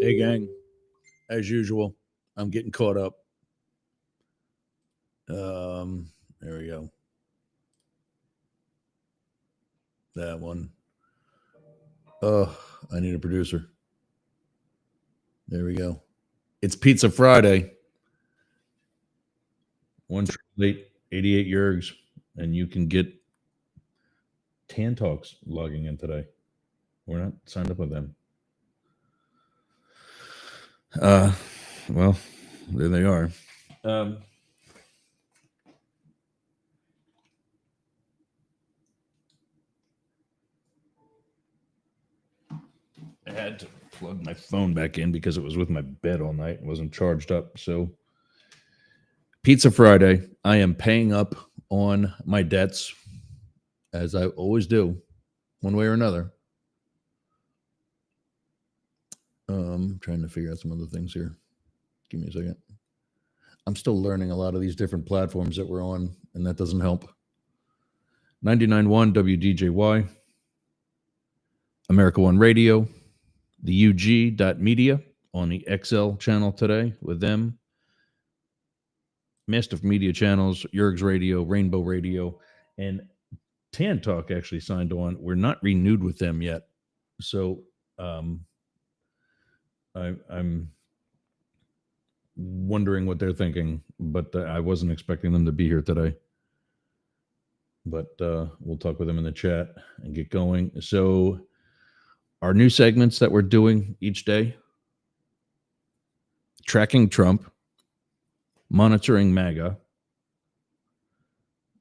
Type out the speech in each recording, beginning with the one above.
Hey, gang. As usual, I'm getting caught up. There we go. That one. Oh, I need a producer. There we go. It's Pizza Friday. 188 Yergs, and you can get Tan Talks logging in today. We're not signed up with them. Well, there they are. I had to plug my phone back in because it was with my bed all night. It wasn't charged up. So, Pizza Friday, I am paying up on my debts, as I always do, one way or another. Trying to figure out some other things here. Give me a second. I'm still learning a lot of these different platforms that we're on, and that doesn't help. 99.1 WDJY, America One Radio, the UG.media on the XL channel today with them. Mastiff Media channels, Yergs Radio, Rainbow Radio, and Tan Talk actually signed on. We're not renewed with them yet. So I'm wondering what they're thinking, but I wasn't expecting them to be here today. But we'll talk with them in the chat and get going. So our new segments that we're doing each day: tracking Trump, monitoring MAGA,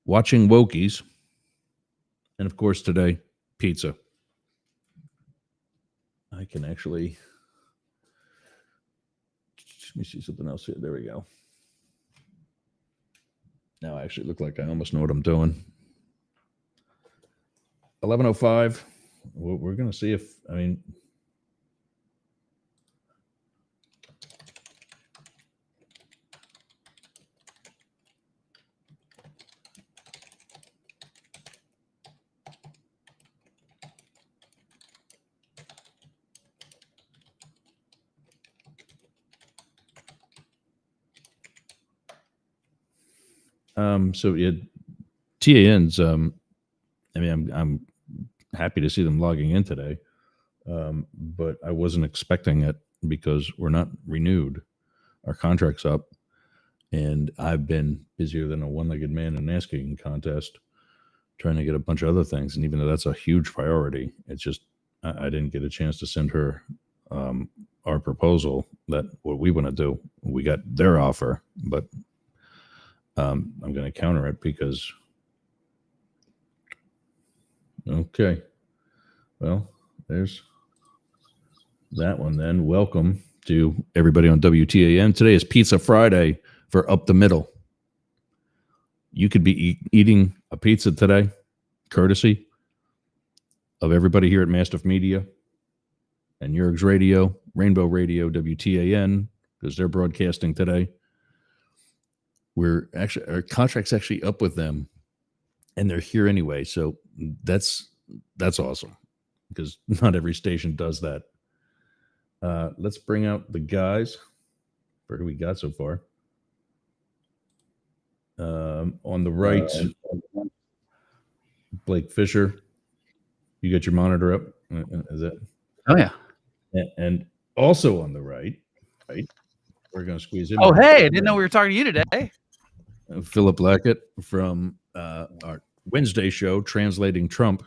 watching Wokies, and of course today, pizza. I can actually, let me see something else here. There we go. Now I actually look like I almost know what I'm doing. 11:05. We're going to see if, so yeah, TAN's, I'm happy to see them logging in today, but I wasn't expecting it because we're not renewed. Our contract's up, and I've been busier than a one-legged man in an ass-kicking contest trying to get a bunch of other things. And even though that's a huge priority, it's just I didn't get a chance to send her our proposal, that what we want to do. We got their offer, but I'm going to counter it because, okay, well, there's that one then. Welcome to everybody on WTAN. Today is Pizza Friday for Up the Middle. You could be eating a pizza today, courtesy of everybody here at Mastiff Media and Yergs Radio, Rainbow Radio, WTAN, because they're broadcasting today. Our contract's actually up with them, and they're here anyway. So that's awesome, because not every station does that. Let's bring out the guys for who we got so far. On the right, Blake Fisher. You got your monitor up? Is that? Oh yeah. And also on the right, we're going to squeeze in. Oh hey, I didn't know we were talking to you today. Philip Blackett from our Wednesday show, Translating Trump.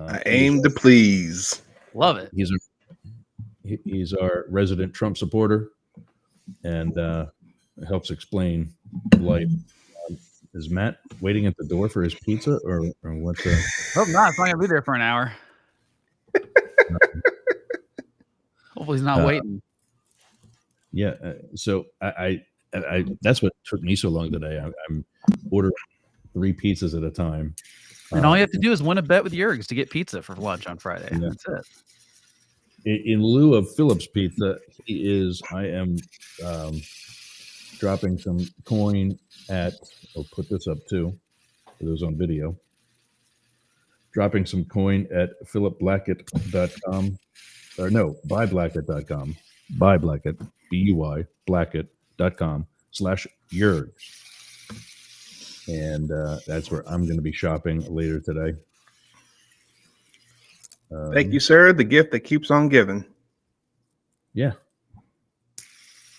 I aim to please. Love it. He's our resident Trump supporter, and helps explain life. Is Matt waiting at the door for his pizza, or what? Hope not. It's not gonna be there for an hour. Hopefully he's not waiting. Yeah. So I that's what took me so long today. I'm ordering 3 pizzas at a time. And all you have to do is win a bet with Yergs to get pizza for lunch on Friday. Yeah. That's it. In lieu of Philip's pizza, I am dropping some coin at, I'll put this up too, for those on video. Dropping some coin at philipblackett.com. or no, buyblacket.com. Buyblacket, B-U-Y, blacket.com/Yergs. And that's where I'm going to be shopping later today. Thank you, sir. The gift that keeps on giving. Yeah.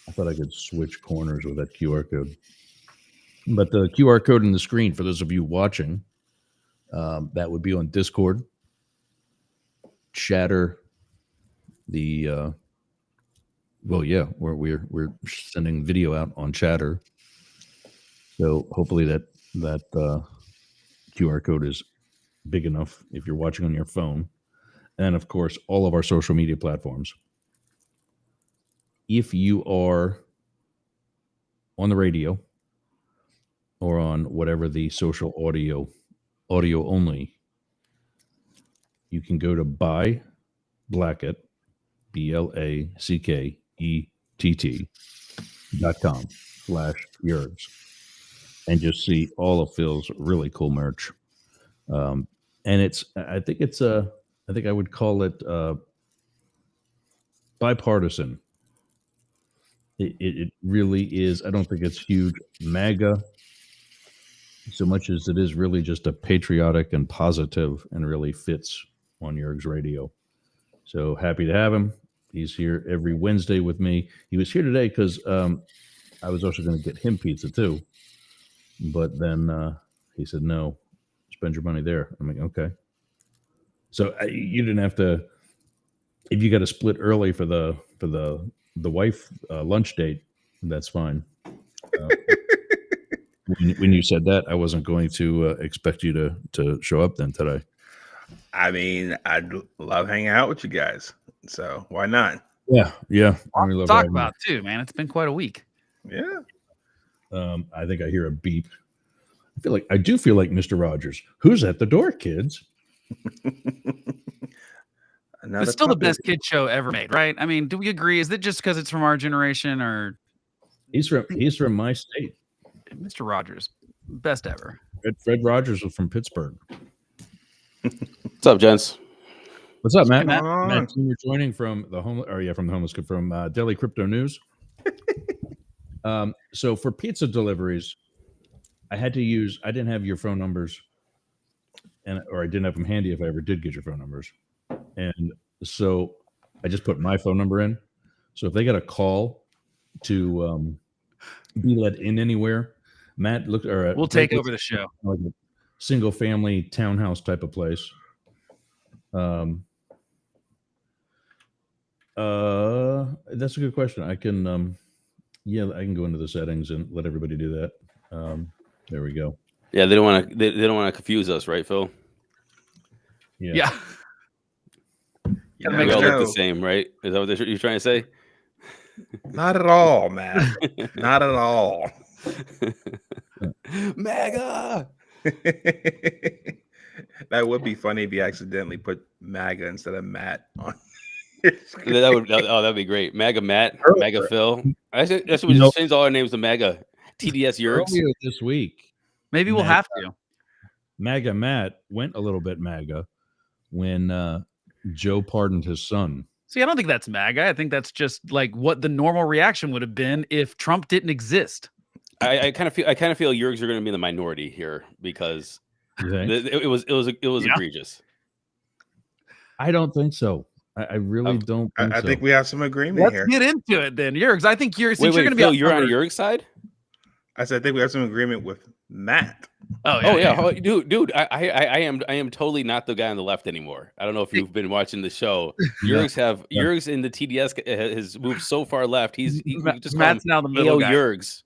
I thought I could switch corners with that QR code. But the QR code in the screen, for those of you watching, that would be on Discord, Chatter, the well, yeah, we're sending video out on Chatter. So hopefully that QR code is big enough if you're watching on your phone. And of course, all of our social media platforms. If you are on the radio or on whatever the social audio only, you can go to buy Blackett, BLACKETT.com/Yergs and just see all of Phil's really cool merch. And I think I would call it bipartisan. It really is. I don't think it's huge MAGA so much as it is really just a patriotic and positive and really fits on Yergs Radio. So happy to have him. He's here every Wednesday with me. He was here today because I was also going to get him pizza too. But then he said, no, spend your money there. I'm like, okay. So you didn't have to, if you got to split early for the wife lunch date, that's fine. When you said that, I wasn't going to expect you to show up then today. I mean, I'd love hanging out with you guys. So why not? Yeah. Talk about it too, man. It's been quite a week. Yeah. I think I hear a beep. I do feel like Mr. Rogers. Who's at the door, kids? It's still the best kid show ever made, right? I mean, do we agree? Is it just because it's from our generation, or he's from my state? Mr. Rogers, best ever. Fred Rogers was from Pittsburgh. What's up, gents? What's up, Matt? Matt, you're joining from the from Daily Crypto News. So for pizza deliveries, I didn't have your phone numbers, or I didn't have them handy if I ever did get your phone numbers, and so I just put my phone number in. So if they got a call to be let in anywhere, Matt we'll take over the show. Like a single family townhouse type of place. That's a good question. I can I can go into the settings and let everybody do that. There we go. Yeah, they don't want to confuse us, right, Phil? Yeah. We all look the same, right? Is that what you're trying to say? Not at all, man. Not at all. MAGA. That would be funny if you accidentally put MAGA instead of Matt on. That'd be great. MAGA Matt, MAGA Phil. I think that's what we just changed all our names to MAGA. TDS Yergs. Earlier this week, maybe we'll have to. MAGA Matt went a little bit MAGA when Joe pardoned his son. See, I don't think that's MAGA. I think that's just like what the normal reaction would have been if Trump didn't exist. I kind of feel Yergs are going to be in the minority here because it was egregious. I don't think so. I really don't. I think we have some agreement here. Let's get into it then, Yergs. I think you're going to be. You're on Yerg's side. I think we have some agreement with Matt. Dude, I am totally not the guy on the left anymore. I don't know if you've been watching the show. Yergs in the TDS has moved so far left. He's just Matt's now the middle guy. Yergs.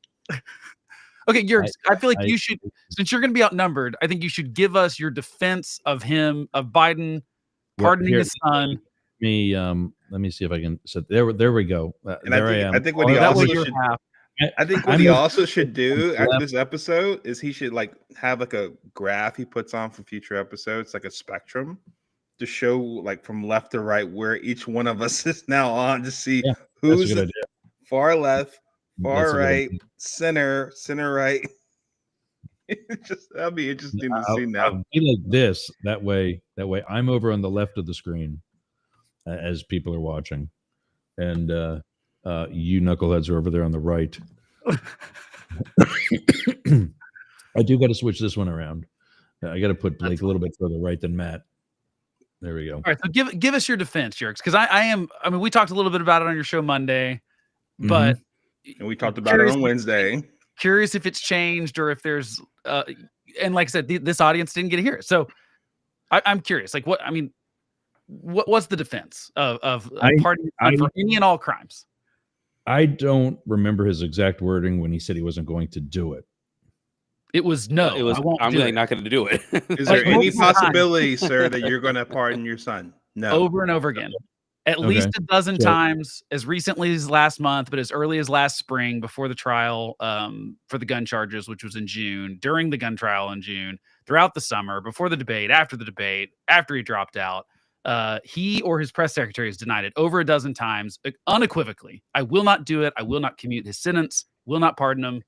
Okay, Yergs, I feel like you should, since you're going to be outnumbered, I think you should give us your defense of Biden pardoning his son. Let me see if I can set there we go. There I am. I think what he also should he also should do after this episode is he should have a graph he puts on for future episodes, like a spectrum to show from left to right where each one of us is now on to see who's far left, far right, center right. That'll be interesting to see now. I'll be like this. That way I'm over on the left of the screen. as people are watching, and you knuckleheads are over there on the right. I do got to switch this one around. I got to put Blake a little bit further right than Matt. There we go. All right, so give us your defense, Jerks, because I mean, we talked a little bit about it on your show Monday, but and we talked about it on Wednesday. Curious if it's changed or if there's and like I said, this audience didn't get to hear it, so I'm curious. Like, what's the defense of pardoning for any and all crimes? I don't remember his exact wording when he said he wasn't going to do it. It was no. It was. I'm not going to do it. Is there any possibility, sir, that you're going to pardon your son? No. Over and over again, at least a dozen times, as recently as last month, but as early as last spring, before the trial for the gun charges, which was in June, during the gun trial in June, throughout the summer, before the debate, after he dropped out. He or his press secretary has denied it over a dozen times, unequivocally. I will not do it. I will not commute his sentence. Will not pardon him.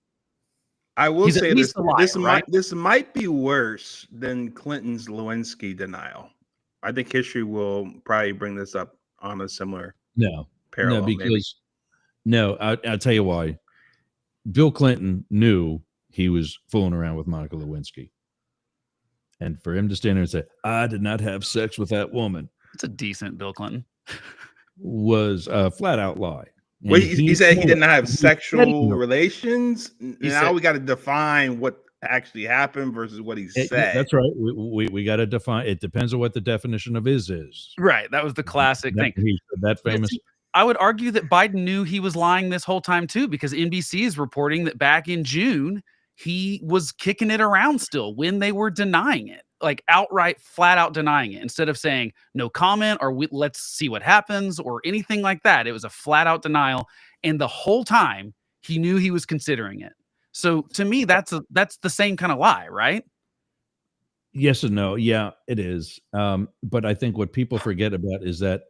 I will say this. This might be worse than Clinton's Lewinsky denial. I think history will probably bring this up on a similar parallel. No, because I'll tell you why. Bill Clinton knew he was fooling around with Monica Lewinsky. And for him to stand there and say, I did not have sex with that woman. It's a decent Bill Clinton. Was a flat out lie. Well, he said he didn't have sexual relations. Now we got to define what actually happened versus what he said. That's right. We got to define. It depends on what the definition of is. Right. That was the classic thing. That famous. I would argue that Biden knew he was lying this whole time too, because NBC is reporting that back in June, he was kicking it around still when they were denying it, like outright, flat out denying it, instead of saying no comment or let's see what happens or anything like that. It was a flat out denial. And the whole time he knew he was considering it. So to me, that's the same kind of lie, right? Yes and no. Yeah, it is. But I think what people forget about is that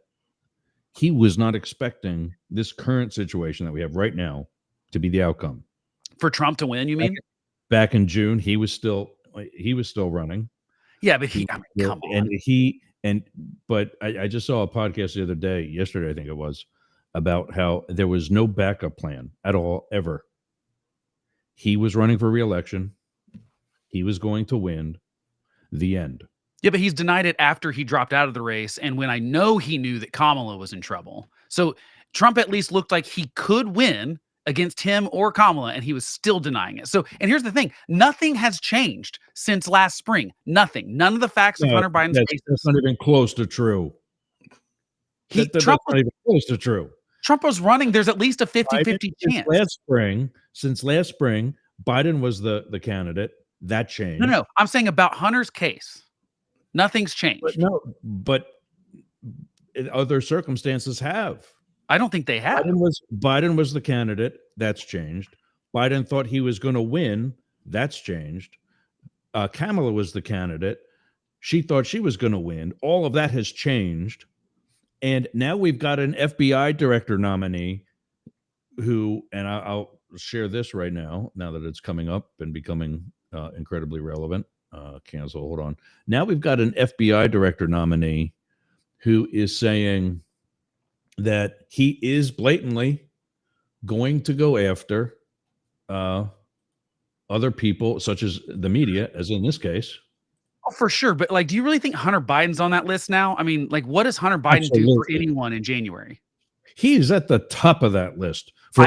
he was not expecting this current situation that we have right now to be the outcome. For Trump to win, you mean? Back in June, he was still running. Yeah, but come on. But I just saw a podcast the other day, yesterday I think it was, about how there was no backup plan at all ever. He was running for re-election. He was going to win. The end. Yeah, but he's denied it after he dropped out of the race, and when I know he knew that Kamala was in trouble. So Trump at least looked like he could win against him or Kamala, and he was still denying it. So, and here's the thing, nothing has changed since last spring. Nothing. None of the facts of Hunter Biden's case. That's not even close to true. Trump not even close to true. Trump was running. There's at least a 50-50 chance. Since last spring, Biden was the candidate. That changed. No. I'm saying about Hunter's case. Nothing's changed. But other circumstances have. I don't think they have. Biden was the candidate. That's changed. Biden thought he was going to win. That's changed. Kamala was the candidate. She thought she was going to win. All of that has changed. And now we've got an FBI director nominee who, and I'll share this right now that it's coming up and becoming incredibly relevant. Cancel, hold on. Now we've got an FBI director nominee who is saying that he is blatantly going to go after other people, such as the media, as in this case. Oh, for sure. But do you really think Hunter Biden's on that list now? I mean, what does Hunter Biden do for anyone in January? He's at the top of that list for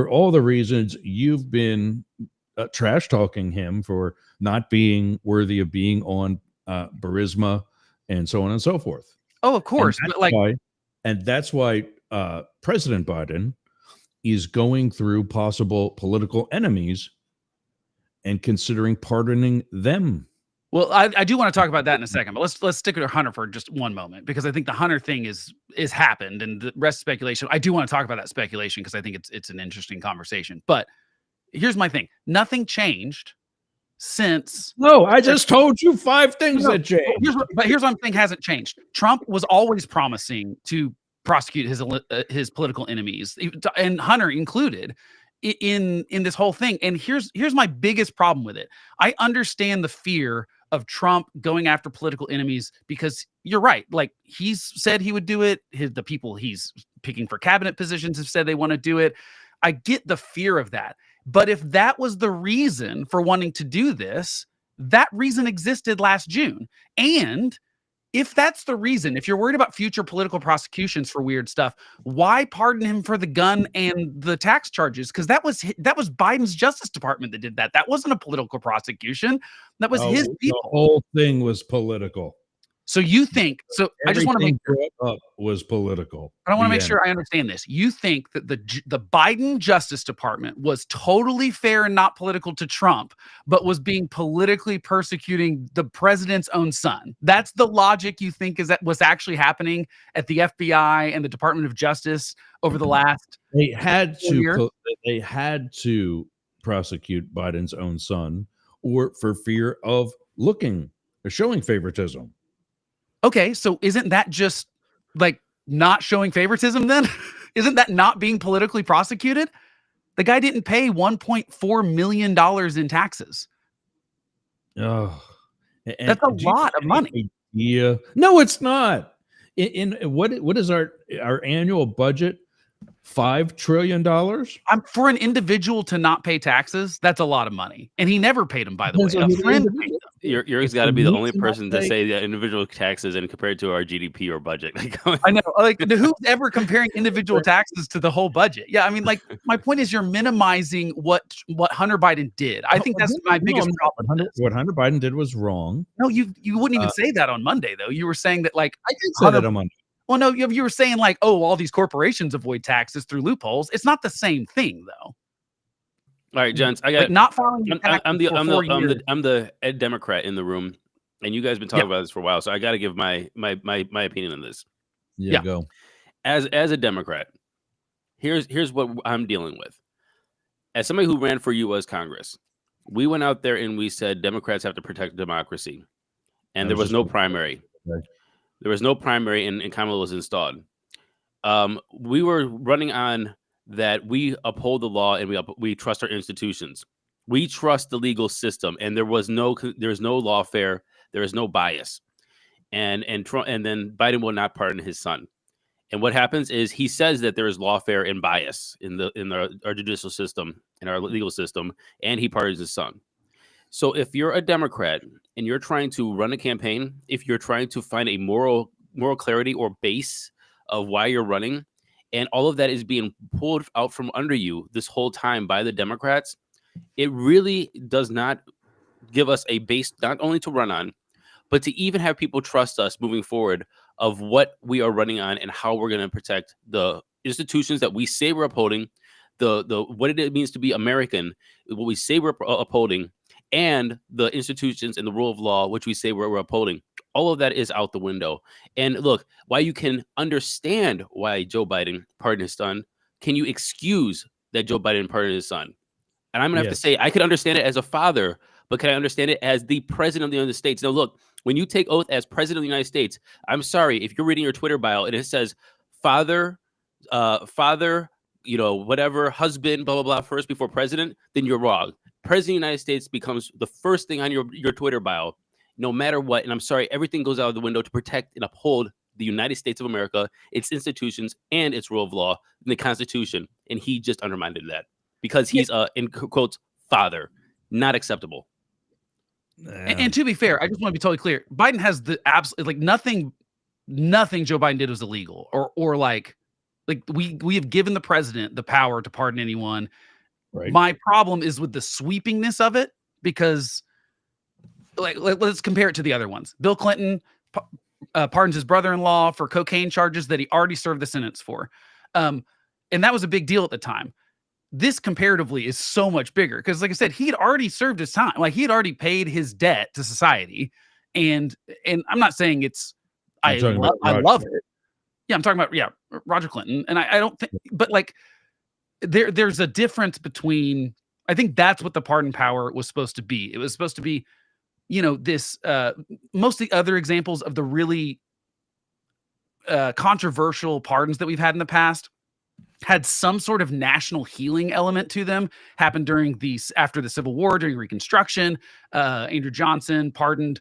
all the reasons you've been trash talking him for not being worthy of being on Burisma and so on and so forth. Oh, of course. And that's why President Biden is going through possible political enemies and considering pardoning them. Well, I do want to talk about that in a second, but let's stick with Hunter for just one moment, because I think the Hunter thing is happened, and the rest of speculation. I do want to talk about that speculation because I think it's an interesting conversation. But here's my thing: nothing changed since. No, I just told you 5 things that changed. Here's what I'm saying hasn't changed. Trump was always promising to prosecute his political enemies, and Hunter included, in this whole thing. And here's my biggest problem with it. I understand the fear of Trump going after political enemies, because you're right. Like, he's said he would do it. The people he's picking for cabinet positions have said they want to do it. I get the fear of that. But if that was the reason for wanting to do this, that reason existed last June. And if that's the reason, if you're worried about future political prosecutions for weird stuff, why pardon him for the gun and the tax charges? Because that was Biden's Justice Department that did that. That wasn't a political prosecution. That was his people. The whole thing was political. So you think so? I just want to make sure was political. I want to make sure I understand this. You think that the Biden Justice Department was totally fair and not political to Trump, but was being politically persecuting the president's own son. That's the logic you think is that what's actually happening at the FBI and the Department of Justice over the last. They had to prosecute Biden's own son, or for fear of showing favoritism. Okay, so isn't that just like not showing favoritism then? Isn't that not being politically prosecuted? The guy didn't pay $1.4 million in taxes. Oh, that's a lot of money. Yeah, no, it's not. In what is our annual budget? $5 trillion. For an individual to not pay taxes, that's a lot of money, and he never paid them. By the way, a friend paid them. Yours got to be the only person to say that individual taxes and compared to our GDP or budget. I know, like, who's ever comparing individual taxes to the whole budget? Yeah, I mean, like, my point is you're minimizing what Hunter Biden did. I think that's my biggest problem. What Hunter Biden did was wrong. No, you wouldn't even say that on Monday, though. You were saying that, like, I did say that on Monday. Well, no, you were saying like, oh, all these corporations avoid taxes through loopholes. It's not the same thing, though. All right, gents, I got like not following. I'm the Ed Democrat in the room, and you guys been talking about this for a while, so I got to give my opinion on this. Yeah, go. As a Democrat, here's what I'm dealing with. As somebody who ran for U.S. Congress, we went out there and we said Democrats have to protect democracy, and there was no primary. Okay. There was no primary, and Kamala was installed. We were running on that we uphold the law and we trust our institutions. We trust the legal system, and there's no lawfare. There is no bias, and Trump, and then Biden will not pardon his son. And what happens is he says that there is lawfare and bias in our judicial system, in our legal system, and he pardons his son. So if you're a Democrat and you're trying to run a campaign, if you're trying to find a moral clarity or base of why you're running, and all of that is being pulled out from under you this whole time by the Democrats, it really does not give us a base not only to run on, but to even have people trust us moving forward of what we are running on and how we're going to protect the institutions that we say we're upholding, the what it means to be American, what we say we're upholding, and the institutions and the rule of law, which we say we're upholding. All of that is out the window. And look, while you can understand why Joe Biden pardoned his son, can you excuse that Joe Biden pardoned his son? And I'm going to have to say, I could understand it as a father, but can I understand it as the president of the United States? Now, look, when you take oath as president of the United States, I'm sorry, if you're reading your Twitter bio and it says father, whatever, husband, blah, blah, blah, first before president, then you're wrong. President of the United States becomes the first thing on your Twitter bio, no matter what. And I'm sorry, everything goes out of the window to protect and uphold the United States of America, its institutions, and its rule of law, and the Constitution. And he just undermined that because he's in quotes, father. Not acceptable. And to be fair, I just want to be totally clear. Biden has the absolute, like, nothing Joe Biden did was illegal or like we have given the president the power to pardon anyone. Right. My problem is with the sweepingness of it, because let's compare it to the other ones. Bill Clinton pardons his brother-in-law for cocaine charges that he already served the sentence for. And that was a big deal at the time. This comparatively is so much bigger because, like I said, he had already served his time. Like, he had already paid his debt to society. And I'm not saying I love it. Yeah, I'm talking about, Roger Clinton. And I don't think, but like, there's a difference between, I think that's what the pardon power was supposed to be. It was supposed to be, this, most of the other examples of the really controversial pardons that we've had in the past had some sort of national healing element to them. Happened after the Civil War, during Reconstruction. Andrew Johnson pardoned,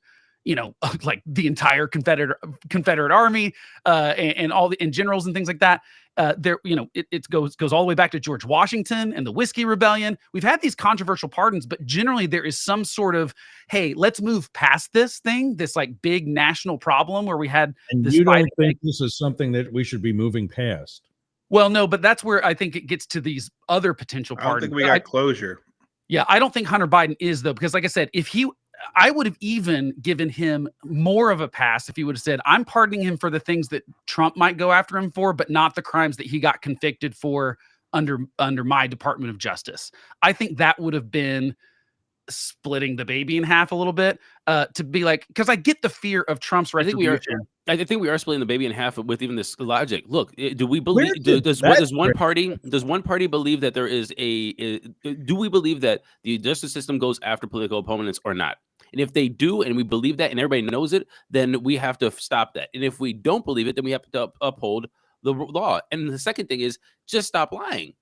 like the entire Confederate Army, and all and generals and things like that. It goes all the way back to George Washington and the Whiskey Rebellion. We've had these controversial pardons, but generally there is some sort of, hey, let's move past this thing, this like big national problem where we had. And this you don't think this is something that we should be moving past? Well, no, but that's where I think it gets to these other potential pardons. I don't think we got closure. Yeah, I don't think Hunter Biden is, though, because like I said, I would have even given him more of a pass if he would have said, I'm pardoning him for the things that Trump might go after him for, but not the crimes that he got convicted for under my Department of Justice. I think that would have been splitting the baby in half a little bit, to be like, because I get the fear of Trump's retribution. I think we are splitting the baby in half with even this logic. Look, do we believe? Does one party believe that there is do we believe that the justice system goes after political opponents or not? And if they do, and we believe that, and everybody knows it, then we have to stop that. And if we don't believe it, then we have to uphold the law. And the second thing is just stop lying.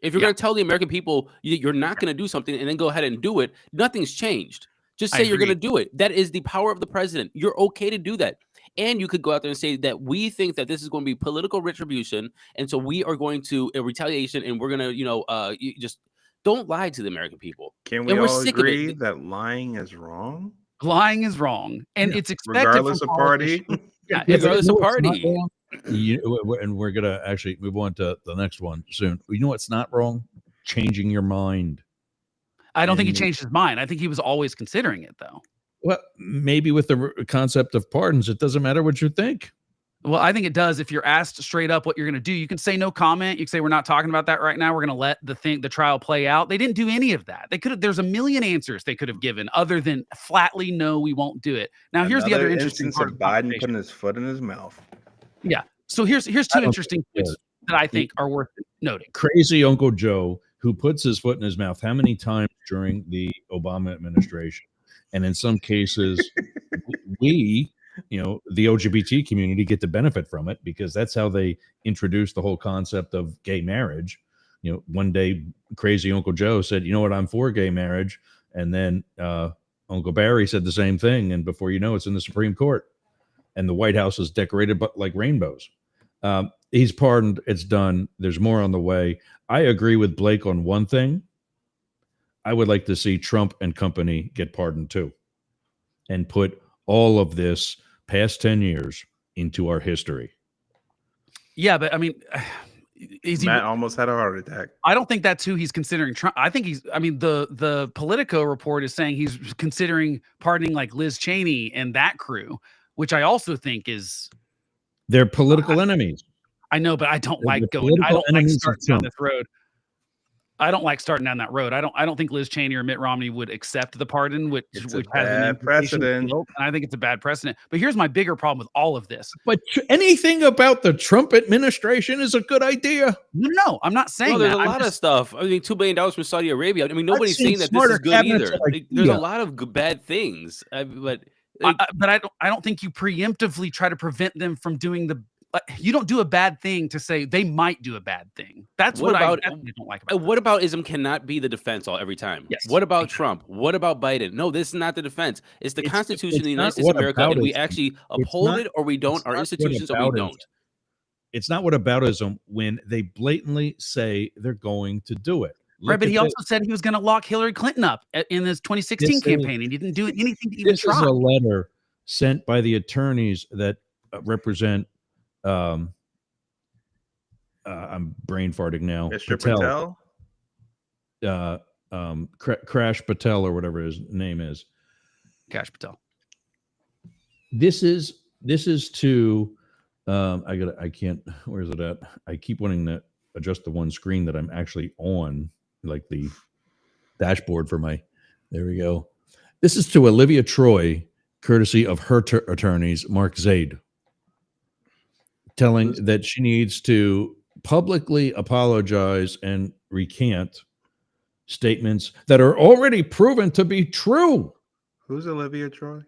If you're going to tell the American people you're not going to do something and then go ahead and do it, nothing's changed. Just say you're going to do it. That is the power of the president. You're okay to do that. And you could go out there and say that we think that this is going to be political retribution. And so we are going to retaliation, and we're going to, just don't lie to the American people. Can we all agree that lying is wrong? Lying is wrong. And it's expected regardless of party. Yeah, regardless of party. And we're going to actually move on to the next one soon. You know what's not wrong? Changing your mind. I don't think he changed his mind. I think he was always considering it, though. Well, maybe with the concept of pardons, it doesn't matter what you think. Well, I think it does. If you're asked straight up what you're going to do, you can say no comment. You can say, we're not talking about that right now. We're going to let the trial play out. They didn't do any of that. There's a million answers they could have given other than flatly, no, we won't do it. Now, here's the other interesting part of Biden putting his foot in his mouth. Yeah. So here's two interesting points that I think are worth noting. Crazy Uncle Joe, who puts his foot in his mouth how many times during the Obama administration? And in some cases, we, the LGBT community get to benefit from it because that's how they introduced the whole concept of gay marriage. One day, crazy Uncle Joe said, you know what, I'm for gay marriage. And then Uncle Barry said the same thing. And before you know, it's in the Supreme Court. And the White House is decorated but like rainbows. He's pardoned. It's done. There's more on the way. I agree with Blake on one thing. I would like to see Trump and company get pardoned too and put all of this past 10 years into our history. Yeah, but I mean, Matt almost had a heart attack. I don't think that's who he's considering. Trump. I think the Politico report is saying he's considering pardoning like Liz Cheney and that crew, which I also think is they're political enemies. I know, but I don't like starting down this road. I don't like starting down that road. I don't think Liz Cheney or Mitt Romney would accept the pardon, which has a bad precedent. And I think it's a bad precedent. But here's my bigger problem with all of this. But anything about the Trump administration is a good idea. No, I'm not saying there's a lot of stuff. I mean, $2 billion from Saudi Arabia. I mean, nobody's saying that this is good either. There's a lot of bad things. But I don't think you preemptively try to prevent them from doing you don't do a bad thing to say they might do a bad thing. That's what I don't like about it. Whataboutism cannot be the defense every time. Yes. What about Trump? What about Biden? No, this is not the defense. It's the Constitution of the United States of America, and we actually uphold it or we don't, our institutions or we don't. It's not whataboutism when they blatantly say they're going to do it. Right, but he also said he was going to lock Hillary Clinton up in his 2016 campaign. He didn't do anything to even try. This is a letter sent by the attorneys that represent I'm brain farting now. Mr. Patel? Crash Patel or whatever his name is. Cash Patel. This is to I can't, where's it at? I keep wanting to adjust the one screen that I'm actually on, like the dashboard for there we go. This is to Olivia Troy, courtesy of her attorneys, Mark Zaid, telling that she needs to publicly apologize and recant statements that are already proven to be true. Who's Olivia Troy?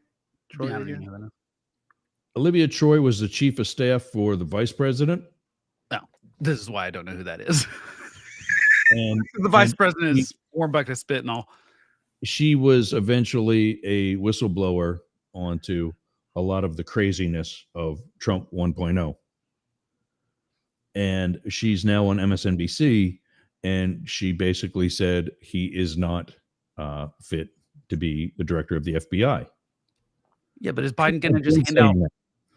Olivia Troy was the chief of staff for the vice president. No. This is why I don't know who that is. And the vice president is warm bucket of spit and all. She was eventually a whistleblower onto a lot of the craziness of Trump 1.0. And she's now on MSNBC, and she basically said he is not fit to be the director of the FBI. Yeah, but is Biden going to just hand out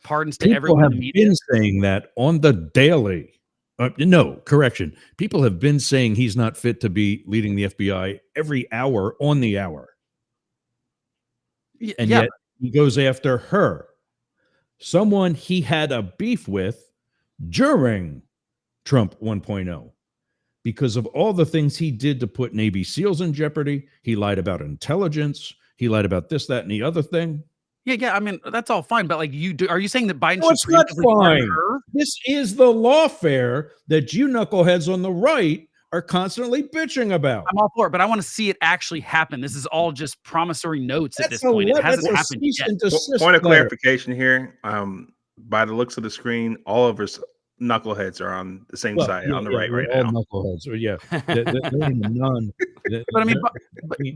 pardons to People everyone have in the media? been saying that on the daily. No, correction. People have been saying he's not fit to be leading the FBI every hour on the hour. And yet he goes after her. Someone he had a beef with during Trump 1.0 because of all the things he did to put Navy SEALs in jeopardy. He lied about intelligence. He lied about this, that, and the other thing. Yeah. I mean, that's all fine. But like, are you saying that Biden No, should it's not fine. her? This is the lawfare that you knuckleheads on the right are constantly bitching about. I'm all for it, but I want to see it actually happen. This is all just promissory notes at this point. It hasn't happened yet. Point of clarification here. By the looks of the screen, all of us knuckleheads are on the same side on the right now. Knuckleheads. Yeah. None. But I mean,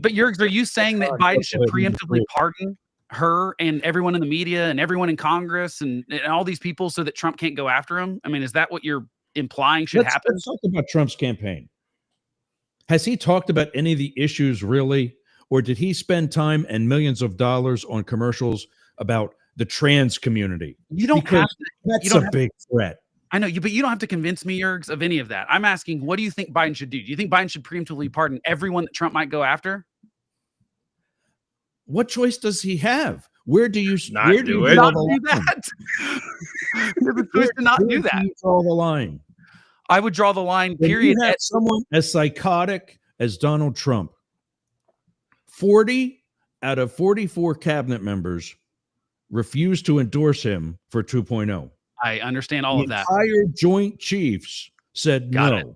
but Yergs, are you saying that Biden should preemptively pardon her and everyone in the media and everyone in Congress and all these people so that Trump can't go after him? I mean, is that what you're implying should happen? Let's talk about Trump's campaign. Has he talked about any of the issues really? Or did he spend time and millions of dollars on commercials about the trans community? You don't have to. That's a big threat. I know you, but you don't have to convince me, Yergs, of any of that. I'm asking, what do you think Biden should do? Do you think Biden should preemptively pardon everyone that Trump might go after? What choice does he have? Where do you not where do you it? draw Not the do line? that. You have a choice to not do that. You draw the line. I would draw the line, When period. you have someone as psychotic as Donald Trump, 40 out of 44 cabinet members refused to endorse him for 2.0. I understand all of that. The entire Joint Chiefs said Got no. it.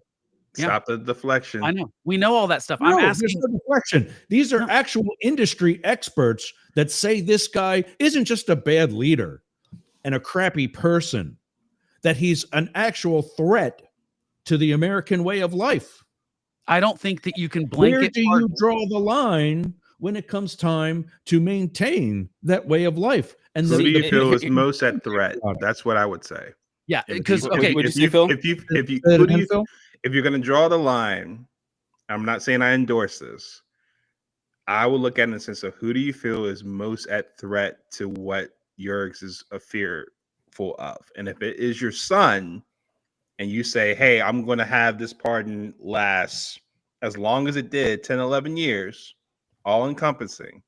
Yeah. Stop the deflection. I know. We know all that stuff. No, I'm there's asking. no deflection. These are actual industry experts that say this guy isn't just a bad leader and a crappy person, that he's an actual threat to the American way of life. I don't think that you can blanket. Where do you draw the line when it comes time to maintain that way of life? And Who do you feel is most at threat? That's what I would say. Yeah, because okay, would you say, Phil? If you're going to draw the line, I'm not saying I endorse this. I would look at it in the sense of who do you feel is most at threat to what Yergs is fearful of? And if it is your son, and you say, hey, I'm going to have this pardon last as long as it did, 10, 11 years, all encompassing,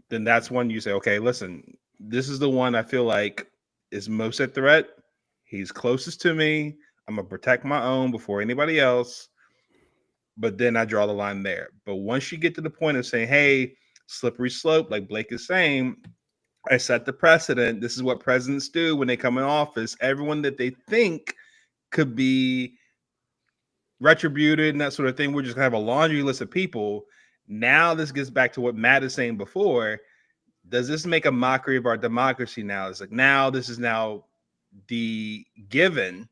then that's when you say, okay, listen, this is the one I feel like is most at threat. He's closest to me. I'm going to protect my own before anybody else. But then I draw the line there. But once you get to the point of saying, hey, slippery slope, like Blake is saying, I set the precedent. This is what presidents do when they come in office. Everyone that they think could be retributed and that sort of thing, we're just going to have a laundry list of people. Now this gets back to what Matt is saying before. Does this make a mockery of our democracy now? It's like now this is now the given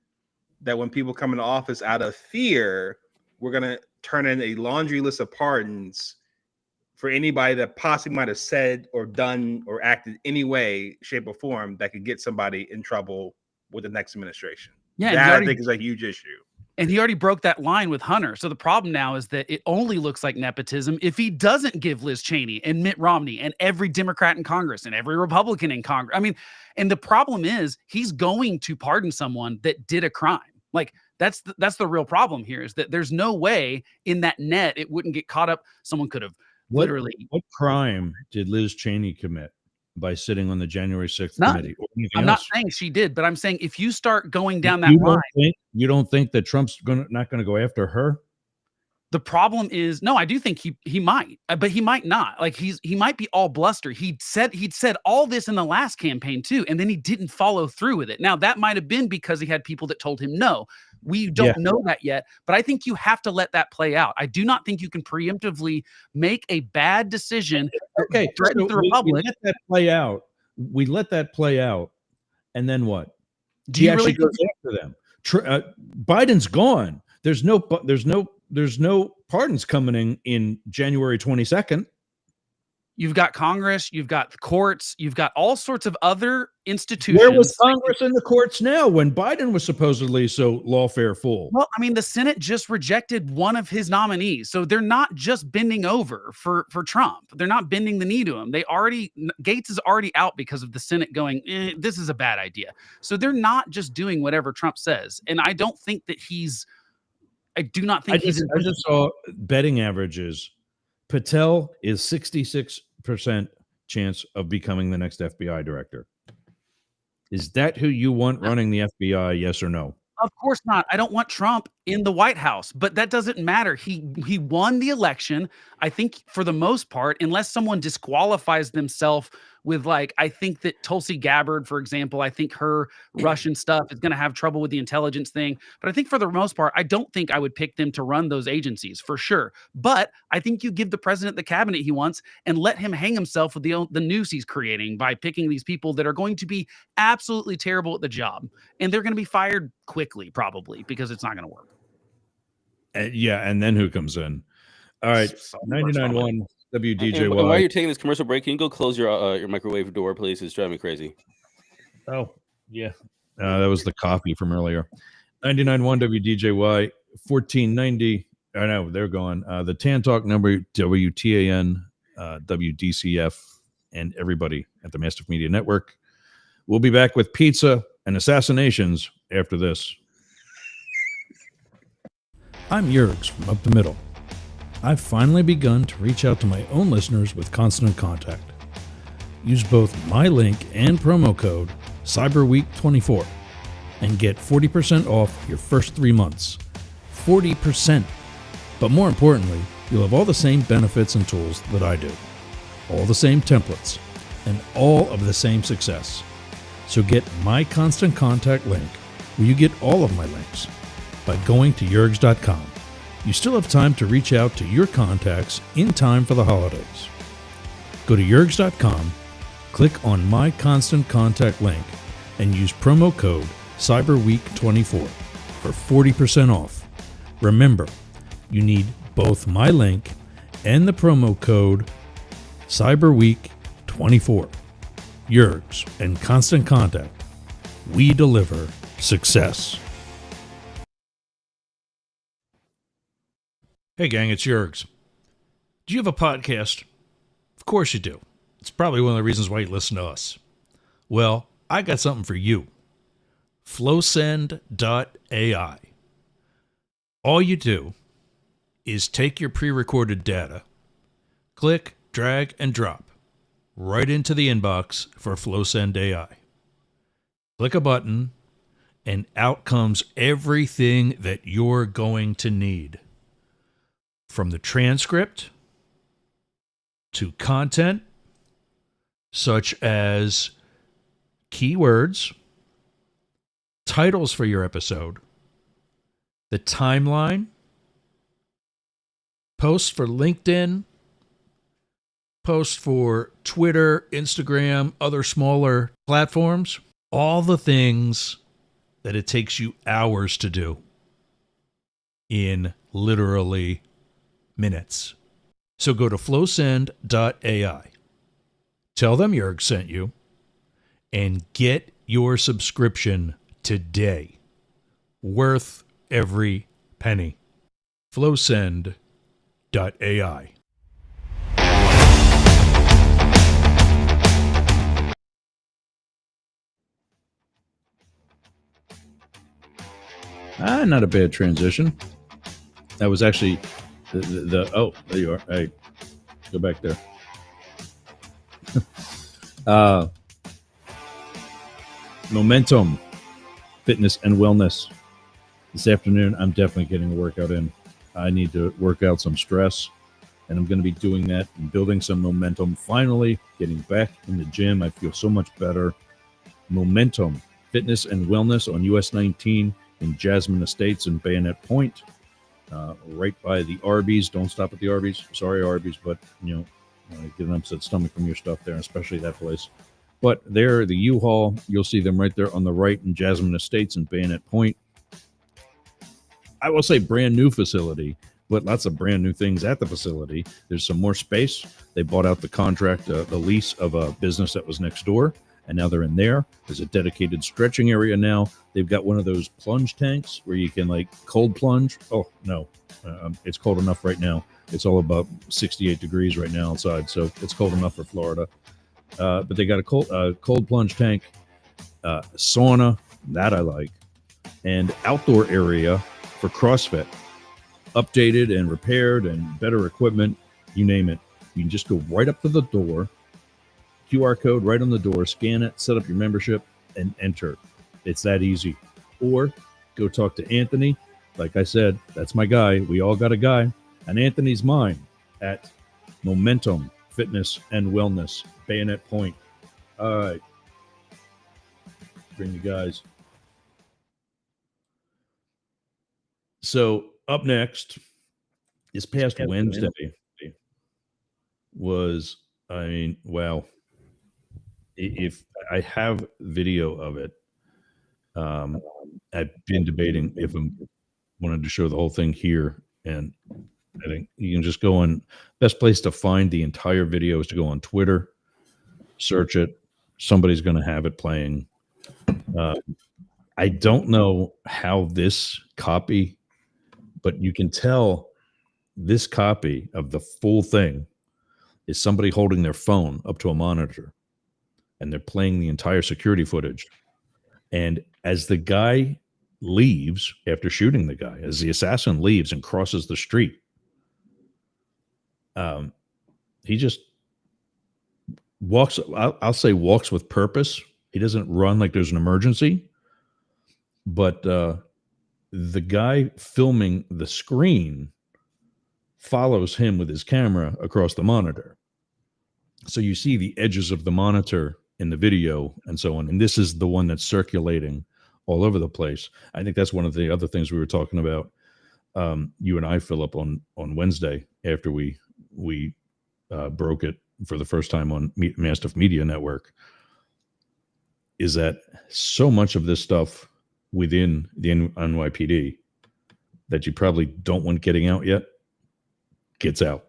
that when people come into office out of fear, we're going to turn in a laundry list of pardons for anybody that possibly might have said or done or acted any way, shape, or form that could get somebody in trouble with the next administration. Yeah, that I think is a huge issue. And he already broke that line with Hunter. So the problem now is that it only looks like nepotism if he doesn't give Liz Cheney and Mitt Romney and every Democrat in Congress and every Republican in Congress. I mean, and the problem is he's going to pardon someone that did a crime. Like that's the real problem here is that there's no way in that net it wouldn't get caught up. Someone could have literally. What crime did Liz Cheney commit by sitting on the January 6th committee? I'm not saying she did, but I'm saying if you start going down that line, you don't think that Trump's not going to go after her? The problem is, no, I do think he might, but he might not. Like he might be all bluster. He'd said all this in the last campaign too, and then he didn't follow through with it. Now that might have been because he had people that told him no. We don't know that yet, but I think you have to let that play out. I do not think you can preemptively make a bad decision. Okay, threaten the Republic. We let that play out. We let that play out, and then what? Do you really goes after them? Biden's gone. There's no pardons coming in January 22nd. You've got Congress, you've got the courts, you've got all sorts of other institutions. Where was Congress and the courts now when Biden was supposedly so lawfare full? Well, I mean, the Senate just rejected one of his nominees. So they're not just bending over for Trump. They're not bending the knee to him. Gates is already out because of the Senate going, this is a bad idea. So they're not just doing whatever Trump says. And I don't think that I just saw betting averages. Patel is 66% chance of becoming the next FBI director. Is that who you want running the FBI? Yes or no? Of course not. I don't want Trump in the White House, but that doesn't matter. He won the election. I think for the most part, unless someone disqualifies themselves with I think that Tulsi Gabbard, for example, I think her Russian stuff is going to have trouble with the intelligence thing. But I think for the most part, I don't think I would pick them to run those agencies for sure. But I think you give the president the cabinet he wants and let him hang himself with the noose he's creating by picking these people that are going to be absolutely terrible at the job. And they're going to be fired quickly, probably, because it's not going to work. And then who comes in? All right, 99.1 WDJY. And while you're taking this commercial break, can you go close your microwave door, please? It's driving me crazy. Oh, yeah. That was the coffee from earlier. 99.1 WDJY, 1490. I know, they're gone. The Tan Talk number, WTAN, WDCF, and everybody at the Mastiff Media Network. We'll be back with pizza and assassinations after this. I'm Yergs from Up the Middle. I've finally begun to reach out to my own listeners with Constant Contact. Use both my link and promo code CyberWeek24 and get 40% off your first 3 months. 40%! But more importantly, you'll have all the same benefits and tools that I do. All the same templates, and all of the same success. So get my Constant Contact link, where you get all of my links, by going to yergs.com. You still have time to reach out to your contacts in time for the holidays. Go to yergs.com, click on my Constant Contact link, and use promo code CyberWeek24 for 40% off. Remember, you need both my link and the promo code CyberWeek24. Yergs and Constant Contact. We deliver success. Hey gang, it's Yergs. Do you have a podcast? Of course you do. It's probably one of the reasons why you listen to us. Well, I got something for you. Flowsend.ai. All you do is take your pre-recorded data, click, drag, and drop right into the inbox for Flowsend AI. Click a button, and out comes everything that you're going to need. From the transcript to content such as keywords, titles for your episode, the timeline, posts for LinkedIn, posts for Twitter, Instagram, other smaller platforms, all the things that it takes you hours to do in literally minutes. So go to flowsend.ai. Tell them Yerg sent you and get your subscription today. Worth every penny. Flowsend.ai. Not a bad transition. That was actually oh, there you are. Hey, go back there. Momentum, fitness and wellness. This afternoon, I'm definitely getting a workout in. I need to work out some stress, and I'm going to be doing that and building some momentum. Finally, getting back in the gym. I feel so much better. Momentum, fitness and wellness on US 19 in Jasmine Estates and Bayonet Point. Right by the Arby's. Don't stop at the Arby's. Sorry, Arby's, but get an upset stomach from your stuff there, especially that place. But there, the U-Haul, you'll see them right there on the right in Jasmine Estates and Bayonet Point. I will say brand new facility, but lots of brand new things at the facility. There's some more space. They bought out the contract, the lease of a business that was next door, and now they're in there. There's a dedicated stretching area now. They've got one of those plunge tanks where you can like cold plunge. Oh, no, it's cold enough right now. It's all about 68 degrees right now outside, so it's cold enough for Florida. But they got a cold plunge tank, sauna, that I like, and outdoor area for CrossFit, updated and repaired and better equipment, you name it. You can just go right up to the door, QR code right on the door, scan it, set up your membership, and enter. It's that easy. Or go talk to Anthony. Like I said, that's my guy. We all got a guy. And Anthony's mine at Momentum Fitness and Wellness, Bayonet Point. All right. Bring you guys. So up next, this past Wednesday was, I mean, wow. If I have video of it, I've been debating if I wanted to show the whole thing here, and I think you can just go on. Best place to find the entire video is to go on Twitter, search it. Somebody's going to have it playing. I don't know how this copy, but you can tell this copy of the full thing is somebody holding their phone up to a monitor, and they're playing the entire security footage. And as the guy leaves, after shooting the guy, as the assassin leaves and crosses the street, he just walks, I'll say walks with purpose. He doesn't run like there's an emergency, but the guy filming the screen follows him with his camera across the monitor. So you see the edges of the monitor in the video and so on. And this is the one that's circulating all over the place. I think that's one of the other things we were talking about. You and I, Philip, on Wednesday after we broke it for the first time on Mastiff Media Network, is that so much of this stuff within the NYPD that you probably don't want getting out yet gets out.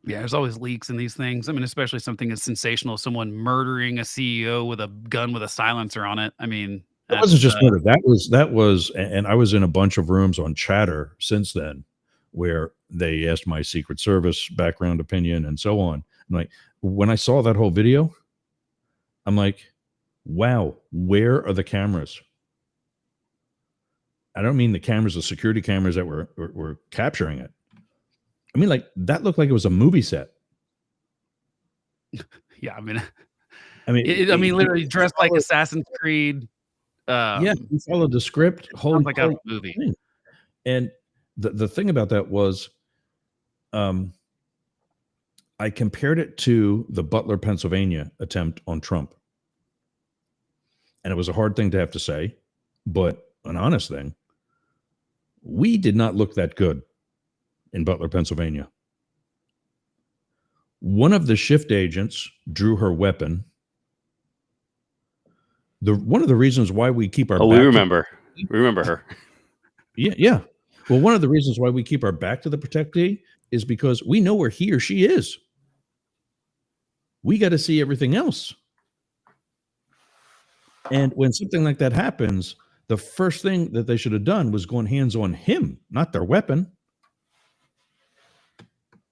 Yeah, there's always leaks in these things. I mean, especially something as sensational as someone murdering a CEO with a gun with a silencer on it. I mean, it wasn't just murder. That was, and I was in a bunch of rooms on Chatter since then where they asked my Secret Service background opinion and so on. And like, when I saw that whole video, I'm like, wow, where are the cameras? I don't mean the cameras, the security cameras that were capturing it. I mean, like, that looked like it was a movie set. Yeah, I mean, literally dressed like Assassin's Creed. Yeah, he followed the script. Sounds like a movie. Thing. And the thing about that was, I compared it to the Butler, Pennsylvania attempt on Trump. And it was a hard thing to have to say, but an honest thing. We did not look that good in Butler, Pennsylvania. One of the shift agents drew her weapon. One of the reasons why we keep our we remember her. Yeah. Well, one of the reasons why we keep our back to the protectee is because we know where he or she is. We got to see everything else. And when something like that happens, the first thing that they should have done was gone hands on him, not their weapon.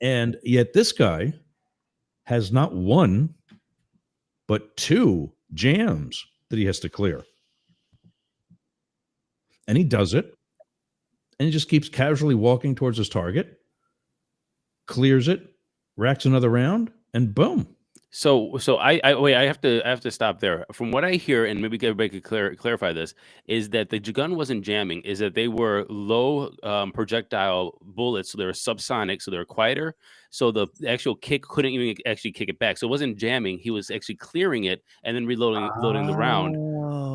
And yet this guy has not one, but two jams that he has to clear. And he does it. And he just keeps casually walking towards his target, clears it, racks another round, and boom. So I have to stop there. From what I hear, and maybe everybody could clarify this, is that the gun wasn't jamming, is that they were low projectile bullets, so they were subsonic, so they were quieter. So the actual kick couldn't even actually kick it back. So it wasn't jamming. He was actually clearing it and then loading the round.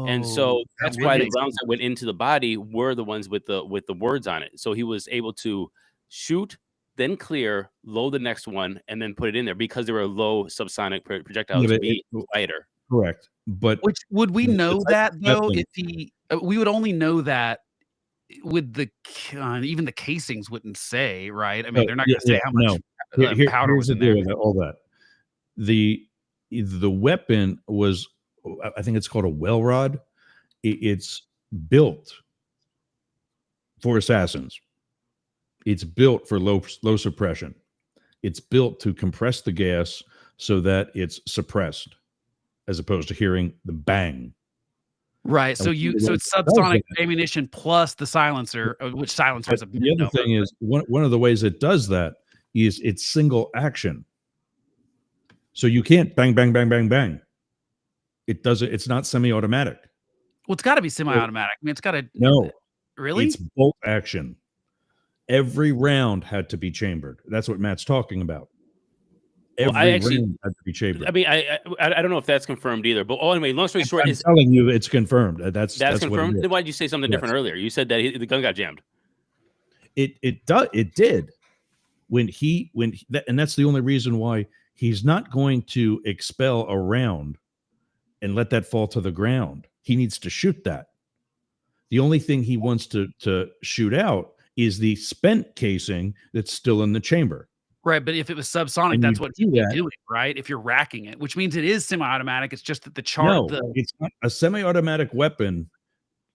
And so that's why the rounds that went into the body were the ones with the words on it. So he was able to shoot, then clear, load the next one, and then put it in there because they were low subsonic projectiles to be quieter. Correct. But which would we know that though? If he, we would only know that with the even the casings wouldn't say, right? I mean, they're not Yeah, going to say yeah, how much powder here's was the in deal there. with all that. The weapon was, I think it's called a well rod. It's built for assassins. It's built for low suppression. It's built to compress the gas so that it's suppressed, as opposed to hearing the bang. Right. So it's subsonic ammunition plus the silencer, which silencers. The other thing is one of the ways it does that is it's single action. So you can't bang, bang, bang, bang, bang. It doesn't. It's not semi-automatic. Well, it's got to be semi-automatic. I mean, it's got to. No, really. It's bolt action. Every round had to be chambered. That's what Matt's talking about. Every round had to be chambered. I mean, I don't know if that's confirmed either. But anyway, long story short, I'm telling you, it's confirmed. That's confirmed. Then why did you say something different earlier? You said that the gun got jammed. It did and that's the only reason why he's not going to expel a round and let that fall to the ground. He needs to shoot that. The only thing he wants to shoot out is the spent casing that's still in the chamber. Right, but if it was subsonic, that's what you're doing, right? If you're racking it, which means it is semi-automatic. It's just that it's not a semi-automatic weapon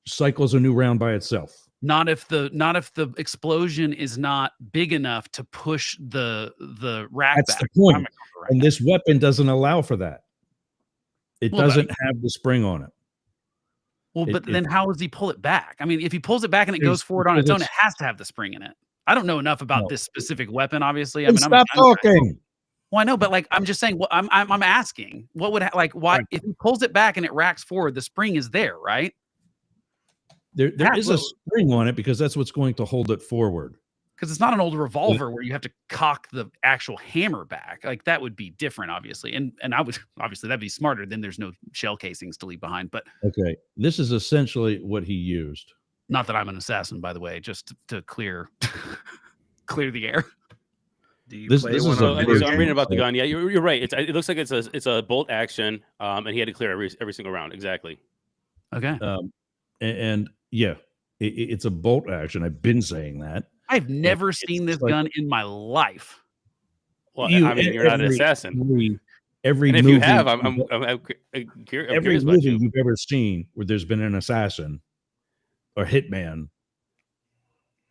cycles a new round by itself. Not if the explosion is not big enough to push the rack That's back. the point. And this weapon doesn't allow for that. It doesn't have the spring on it. Well, but then how does he pull it back? I mean, if he pulls it back and it goes forward on its own, it has to have the spring in it. I don't know enough about this specific weapon, obviously. I mean, stop talking. Well, I know, but like, I'm just saying. Well, I'm asking, what would why if he pulls it back and it racks forward, the spring is there, right? There is a spring on it because that's what's going to hold it forward. Because it's not an old revolver where you have to cock the actual hammer back. Like that would be different, obviously. And I would obviously that'd be smarter. Then there's no shell casings to leave behind. But okay, this is essentially what he used. Not that I'm an assassin, by the way, just to clear the air. I'm reading about the gun. Yeah, you're right. It looks like it's a bolt action, and he had to clear every single round. Exactly. Okay. And yeah, it's a bolt action. I've been saying that. I've never seen this gun in my life. Well, I mean, you're not an assassin. Every and if movie, you have, I'm curious. Every movie you've ever seen where there's been an assassin or hitman,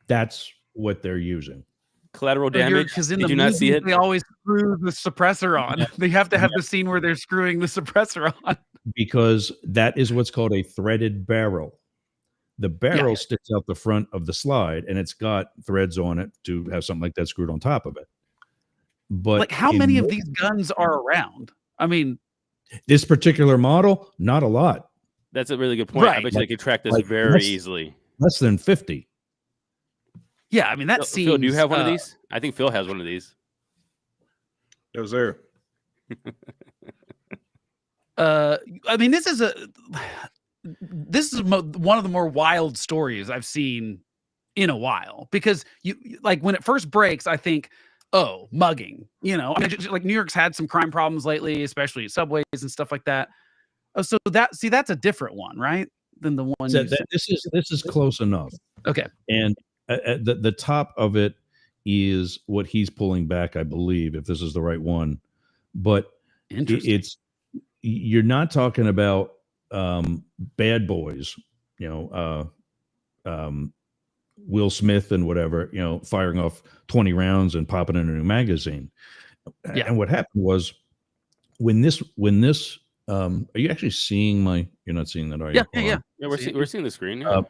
that's what they're using. Collateral damage. Because in the movie, they always screw the suppressor on. They have to have the scene where they're screwing the suppressor on. Because that is what's called a threaded barrel. The barrel sticks out the front of the slide, and it's got threads on it to have something like that screwed on top of it. But like, how many of these guns are around? I mean, this particular model, not a lot. That's a really good point. Right. I bet you they could track this very easily. Less than 50. Yeah, I mean, that seems... Phil, do you have one of these? I think Phil has one of these. No, sir. I mean, this is one of the more wild stories I've seen in a while, because you like when it first breaks, I think, oh, mugging, I mean, like New York's had some crime problems lately, especially subways and stuff like that. Oh, so that's a different one, right? Than the one. This is close enough. Okay. And the top of it is what he's pulling back, I believe, if this is the right one. But you're not talking about bad boys, Will Smith and whatever, firing off 20 rounds and popping in a new magazine. Yeah. And what happened was when this are you actually seeing you're not seeing that, are you? Yeah, we're seeing the screen. Yeah.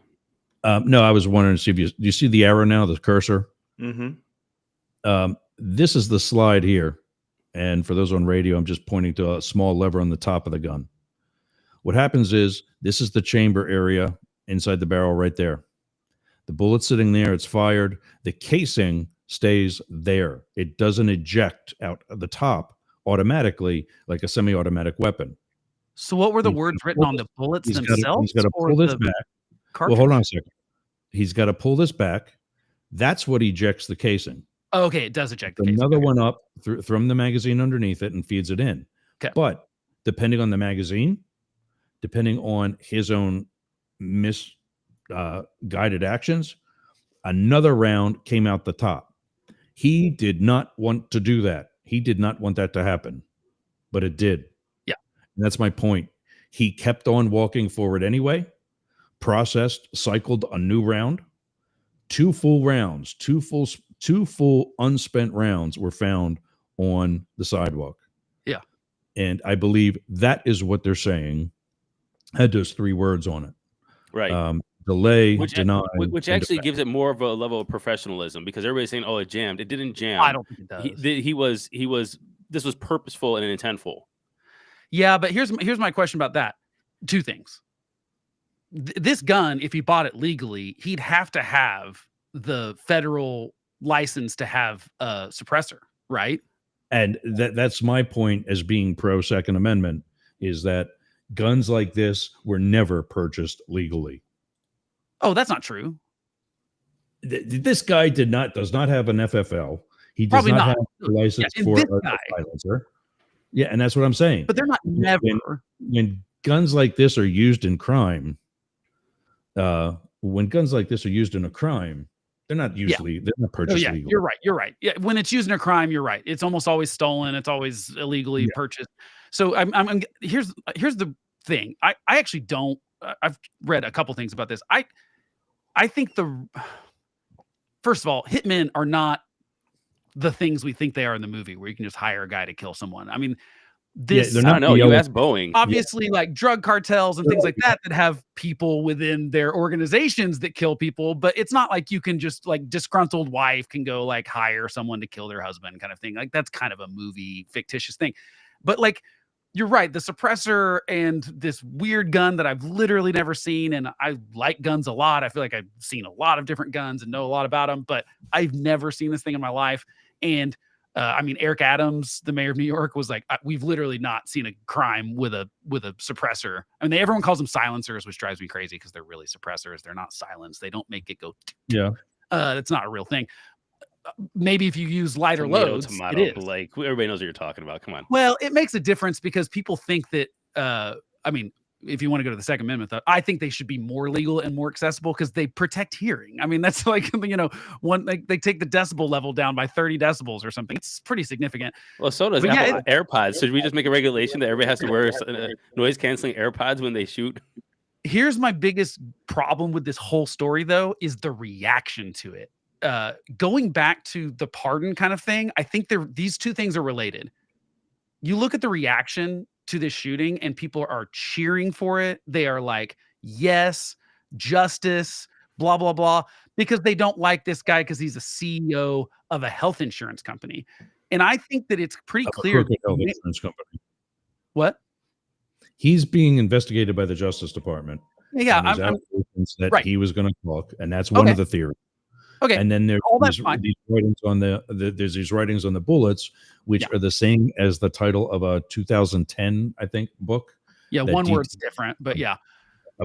No, I was wondering to see do you see the arrow now, the cursor? Mm-hmm. This is the slide here. And for those on radio, I'm just pointing to a small lever on the top of the gun. What happens is this is the chamber area inside the barrel right there. The bullet's sitting there. It's fired. The casing stays there. It doesn't eject out of the top automatically like a semi-automatic weapon. So what were the words written on the bullets themselves? He's got to pull this back. Cartridge? Well, hold on a second. He's got to pull this back. That's what ejects the casing. Oh, okay, it does eject the casing. Another one up from the magazine underneath it and feeds it in. Okay. But depending on the magazine, depending on his own guided actions, another round came out the top. He did not want to do that. He did not want that to happen, but it did. Yeah. And that's my point. He kept on walking forward anyway, processed, cycled a new round. 2 full rounds, 2 full unspent rounds were found on the sidewalk. Yeah. And I believe that is what they're saying had those 3 words on it. Right. Delay, which deny, which and actually defend. gives it more of a level of professionalism, because everybody's saying, "Oh, it jammed." It didn't jam. I don't think it does. He was. This was purposeful and intentful. Yeah, but here's my question about that. 2 things. This gun, if he bought it legally, he'd have to have the federal license to have a suppressor, right? And that's my point as being pro Second Amendment, is that guns like this were never purchased legally. Oh, that's not true. This guy does not have an FFL. He does Probably not not. have a license Yeah, and for this a guy- silencer. Yeah, and that's what I'm saying. But they're not never. When guns like this are used in crime, when guns like this are used in a crime, they're not usually they're not Oh, purchased yeah, legally. you're right. Yeah, when it's used in a crime, you're right. It's almost always stolen. It's always illegally purchased. So I'm here's the thing. I actually don't. I've read a couple things about this. I think first of all, hitmen are not the things we think they are in the movie, where you can just hire a guy to kill someone. I mean, this they're I not don't know. You yellow- asked Boeing. obviously like drug cartels and things like that have people within their organizations that kill people, but it's not like you can just like disgruntled wife can go like hire someone to kill their husband kind of thing. Like that's kind of a movie fictitious thing. But like you're right, the suppressor and this weird gun that I've literally never seen, and I like guns a lot. I feel like I've seen a lot of different guns and know a lot about them, but I've never seen this thing in my life. And I mean, Eric Adams, the mayor of New York, was like, "We've literally not seen a crime with a suppressor." I mean, everyone calls them silencers, which drives me crazy because they're really suppressors. They're not silenced. They don't make it go. Yeah. That's not a real thing. Maybe if you use lighter Tomato, loads, tomato, it is. Blake. Everybody knows what you're talking about. Come on. Well, it makes a difference because people think that. I mean, if you want to go to the Second Amendment, though, I think they should be more legal and more accessible because they protect hearing. I mean, that's like they take the decibel level down by 30 decibels or something. It's pretty significant. Well, so does But yeah, Apple AirPods. Should we just make a regulation that everybody has to wear noise canceling AirPods when they shoot? Here's my biggest problem with this whole story, though, is the reaction to it. Going back to the pardon kind of thing, I think these 2 things are related. You look at the reaction to this shooting and people are cheering for it. They are like, yes, justice, blah, blah, blah, because they don't like this guy because he's a CEO of a health insurance company. And I think that it's pretty clear. Crooked health insurance company. What? He's being investigated by the Justice Department. Yeah, and there's allegations that right. he was going to talk, and that's one of the theories. Okay. And then there's All that's fine. these writings on there's these writings on the bullets, which are the same as the title of a 2010, I think, book. Yeah, one word's different, but yeah.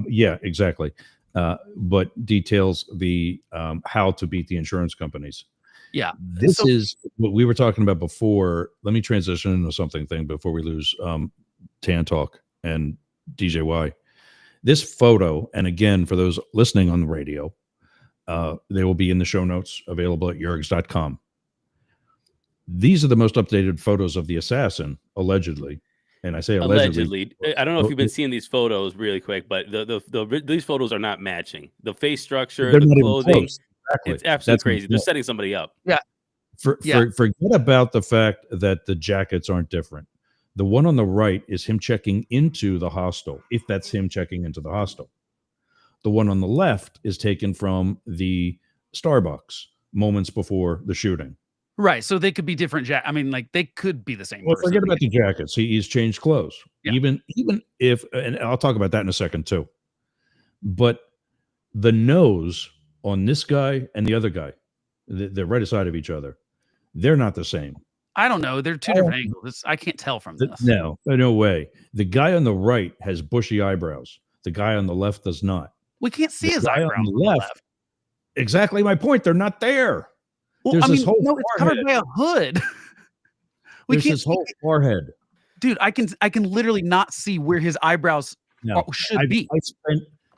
Yeah, exactly. But details the how to beat the insurance companies. Yeah. This is what we were talking about before. Let me transition into something before we lose Tan Talk and DJY. This photo, and again, for those listening on the radio, they will be in the show notes available at yergs.com. These are the most updated photos of the assassin, allegedly. And I say allegedly. I don't know if you've been seeing these photos really quick, but these photos are not matching. The face structure, the clothing. Exactly. It's absolutely crazy. They're setting somebody up. Yeah. Forget about the fact that the jackets aren't different. The one on the right is him checking into the hostel, if that's him checking into the hostel. The one on the left is taken from the Starbucks moments before the shooting. Right. So they could be different. I mean, like they could be the same. Well, person. Forget about the jackets. He's changed clothes. Yeah. Even if, and I'll talk about that in a second too. But the nose on this guy and the other guy, they're right aside of each other. They're not the same. I don't know. They're 2 different angles. I can't tell from this. No way. The guy on the right has bushy eyebrows. The guy on the left does not. We can't see his guy eyebrows on the left. Exactly my point. They're not there. Well, There's this whole it's covered by a hood. There's this whole forehead. Dude, I can literally not see where his eyebrows should be.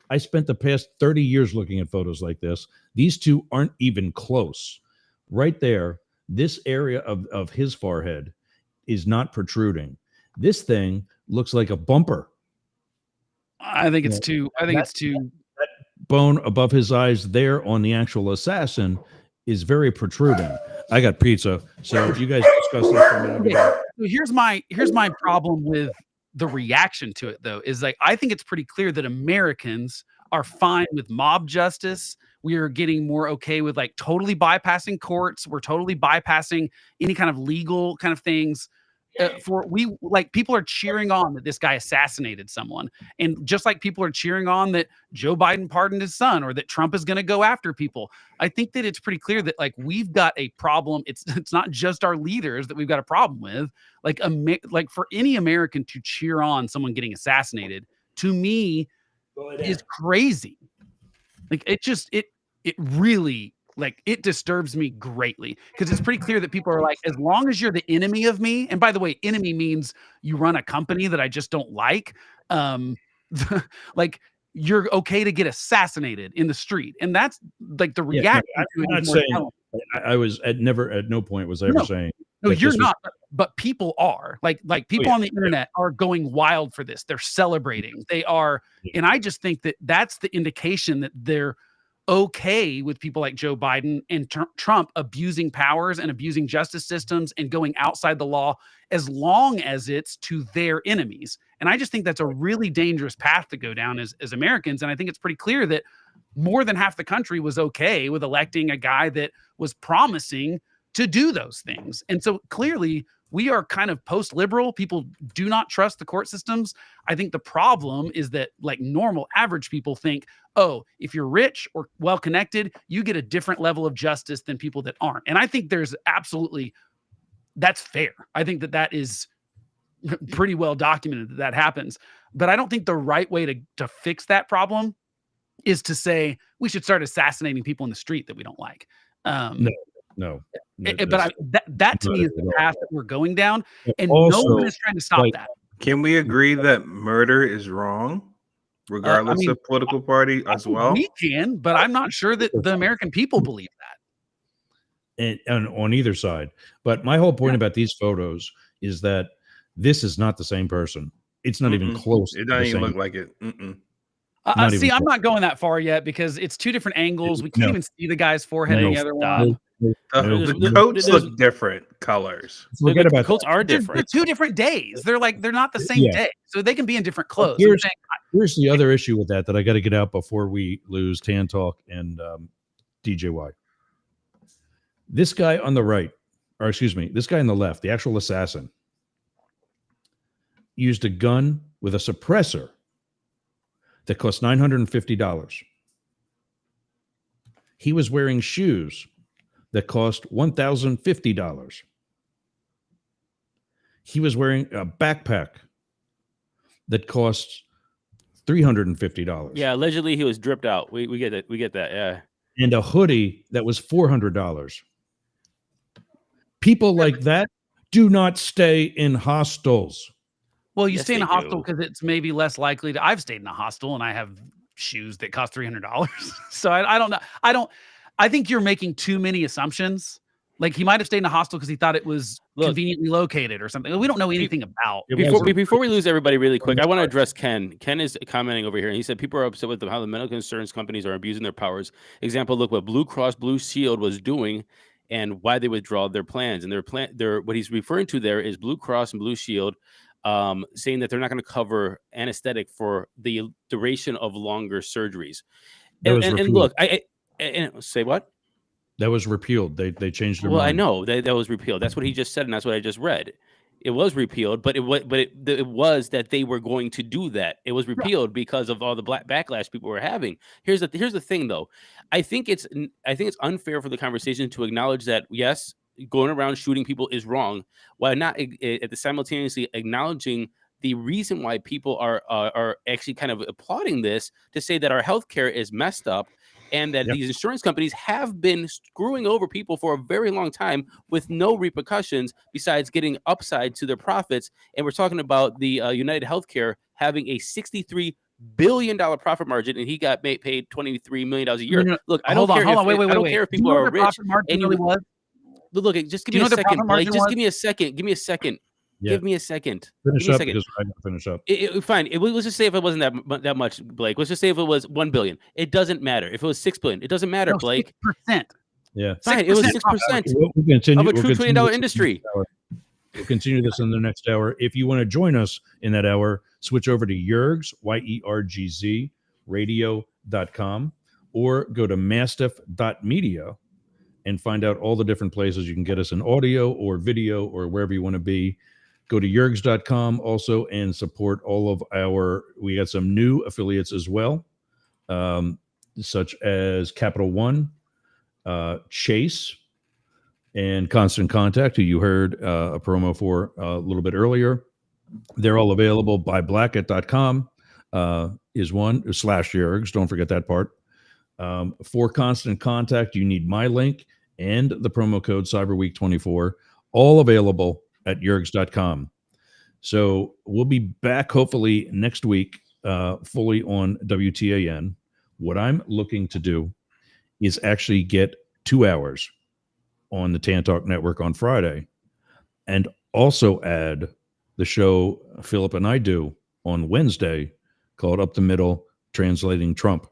I spent the past 30 years looking at photos like this. These two aren't even close. Right there, this area of his forehead is not protruding. This thing looks like a bumper. I think it's too. I think it's too. Bone above his eyes there on the actual assassin is very protruding. I got pizza, so if you guys discuss this for a minute. So here's my problem with the reaction to it, though, is like I think it's pretty clear that Americans are fine with mob justice. We are getting more okay with like totally bypassing courts. We're totally bypassing any kind of legal kind of things. People are cheering on that this guy assassinated someone, and just like people are cheering on that Joe Biden pardoned his son or that Trump is going to go after people. I think that it's pretty clear that like we've got a problem. It's not just our leaders that we've got a problem with. Like for any American to cheer on someone getting assassinated, to me, is crazy. Like it really. Like it disturbs me greatly because it's pretty clear that people are like, as long as you're the enemy of me, and by the way, enemy means you run a company that I just don't like, like you're okay to get assassinated in the street, and that's like the reaction. I'm not saying I was at no point was I ever saying. No, you're not. But people are like people on the internet are going wild for this. They're celebrating. They are, and I just think that that's the indication that they're okay with people like Joe Biden and Trump abusing powers and abusing justice systems and going outside the law as long as it's to their enemies. And I just think that's a really dangerous path to go down as Americans. And I think it's pretty clear that more than half the country was okay with electing a guy that was promising to do those things. And so clearly we are kind of post-liberal. People do not trust the court systems. I think the problem is that like normal average people think, oh, if you're rich or well-connected, you get a different level of justice than people that aren't. And I think there's that's fair. I think that is pretty well documented that happens. But I don't think the right way to fix that problem is to say we should start assassinating people in the street that we don't like. No. But that to me is the path that we're going down, and also, no one is trying to stop that. Can we agree that murder is wrong, regardless of political party as well? We can, but I'm not sure that the American people believe that. And on either side. But my whole point about these photos is that this is not the same person. It's not even close. It doesn't even look like it. See, I'm not going that far yet because it's two different angles. We can't even see the guy's forehead in the other one. The coats look different colors. Forget about coats are different. They're two different days. They're not the same day, so they can be in different clothes. Here's the other issue with that I got to get out before we lose Tan Talk and DJY. This guy on the right, or excuse me, this guy on the left, the actual assassin, used a gun with a suppressor that cost $950. He was wearing shoes that cost $1,050. He was wearing a backpack that costs $350. Yeah, allegedly he was dripped out. We get that. We get that. Yeah. And a hoodie that was $400. People like that do not stay in hostels. Well, you stay in a hostel because it's maybe less likely to. I've stayed in a hostel and I have shoes that cost $300. So I don't know. I think you're making too many assumptions. Like he might have stayed in a hostel because he thought it was conveniently located or something. We don't know anything about. Before we lose everybody really quick, I want to address Ken. Ken is commenting over here, and he said people are upset with how the medical insurance companies are abusing their powers. Example, look what Blue Cross Blue Shield was doing and why they withdraw their plans. And what he's referring to there is Blue Cross and Blue Shield saying that they're not going to cover anesthetic for the duration of longer surgeries. And look, and say what? That was repealed. They changed their mind. I know that was repealed. That's what he just said, and that's what I just read. It was repealed, but it was that they were going to do that. It was repealed because of all the backlash people were having. Here's the thing, though. I think it's unfair for the conversation to acknowledge that yes, going around shooting people is wrong, while not at the simultaneously acknowledging the reason why people are actually kind of applauding this to say that our healthcare is messed up. And that these insurance companies have been screwing over people for a very long time with no repercussions besides getting upside to their profits. And we're talking about the United Healthcare having a $63 billion profit margin, and he got paid $23 million a year. No. Look, I don't care. Hold on, wait. I don't care if people are rich. Profit margin really was? Look, just give me a second, Blake. Just give me a second. Give me a second. Yeah. Give me a second. Finish up because I got to finish up. Fine. Let's just say if it wasn't that much, Blake. Let's just say if it was $1 billion. It doesn't matter. If it was $6 billion, it doesn't matter, Blake. 6%. Yeah. Fine. It was 6% of a $2 trillion industry. We'll continue this in the next hour. If you want to join us in that hour, switch over to Yergz, YERGZ, radio.com, or go to mastiff.media and find out all the different places you can get us in audio or video or wherever you want to be. Go to yergz.com also and support all of we got some new affiliates as well, such as Capital One, Chase, and Constant Contact, who you heard a promo for a little bit earlier. They're all available. Buyblacket.com is one, /Yergz. Don't forget that part. For Constant Contact, you need my link and the promo code CyberWeek24, all available at yergz.com. So we'll be back hopefully next week, fully on WTAN. What I'm looking to do is actually get 2 hours on the Tan Talk Network on Friday, and also add the show Philip and I do on Wednesday called Up the Middle, Translating Trump.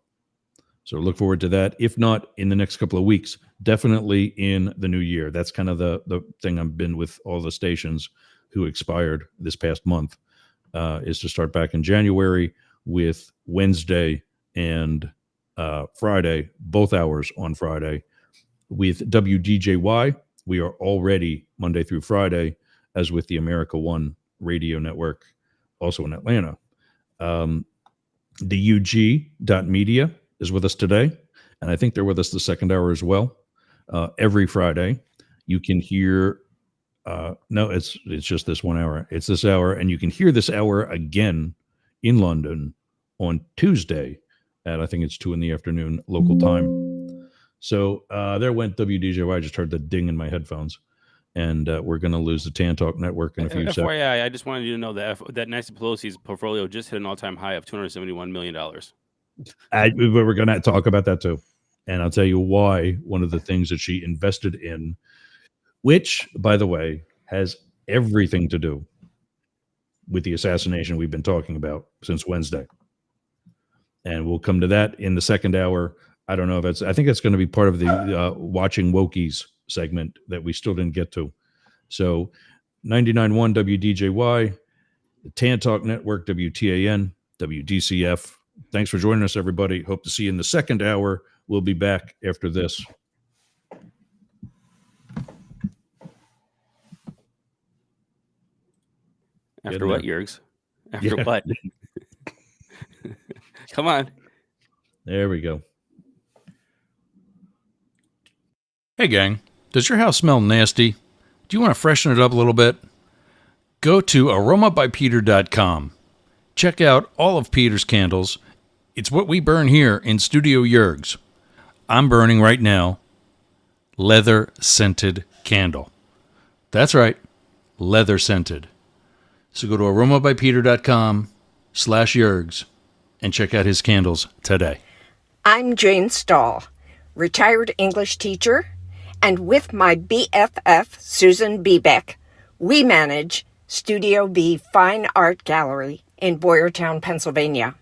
So look forward to that. If not in the next couple of weeks, definitely in the new year. That's kind of the thing I've been with all the stations who expired this past month, is to start back in January with Wednesday and Friday, both hours on Friday. With WDJY, we are already Monday through Friday, as with the America One radio network, also in Atlanta. The UG.media is with us today, and I think they're with us the second hour as well. Every Friday, you can hear, no, it's just this 1 hour. It's this hour, and you can hear this hour again in London on Tuesday at, I think it's 2 p.m. local time. So there went WDJY. I just heard the ding in my headphones, and we're going to lose the Tan Talk Network in a few seconds. FYI, I just wanted you to know that Nancy Pelosi's portfolio just hit an all-time high of $271 million. We're going to talk about that too, and I'll tell you why. One of the things that she invested in, which, by the way, has everything to do with the assassination we've been talking about since Wednesday, and we'll come to that in the second hour. I don't know if I think it's going to be part of the Watching Wokies segment that we still didn't get to. So 99.1 WDJY, the Tan Talk Network, WTAN, WDCF. Thanks for joining us, everybody. Hope to see you in the second hour. We'll be back after this. After what, Yergz? After what? Come on. There we go. Hey, gang. Does your house smell nasty? Do you want to freshen it up a little bit? Go to aromabypeter.com. Check out all of Peter's candles. It's what we burn here in Studio Yergz. I'm burning right now leather-scented candle. That's right, leather-scented. So go to aromabypeter.com/Yergz and check out his candles today. I'm Jane Stahl, retired English teacher, and with my BFF, Susan Bebeck, we manage Studio B Fine Art Gallery in Boyertown, Pennsylvania.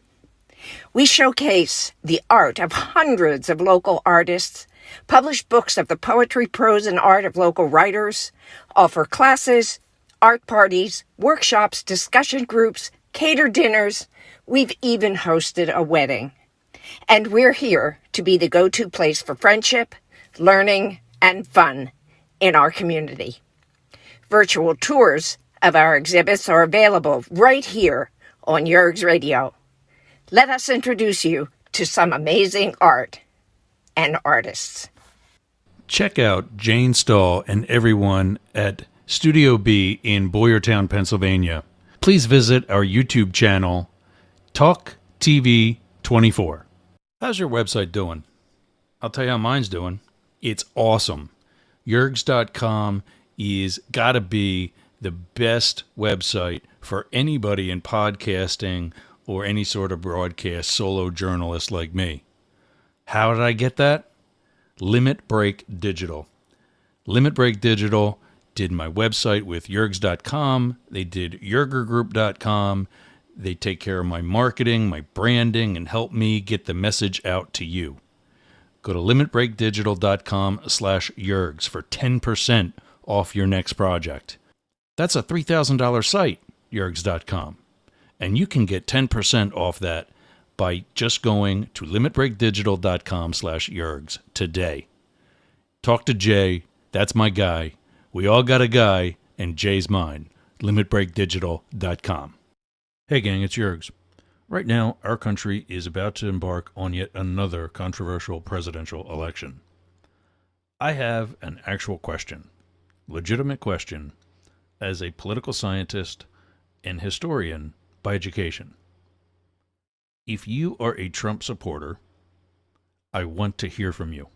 We showcase the art of hundreds of local artists, publish books of the poetry, prose, and art of local writers, offer classes, art parties, workshops, discussion groups, cater dinners. We've even hosted a wedding. And we're here to be the go-to place for friendship, learning, and fun in our community. Virtual tours of our exhibits are available right here on Yergz Radio. Let us introduce you to some amazing art and artists. Check out Jane Stahl and everyone at Studio B in Boyertown, Pennsylvania. Please visit our YouTube channel, Talk TV 24. How's your website doing? I'll tell you how mine's doing. It's awesome. Yergz.com is gotta be the best website for anybody in podcasting or any sort of broadcast solo journalist like me. How did I get that? Limit Break Digital. Limit Break Digital did my website with Yergs.com. They did YergerGroup.com. They take care of my marketing, my branding, and help me get the message out to you. Go to limitbreakdigital.com/Yergs for 10% off your next project. That's a $3,000 site, Yergs.com. And you can get 10% off that by just going to limitbreakdigital.com/Yergs today. Talk to Jay. That's my guy. We all got a guy, and Jay's mine. limitbreakdigital.com. Hey gang, it's Yergs. Right now, our country is about to embark on yet another controversial presidential election. I have an actual question, legitimate question, as a political scientist and historian by education. If you are a Trump supporter, I want to hear from you.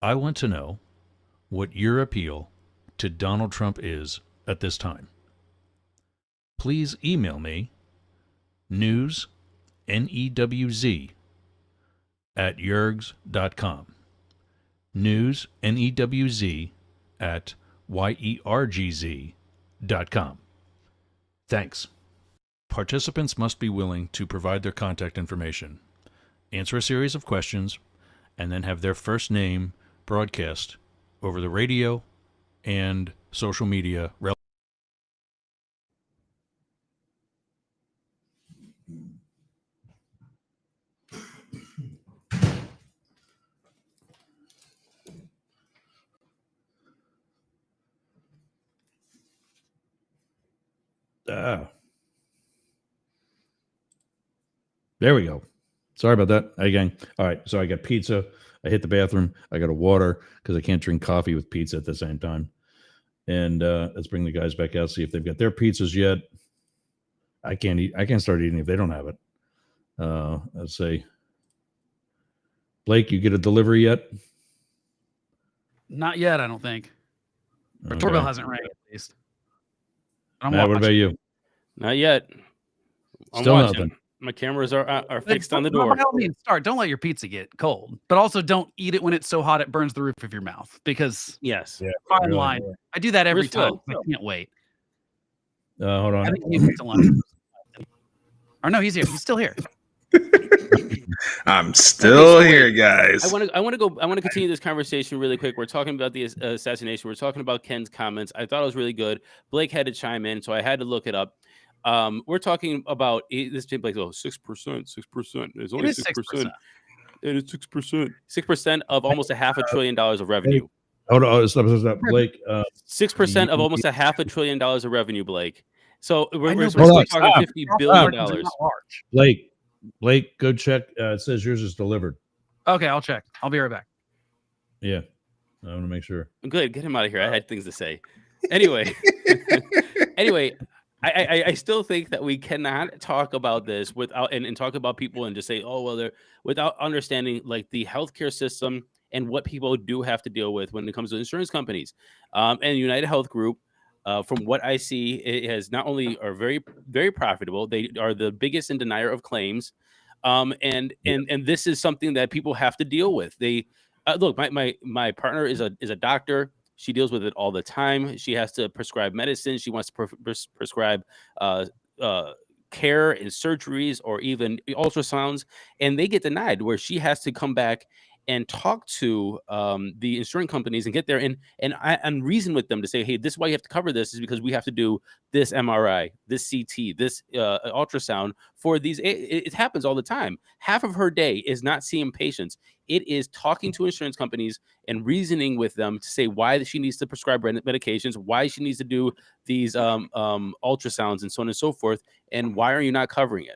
I want to know what your appeal to Donald Trump is at this time. Please email me news, N-E-W-Z, at yergs.com. News, N-E-W-Z, at YERGZ.com. Thanks. Participants must be willing to provide their contact information, answer a series of questions, and then have their first name broadcast over the radio and social media. There we go. Sorry about that. Hey, gang. All right. So I got pizza. I hit the bathroom. I got a water because I can't drink coffee with pizza at the same time. And let's bring the guys back out, see if they've got their pizzas yet. I can't eat. I can't start eating if they don't have it. Let's say, Blake, you get a delivery yet? Not yet, I don't think. Our doorbell hasn't rang at least. Matt, what about you? Not yet. I'm Still watching. nothing. My cameras are fixed on the door. By all means, start. Don't let your pizza get cold, but also don't eat it when it's so hot it burns the roof of your mouth. Because Yes, fine really, line. yeah. I do that every Where's time. Phil? I can't wait. Hold on. I think he's to lunch. Or no, he's here. He's still here. I'm still here, guys. I want to continue this conversation really quick. We're talking about the assassination. We're talking about Ken's comments. I thought it was really good. Blake had to chime in, so I had to look it up. We're talking about this. Blake, 6%. There's only 6%. It is 6%. 6% of almost $500 billion of revenue. Hold on. Stop, Blake. 6% of almost $500 billion of revenue, Blake. So we're Stop. talking $50 billion. Blake, go check. It says yours is delivered. Okay, I'll check. I'll be right back. Yeah, I want to make sure. Good, get him out of here. I had things to say. Anyway, I still think that we cannot talk about this without and talk about people and just say, oh well, they're without understanding like the healthcare system and what people do have to deal with when it comes to insurance companies. And United Health Group, from what I see, it has not only are very, very profitable, they are the biggest in denier of claims. And this is something that people have to deal with. They look, my partner is a doctor. She deals with it all the time. She has to prescribe medicine. She wants to prescribe care and surgeries or even ultrasounds, and they get denied where she has to come back and talk to the insurance companies and get there and reason with them to say, hey, this is why you have to cover this is because we have to do this MRI, this CT, this ultrasound for these. It happens all the time. Half of her day is not seeing patients. It is talking to insurance companies and reasoning with them to say why she needs to prescribe medications, why she needs to do these ultrasounds and so on and so forth, and why are you not covering it?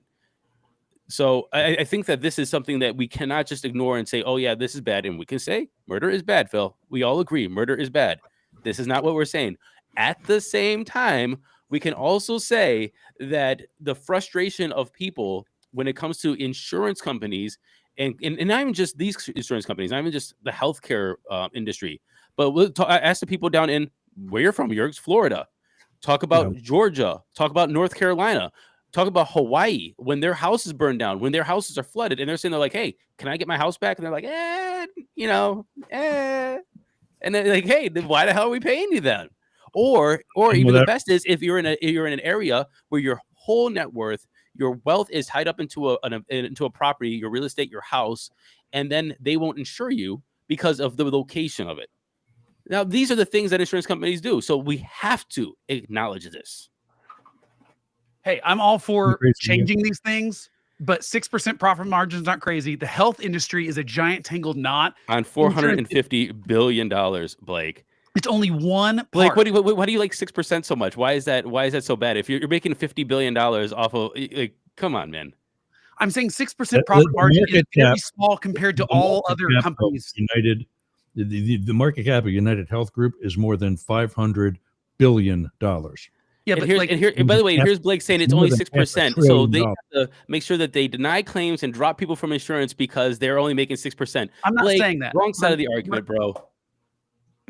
So I think that this is something that we cannot just ignore and say, oh, yeah, this is bad. And we can say murder is bad, Phil. We all agree murder is bad. This is not what we're saying. At the same time, we can also say that the frustration of people when it comes to insurance companies and not even just these insurance companies, not even just the healthcare industry, but we'll ask the people down in where you're from, Yergs, Florida. Talk about Georgia. Talk about North Carolina. Talk about Hawaii when their houses burn down, when their houses are flooded, and they're saying, they're like, hey, can I get my house back? And they're like, and they're like, hey, then why the hell are we paying you then? Or even the best is if you're in an area where your whole net worth, your wealth is tied up into a property, your real estate, your house, and then they won't insure you because of the location of it. Now, these are the things that insurance companies do. So we have to acknowledge this. Hey, I'm all for changing these things, but 6% profit margins aren't crazy. The health industry is a giant tangled knot on $450 billion, Blake. It's only one part. Blake, why do you like 6% so much? Why is that so bad? If you're making $50 billion off of, like, come on, man. I'm saying 6% profit margin is very small compared to all other companies. United, the market cap of United Health Group is more than $500 billion. Yeah, but by the way, here's Blake saying it's only 6%. So they have to make sure that they deny claims and drop people from insurance because they're only making 6%. I'm not saying that. Wrong side of the argument, bro.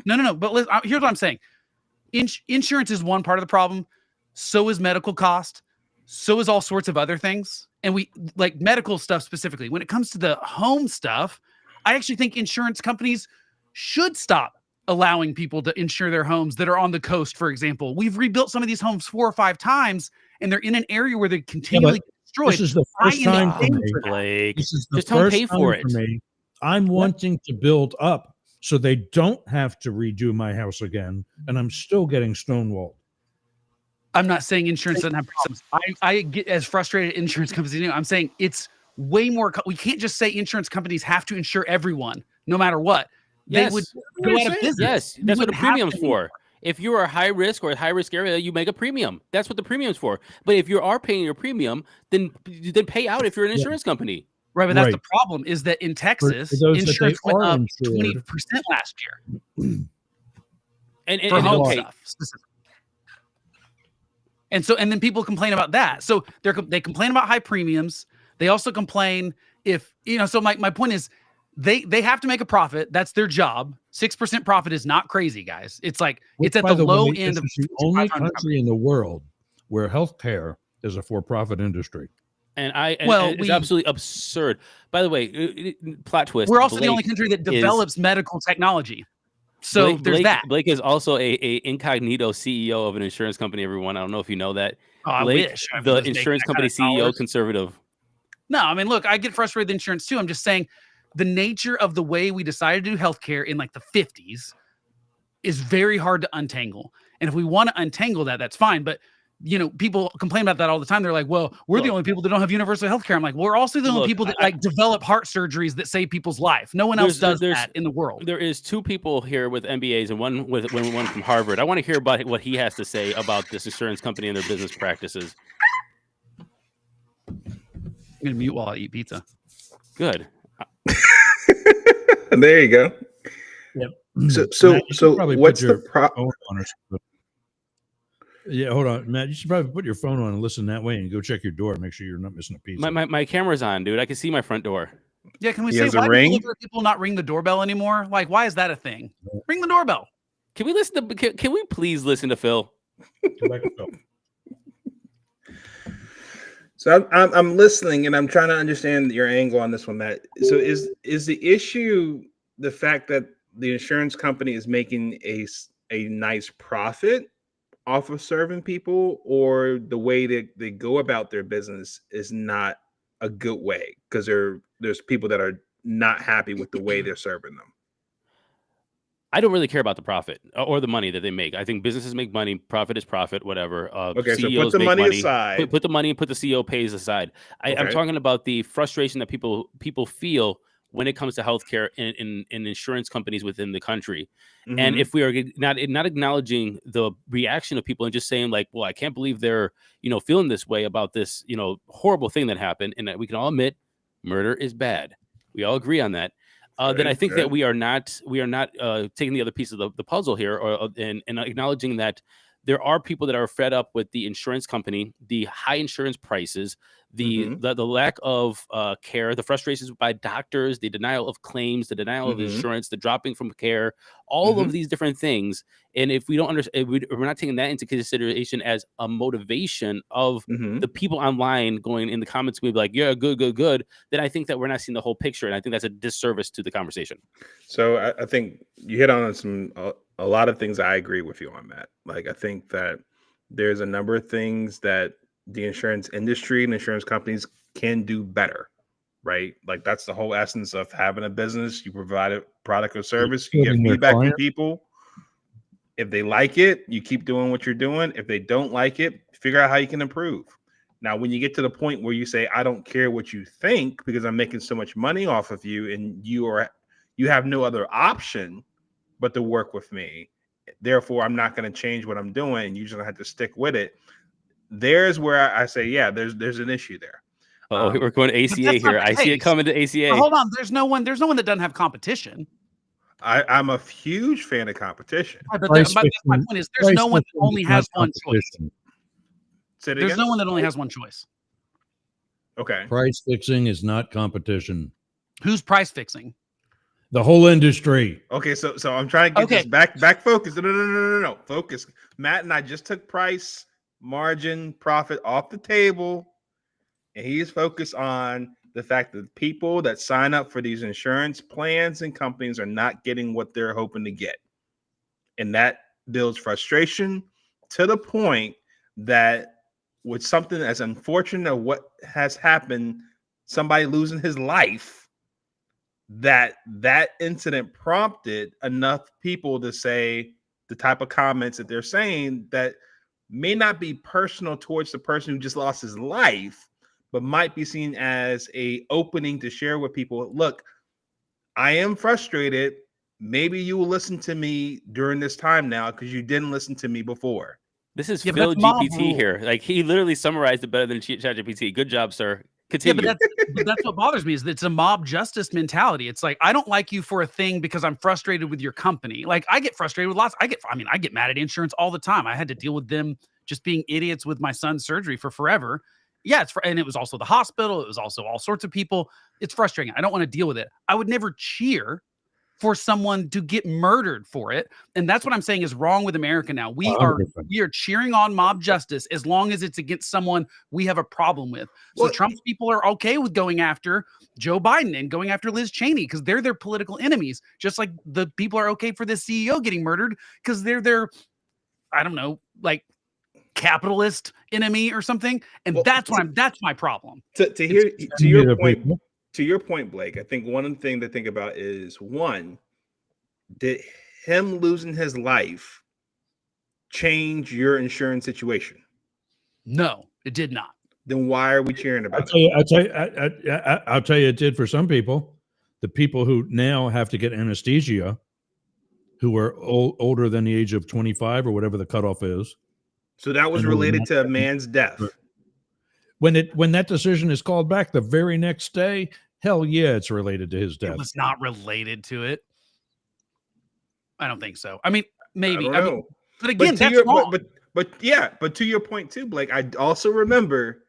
No. But listen, here's what I'm saying. Insurance is one part of the problem. So is medical cost. So is all sorts of other things. And we like medical stuff specifically. When it comes to the home stuff, I actually think insurance companies should stop allowing people to insure their homes that are on the coast, for example. We've rebuilt some of these homes 4 or 5 times, and they're in an area where they continually get destroyed. This is the first time for me, Blake. This is the just don't first pay time for it. Me. I'm wanting to build up so they don't have to redo my house again, and I'm still getting stonewalled. I'm not saying insurance doesn't have problems. I get as frustrated as insurance companies do. I'm saying it's way more. We can't just say insurance companies have to insure everyone, no matter what. Yes. They would go out of business. Yes, that's what a premium's for. If you are a high risk or a high risk area, you make a premium. That's what the premium's for. But if you are paying your premium, then pay out if you're an insurance company. Right, but that's the problem is that in Texas, insurance went up 20% last year. and for home stuff specifically. And then people complain about that. So they complain about high premiums. They also complain if, so my point is they have to make a profit. That's their job. 6% profit is not crazy, guys. It's like, it's at the low end of the only country in the world where healthcare is a for-profit industry. And it's absolutely absurd. By the way, plot twist. We're also the only country that develops medical technology. So there's that. Blake is also a incognito CEO of an insurance company, everyone. I don't know if you know that. Oh, Blake, I wish. The insurance company CEO, conservative. No, I mean, look, I get frustrated with insurance too. I'm just saying the nature of the way we decided to do healthcare in like the 50s is very hard to untangle. And if we want to untangle that, that's fine. But people complain about that all the time. They're like, well, we're the only people that don't have universal health care. I'm like, we're also the only people that develop heart surgeries that save people's life. No one else does that in the world. There is 2 people here with MBAs and one from Harvard. I want to hear about what he has to say about this insurance company and their business practices. I'm going to mute while I eat pizza. Good. There you go. Yep. So what's the problem? Yeah, hold on, Matt. You should probably put your phone on and listen that way, and go check your door. Make sure you're not missing a piece. My camera's on, dude. I can see my front door. Yeah, can we say why do people not ring the doorbell anymore? Like, why is that a thing? Ring the doorbell. Can we listen to? Can we please listen to Phil? Go back to Phil. So I'm listening, and I'm trying to understand your angle on this one, Matt. So is the issue the fact that the insurance company is making a nice profit off of serving people, or the way that they go about their business is not a good way because there's people that are not happy with the way they're serving them? I don't really care about the profit or the money that they make. I think businesses make money. Profit is profit, whatever. Okay, CEOs so put the money aside. Put the money and put the CEO pays aside. I'm talking about the frustration that people feel when it comes to healthcare in insurance companies within the country. Mm-hmm. And if we are not acknowledging the reaction of people and just saying like, well, I can't believe they're, feeling this way about this, horrible thing that happened. And that we can all admit murder is bad. We all agree on that. Then I think that we are not taking the other piece of the puzzle here and acknowledging that there are people that are fed up with the insurance company, the high insurance prices, the lack of care, the frustrations by doctors, the denial of claims, the denial of insurance, the dropping from care, all of these different things. And if we don't understand, we're not taking that into consideration as a motivation of the people online going in the comments, we be like, yeah, good. Then I think that we're not seeing the whole picture. And I think that's a disservice to the conversation. So I think you hit on a lot of things I agree with you on, Matt. Like, I think that there's a number of things that the insurance industry and insurance companies can do better, right? Like, that's the whole essence of having a business. You provide a product or service, you get feedback from people. If they like it, you keep doing what you're doing. If they don't like it, figure out how you can improve. Now, when you get to the point where you say, I don't care what you think because I'm making so much money off of you, and you have no other option but to work with me, therefore I'm not going to change what I'm doing, you're just going to have to stick with it. There's where I say, yeah, there's an issue there. We're going to ACA here. I see it coming to ACA. But hold on, there's no one that doesn't have competition. I'm a huge fan of competition. Right, but my point is, there's no one that only has one choice. There's no one that only has one choice. Okay. Price fixing is not competition. Who's price fixing? The whole industry. Okay, so I'm trying to get this back focus. No. Focus. Matt and I just took price, margin, profit off the table, and he's focused on the fact that people that sign up for these insurance plans and companies are not getting what they're hoping to get. And that builds frustration to the point that with something as unfortunate as what has happened, somebody losing his life, that incident prompted enough people to say the type of comments that they're saying that may not be personal towards the person who just lost his life, but might be seen as a opening to share with people. Look, I am frustrated. Maybe you will listen to me during this time now because you didn't listen to me before. This is Phil GPT here. Like, he literally summarized it better than ChatGPT. Good job, sir. Continue. Yeah, but that's what bothers me is that it's a mob justice mentality. It's like, I don't like you for a thing because I'm frustrated with your company. Like, I get frustrated with I get mad at insurance all the time. I had to deal with them just being idiots with my son's surgery for forever. Yeah, and it was also the hospital. It was also all sorts of people. It's frustrating. I don't want to deal with it. I would never cheer for someone to get murdered for it. And that's what I'm saying is wrong with America now. We are cheering on mob justice as long as it's against someone we have a problem with. So Trump's people are okay with going after Joe Biden and going after Liz Cheney because they're their political enemies. Just like the people are okay for the CEO getting murdered because they're their, I don't know, like capitalist enemy or something. And that's my problem. To your point, Blake, I think one of the things to think about is, one, did him losing his life change your insurance situation? No, it did not. Then why are we cheering about it? I'll tell you, it did for some people. The people who now have to get anesthesia, who are older than the age of 25 or whatever the cutoff is. So that was related to a man's death. When that decision is called back the very next day, hell yeah, it's related to his death. It was not related to it. I don't think so. I mean, maybe. But again, that's wrong. But to your point too, Blake, I also remember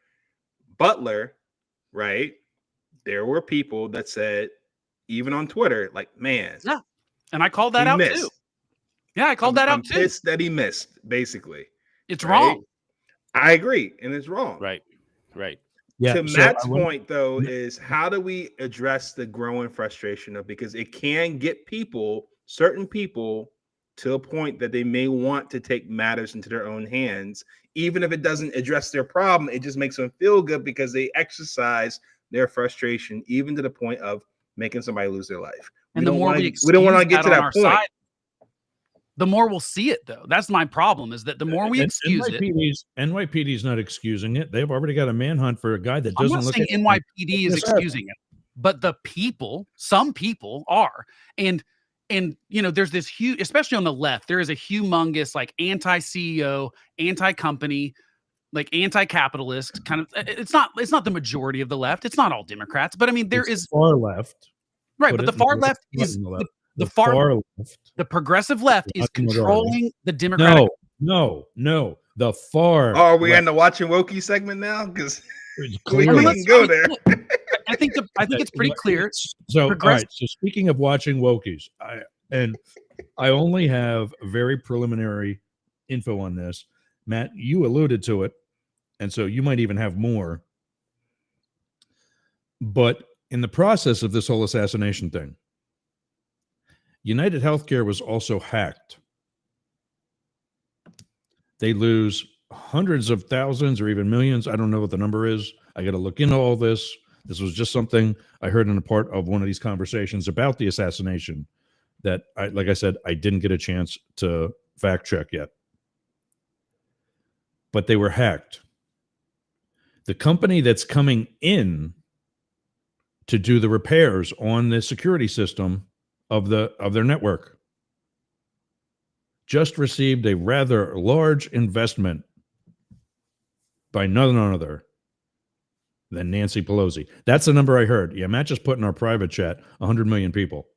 Butler, right? There were people that said, even on Twitter, like, man. Yeah. And I called that out too. Yeah, I called that out too. I'm pissed that he missed, basically. It's wrong. I agree. And it's wrong. Right. Yeah, to Matt's point, though, is how do we address the growing frustration of, because it can get certain people, to a point that they may want to take matters into their own hands, even if it doesn't address their problem. It just makes them feel good because they exercise their frustration, even to the point of making somebody lose their life. And the more we don't want to get to that point. The more we'll see it, though. That's my problem, is that the more we excuse it. NYPD's not excusing it. They've already got a manhunt for a guy that doesn't look at NYPD is excusing it. But some people are. And there's this huge, especially on the left, there is a humongous like anti-CEO, anti-company, like anti-capitalist kind of. It's not the majority of the left. It's not all Democrats, but I mean, there is far left. Right, but the far left is the progressive left is controlling the Democratic. No, the far. Oh, are we right. in the watching Wokie segment now? Because we Clearly. can go there. I think it's pretty clear. So, all right. So, speaking of watching Wokies, I only have very preliminary info on this. Matt, you alluded to it, and so you might even have more. But in the process of this whole assassination thing, United Healthcare was also hacked. They lose hundreds of thousands or even millions. I don't know what the number is. I got to look into all this. This was just something I heard in a part of one of these conversations about the assassination that, like I said, I didn't get a chance to fact check yet. But they were hacked. The company that's coming in to do the repairs on the security system of their network just received a rather large investment by none other than Nancy Pelosi. That's the number I heard. Yeah, Matt just put in our private chat 100 million people.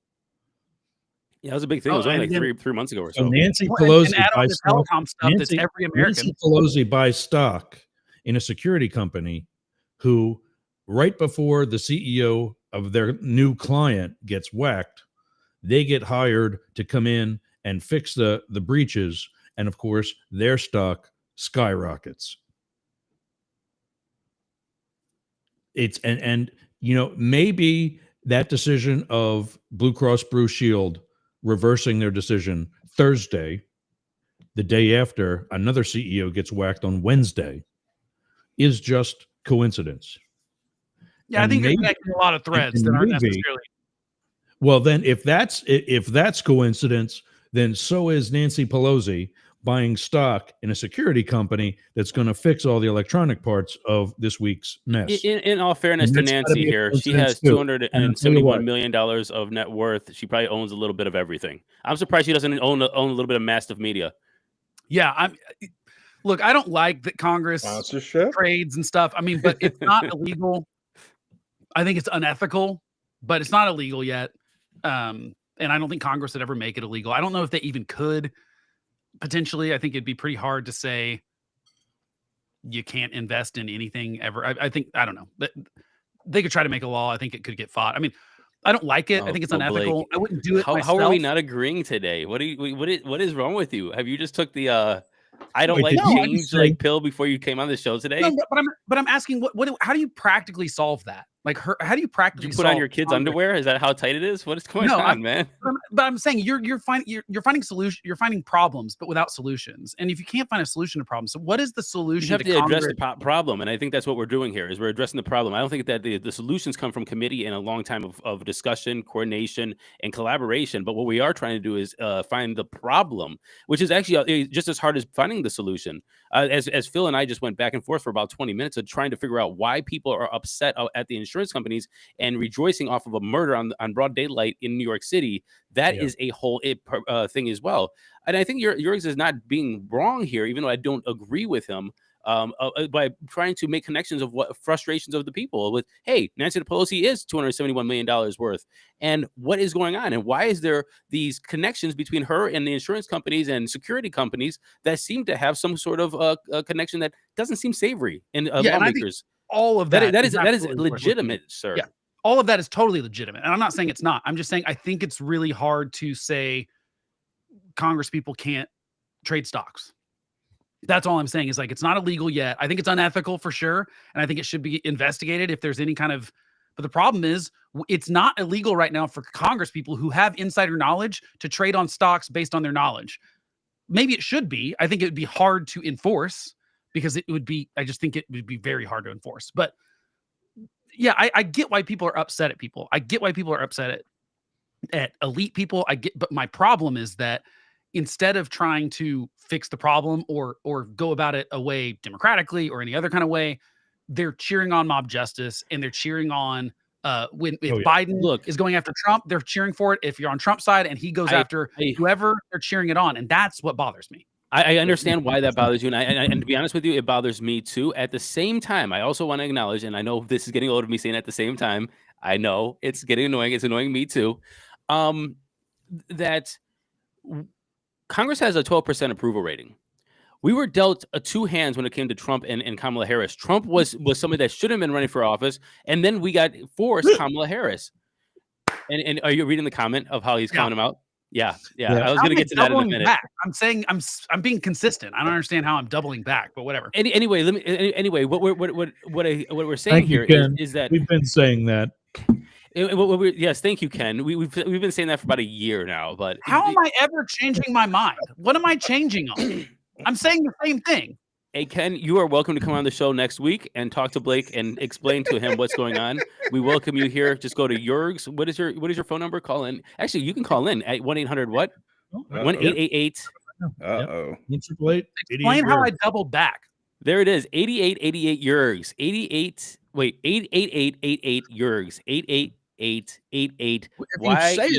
Yeah, that was a big thing. It was only like three months ago or so. So Nancy Pelosi and add on the telecom stuff that's every American. Nancy Pelosi buys stock in a security company who, right before the CEO of their new client gets whacked, they get hired to come in and fix the breaches, and of course their stock skyrockets. It's and you know, maybe that decision of Blue Cross Blue Shield reversing their decision Thursday, the day after another CEO gets whacked on Wednesday, is just coincidence. Yeah, and I think you're connecting a lot of threads that aren't necessarily. Well, then if that's coincidence, then so is Nancy Pelosi buying stock in a security company that's going to fix all the electronic parts of this week's mess. In all fairness to Nancy here, she has $271 million of net worth. She probably owns a little bit of everything. I'm surprised she doesn't own a little bit of massive media. Yeah, look, I don't like that Congress trades and stuff. I mean, but it's not illegal. I think it's unethical, but it's not illegal yet. And I don't think Congress would ever make it illegal. I don't know if they even could. Potentially, I think it'd be pretty hard to say you can't invest in anything ever. I think, I don't know, but they could try to make a law. I think it could get fought. I mean, I don't like it. I think it's unethical. Blake, I wouldn't do it myself. How are we not agreing today? What is wrong with you? Have you just took the I don't like change like pill before you came on the show today? No, but I'm asking how do you practically solve that? Like, how do you practically put on your kids' underwear? Is that how tight it is? What is going on, man? But I'm saying you're finding solutions. You're finding problems, but without solutions. And if you can't find a solution to problems, so what is the solution? You have to address the problem, and I think that's what we're doing here. Is we're addressing the problem. I don't think that the solutions come from committee and a long time of discussion, coordination, and collaboration. But what we are trying to do is find the problem, which is actually just as hard as finding the solution. As Phil and I just went back and forth for about 20 minutes of trying to figure out why people are upset at the insurance companies and rejoicing off of a murder on broad daylight in New York City. That is a whole thing as well. And I think yours is not being wrong here, even though I don't agree with him. By trying to make connections of what frustrations of the people with, hey, Nancy Pelosi is $271 million worth. And what is going on? And why is there these connections between her and the insurance companies and security companies that seem to have some sort of a connection that doesn't seem savory in lawmakers? All of that is legitimate, sir. Yeah, all of that is totally legitimate. And I'm not saying it's not. I'm just saying I think it's really hard to say Congress people can't trade stocks. That's all I'm saying is like, it's not illegal yet. I think it's unethical for sure. And I think it should be investigated if there's any kind of, but the problem is it's not illegal right now for Congress people who have insider knowledge to trade on stocks based on their knowledge. Maybe it should be. I think it would be hard to enforce because I just think it would be very hard to enforce. But yeah, I get why people are upset at people. I get why people are upset at elite people. But my problem is that instead of trying to fix the problem or go about it a way democratically or any other kind of way, they're cheering on mob justice and they're cheering on Biden is going after Trump, they're cheering for it. If you're on Trump's side and he goes after whoever, they're cheering it on. And that's what bothers me. I understand why that bothers you. And to be honest with you, it bothers me too. At the same time, I also want to acknowledge, and I know this is getting old of me saying at the same time, I know it's getting annoying. It's annoying me too. That Congress has a 12% approval rating. We were dealt two hands when it came to Trump and Kamala Harris. Trump was somebody that should have been running for office, and then we got forced Kamala Harris. And are you reading the comment of how he's calling him out? Yeah. I was going to get to that in a minute. Back. I'm saying I'm being consistent. I don't understand how I'm doubling back, but whatever. Anyway, what we're saying here is that we've been saying that. Yes, thank you, Ken. We've been saying that for about a year now. But how am I ever changing my mind? What am I changing on? I'm saying the same thing. Hey, Ken, you are welcome to come on the show next week and talk to Blake and explain to him what's going on. We welcome you here. Just go to Jurgs. What is your phone number? Call in. Actually, you can call in at 1-800-what? 1-888. Uh-oh. Explain how I doubled back. There it is. 8888 Jurgs. 888 Jurgs. 888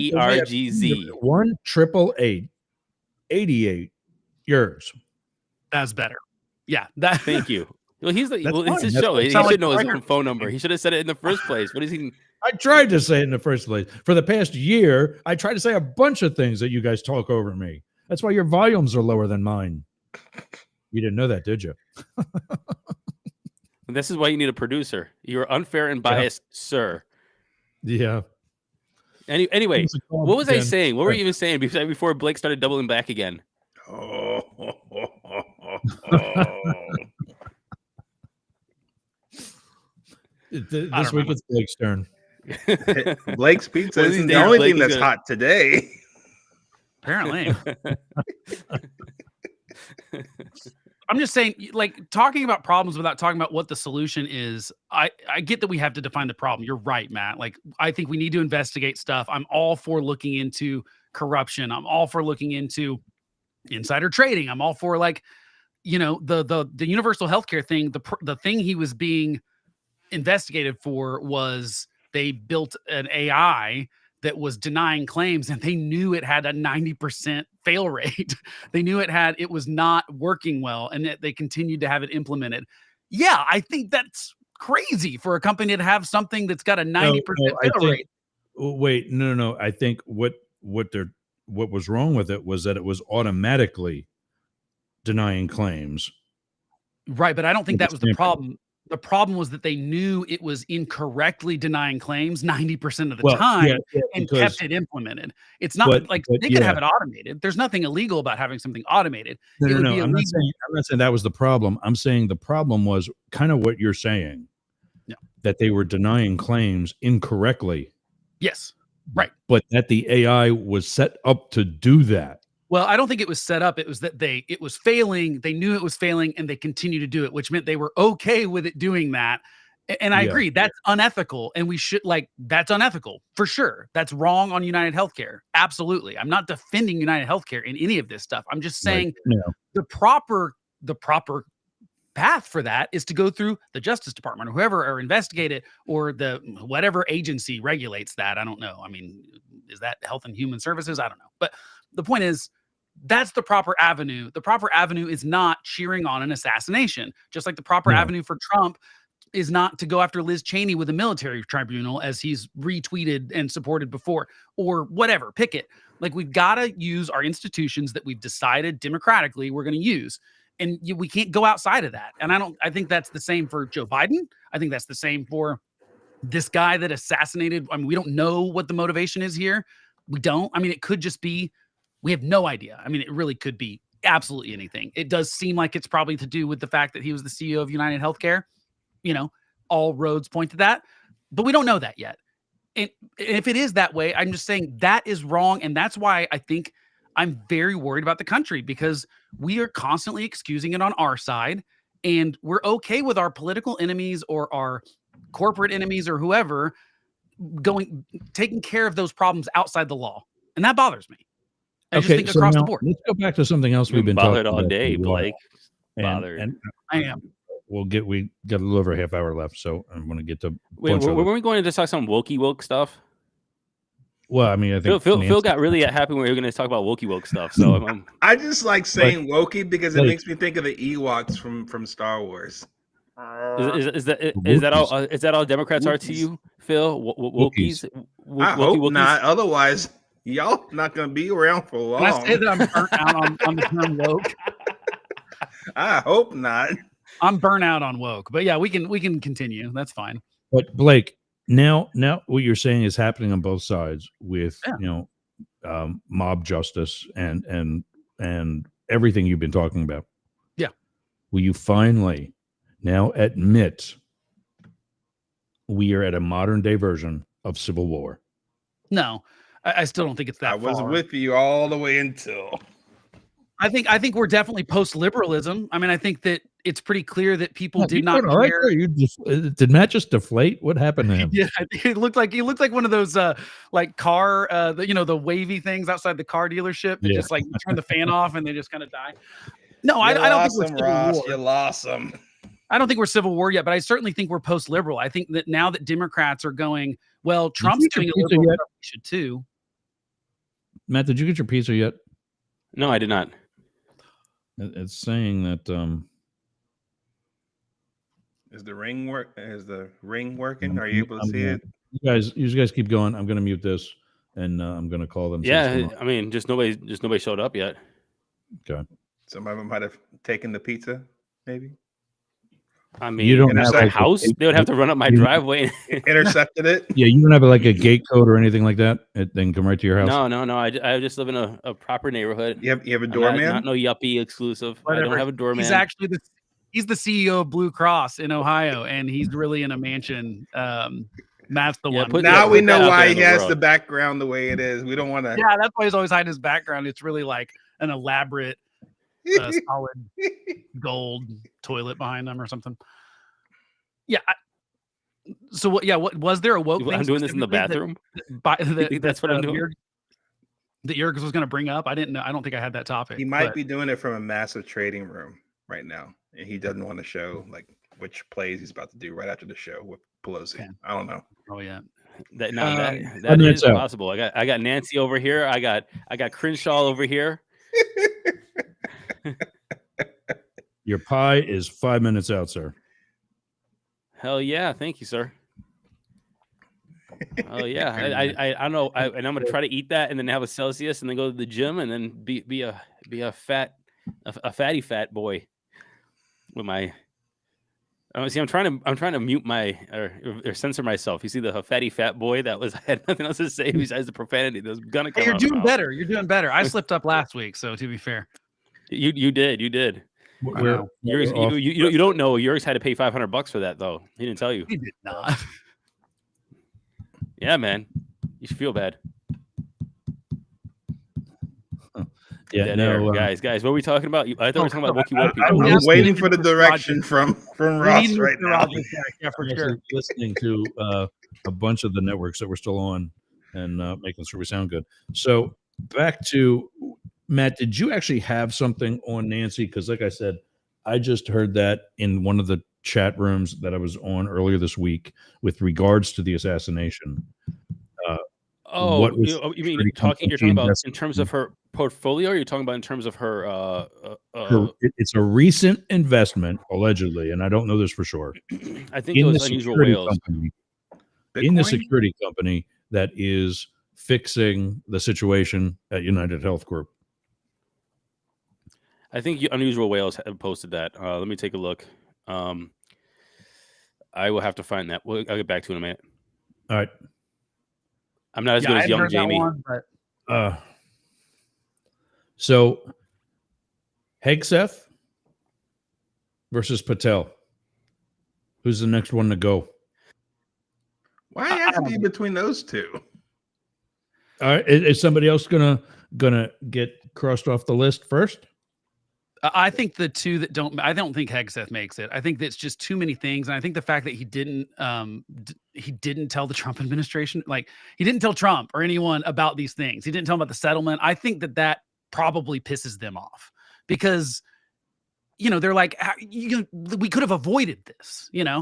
YERGZ. 1-888 Jurgs. That's better. Yeah. Thank you. Well, it's his show. He should know his own phone number. He should have said it in the first place. What is he? I tried to say it in the first place. For the past year, I tried to say a bunch of things that you guys talk over me. That's why your volumes are lower than mine. You didn't know that, did you? This is why you need a producer. You're unfair and biased, sir. Yeah. Anyway, what was I saying? What were you even saying before Blake started doubling back again? This week it's Blake's turn. Blake's pizza isn't the only thing that's hot today. Apparently. I'm just saying, like, talking about problems without talking about what the solution is. I get that we have to define the problem. You're right, Matt. Like, I think we need to investigate stuff. I'm all for looking into corruption. I'm all for looking into insider trading. I'm all for, like, you know, the universal healthcare thing. The thing he was being investigated for was they built an AI that was denying claims, and they knew it had a 90% fail rate. They knew it was not working well, and that they continued to have it implemented. Yeah, I think that's crazy for a company to have something that's got a 90% fail rate. Wait, no. I think what was wrong with it was that it was automatically denying claims. Right, but I don't think that was the problem. The problem was that they knew it was incorrectly denying claims 90% of the time and kept it implemented. It's not they could have it automated. There's nothing illegal about having something automated. No. I'm not saying that was the problem. I'm saying the problem was kind of what you're saying. Yeah. That they were denying claims incorrectly. Yes. Right. But that the AI was set up to do that. Well, I don't think it was set up. It was that it was failing. They knew it was failing, and they continued to do it, which meant they were okay with it doing that. And I agree, that's unethical, and that's unethical for sure. That's wrong on United Healthcare. Absolutely. I'm not defending United Healthcare in any of this stuff. I'm just saying the proper path for that is to go through the Justice Department or whoever, or investigate it, or the whatever agency regulates that. I don't know. I mean, is that Health and Human Services? I don't know. But the point is, that's the proper avenue. The proper avenue is not cheering on an assassination, just like the proper avenue for Trump is not to go after Liz Cheney with a military tribunal, as he's retweeted and supported before, or whatever. Pick it. Like, we've got to use our institutions that we've decided democratically we're going to use. And we can't go outside of that. And I think that's the same for Joe Biden. I think that's the same for this guy that assassinated. I mean, we don't know what the motivation is here. We don't. I mean, it could just be, we have no idea. I mean, it really could be absolutely anything. It does seem like it's probably to do with the fact that he was the CEO of United Healthcare. You know, all roads point to that, but we don't know that yet. And if it is that way, I'm just saying that is wrong. And that's why I think I'm very worried about the country, because we are constantly excusing it on our side, and we're okay with our political enemies or our corporate enemies or whoever taking care of those problems outside the law. And that bothers me. I just think across the board. Let's go back to something else we've been bothered talking all about day, Blake. Bothered. And I am. We got a little over a half hour left, so I'm going to get to. Wait, were we going to talk some woke stuff? Well, I mean, I think Phil got really happy when we were going to talk about woke stuff. So I just like saying wokey because it makes me think of the Ewoks from Star Wars. Is that all Democrats are to you, Phil? Wokies? I hope not. Otherwise, y'all not going to be around for long. Can I say that I'm burnt out on the term woke? I hope not. I'm burnout on woke, but yeah, we can continue. That's fine. But Blake, now what you're saying is happening on both sides with mob justice and everything you've been talking about. Yeah. Will you finally now admit we are at a modern day version of civil war? No, I still don't think it's that. I was far. with you all the way until. I think we're definitely post-liberalism. I mean, I think that it's pretty clear that people did You not doing all right care. there? Did Matt just deflate? What happened to him? Yeah, he looked like one of those like car the wavy things outside the car dealership that Yeah. just like turn the fan off and they just kind of die. No, You I don't think lost we're him, civil Ross. war. You lost him. I don't think we're civil war yet, but I certainly think we're post-liberal. I think that now that Democrats are going, well, Trump's you doing get a your pizza liberal yet? stuff, we should too. Matt, did you get your pizza yet? No, I did not. It's saying that Is the ring working? Are you able to see it? You guys keep going. I'm going to mute this, and I'm going to call them. Yeah, I mean, just nobody showed up yet. Okay. Some of them might have taken the pizza, maybe. I mean, You don't have have a like house. They would have to run up my driveway. Intercepted it. Yeah, you don't have like a gate code or anything like that. They can come right to your house. No. I just live in a proper neighborhood. You have a doorman? Not no yuppie exclusive. Whatever. I don't have a doorman. He's actually he's the CEO of Blue Cross in Ohio, and he's really in a mansion. Matt's the one. Now we know that out why there in he the has world. the background the way it is. We don't want to. Yeah, that's why he's always hiding his background. It's really like an elaborate, solid gold toilet behind him or something. Yeah. So what? Yeah. What was there a woke thing? I'm doing this in the bathroom. That's what I'm doing. That Yergis was going to bring up. I didn't know. I don't think I had that topic. He might be doing it from a massive trading room right now, and he doesn't want to show like which plays he's about to do right after the show with Pelosi. Okay. I don't know. Oh yeah. That is possible. I got Nancy over here. I got Crenshaw over here. Your pie is 5 minutes out, sir. Hell yeah! Thank you, sir. Oh yeah, I don't know, and I'm gonna try to eat that, and then have a Celsius, and then go to the gym, and then be a fatty fat boy with my. See, I'm trying to mute my or censor myself. You see the fatty fat boy? I had nothing else to say besides the profanity that was gonna come. Hey, you're doing better. You're doing better. I slipped up last week, so to be fair, you did. You don't know. Yours had to pay $500 for that, though. He didn't tell you. He did not. Yeah, man. You should feel bad. Yeah, no, guys. What are we talking about? I thought we were talking about Wookiee War people. I'm waiting for the direction from Ross right now. Yeah, for sure. Listening to a bunch of the networks that we're still on and making sure we sound good. So back to Matt, did you actually have something on Nancy? Because like I said, I just heard that in one of the chat rooms that I was on earlier this week with regards to the assassination. You mean you're talking about in terms of her portfolio, or you're talking about in terms of her it's a recent investment, allegedly, and I don't know this for sure. I think it was Unusual Whales. In the security company that is fixing the situation at United Health Group. I think Unusual Whales have posted that. Let me take a look. I will have to find that. I'll get back to it in a minute. All right. I'm not as good as young Jamie. So Hegseth versus Patel. Who's the next one to go? Why has to be between those two? All right. Is somebody else gonna get crossed off the list first? I think the two that don't. I don't think Hegseth makes it. I think that's just too many things, and I think the fact that he didn't tell the Trump administration, like he didn't tell Trump or anyone about these things. He didn't tell them about the settlement. I think that probably pisses them off because, they're like, we could have avoided this, Yeah.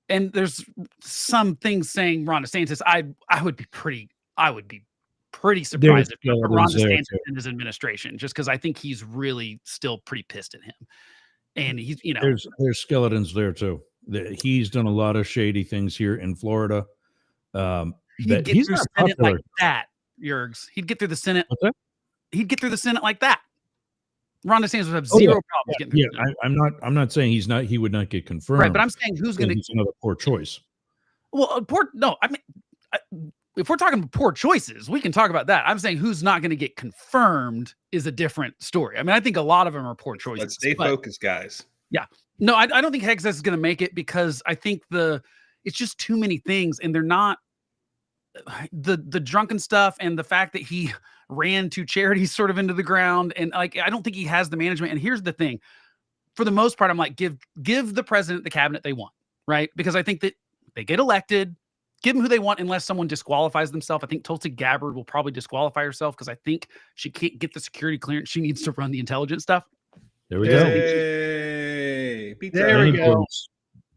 And there's some things saying Ron DeSantis. I would be pretty surprised if Ron DeSantis in his administration, just because I think he's really still pretty pissed at him. And he's, there's skeletons there too. He's done a lot of shady things here in Florida. He'd get through the Senate like that, Yergs. He'd get through the Senate. What's that? He'd get through the Senate like that. Ron DeSantis would have zero problems getting through. Yeah, I'm not saying he would not get confirmed. Right, but I'm saying who's going to. He's another poor choice. Well, no, I mean, if we're talking poor choices, we can talk about that. I'm saying who's not going to get confirmed is a different story. I mean, I think a lot of them are poor choices. Let's stay focused, guys. Yeah. No, I don't think Hegseth is going to make it because I think it's just too many things, and they're not the drunken stuff and the fact that he ran two charities sort of into the ground, and like I don't think he has the management. And here's the thing: for the most part, I'm like, give the president the cabinet they want, right? Because I think that they get elected, give them who they want unless someone disqualifies themselves. I think Tulsi Gabbard will probably disqualify herself because I think she can't get the security clearance she needs to run the intelligence stuff. There we go. Hey, pizza. There we go.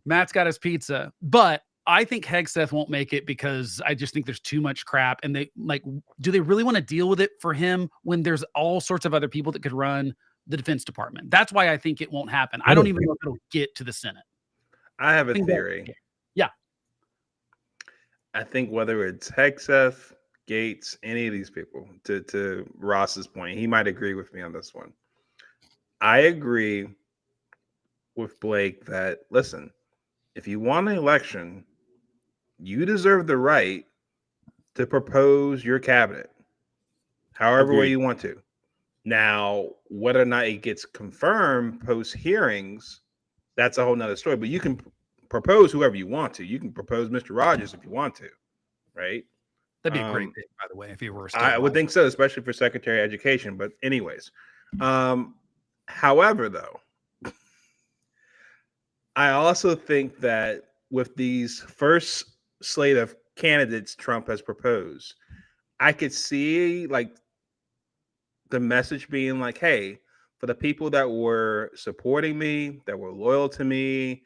Matt's got his pizza. But I think Hegseth won't make it because I just think there's too much crap. And they do they really want to deal with it for him when there's all sorts of other people that could run the Defense Department? That's why I think it won't happen. I don't even know if it'll get to the Senate. I have a theory. Yeah. I think whether it's Hegseth, Gates, any of these people, to Ross's point, he might agree with me on this one. I agree with Blake that, listen, if you want an election, you deserve the right to propose your cabinet however way you want to. Now, whether or not it gets confirmed post hearings, that's a whole nother story. But you can propose whoever you want to. You can propose Mr. Rogers if you want to, right? That'd be a great pick, by the way, if he were. I would think so, especially for Secretary of Education. But anyways, however, though, I also think that with these first slate of candidates Trump has proposed, I could see like the message being like, hey, for the people that were supporting me, that were loyal to me,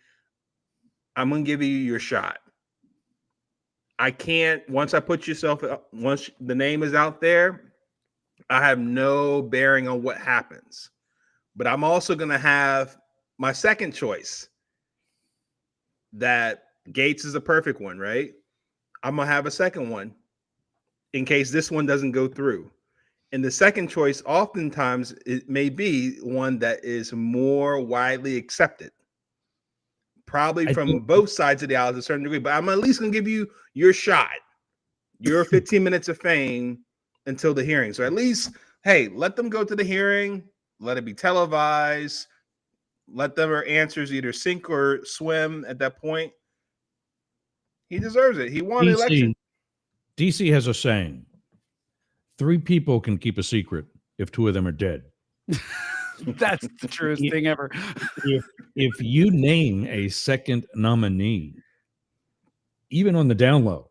I'm going to give you your shot. I can't, once I put once the name is out there, I have no bearing on what happens. But I'm also going to have my second choice. That Gates is a perfect one, right? I'm going to have a second one in case this one doesn't go through. And the second choice, oftentimes, it may be one that is more widely accepted. Probably from both sides of the aisle to a certain degree, but I'm at least going to give you your shot, your 15 minutes of fame until the hearing. So at least, hey, let them go to the hearing, let it be televised, let their answers either sink or swim at that point. He deserves it. He won the election. DC has a saying: 3 people can keep a secret if 2 of them are dead. That's the truest thing ever. If you name a second nominee, even on the down low,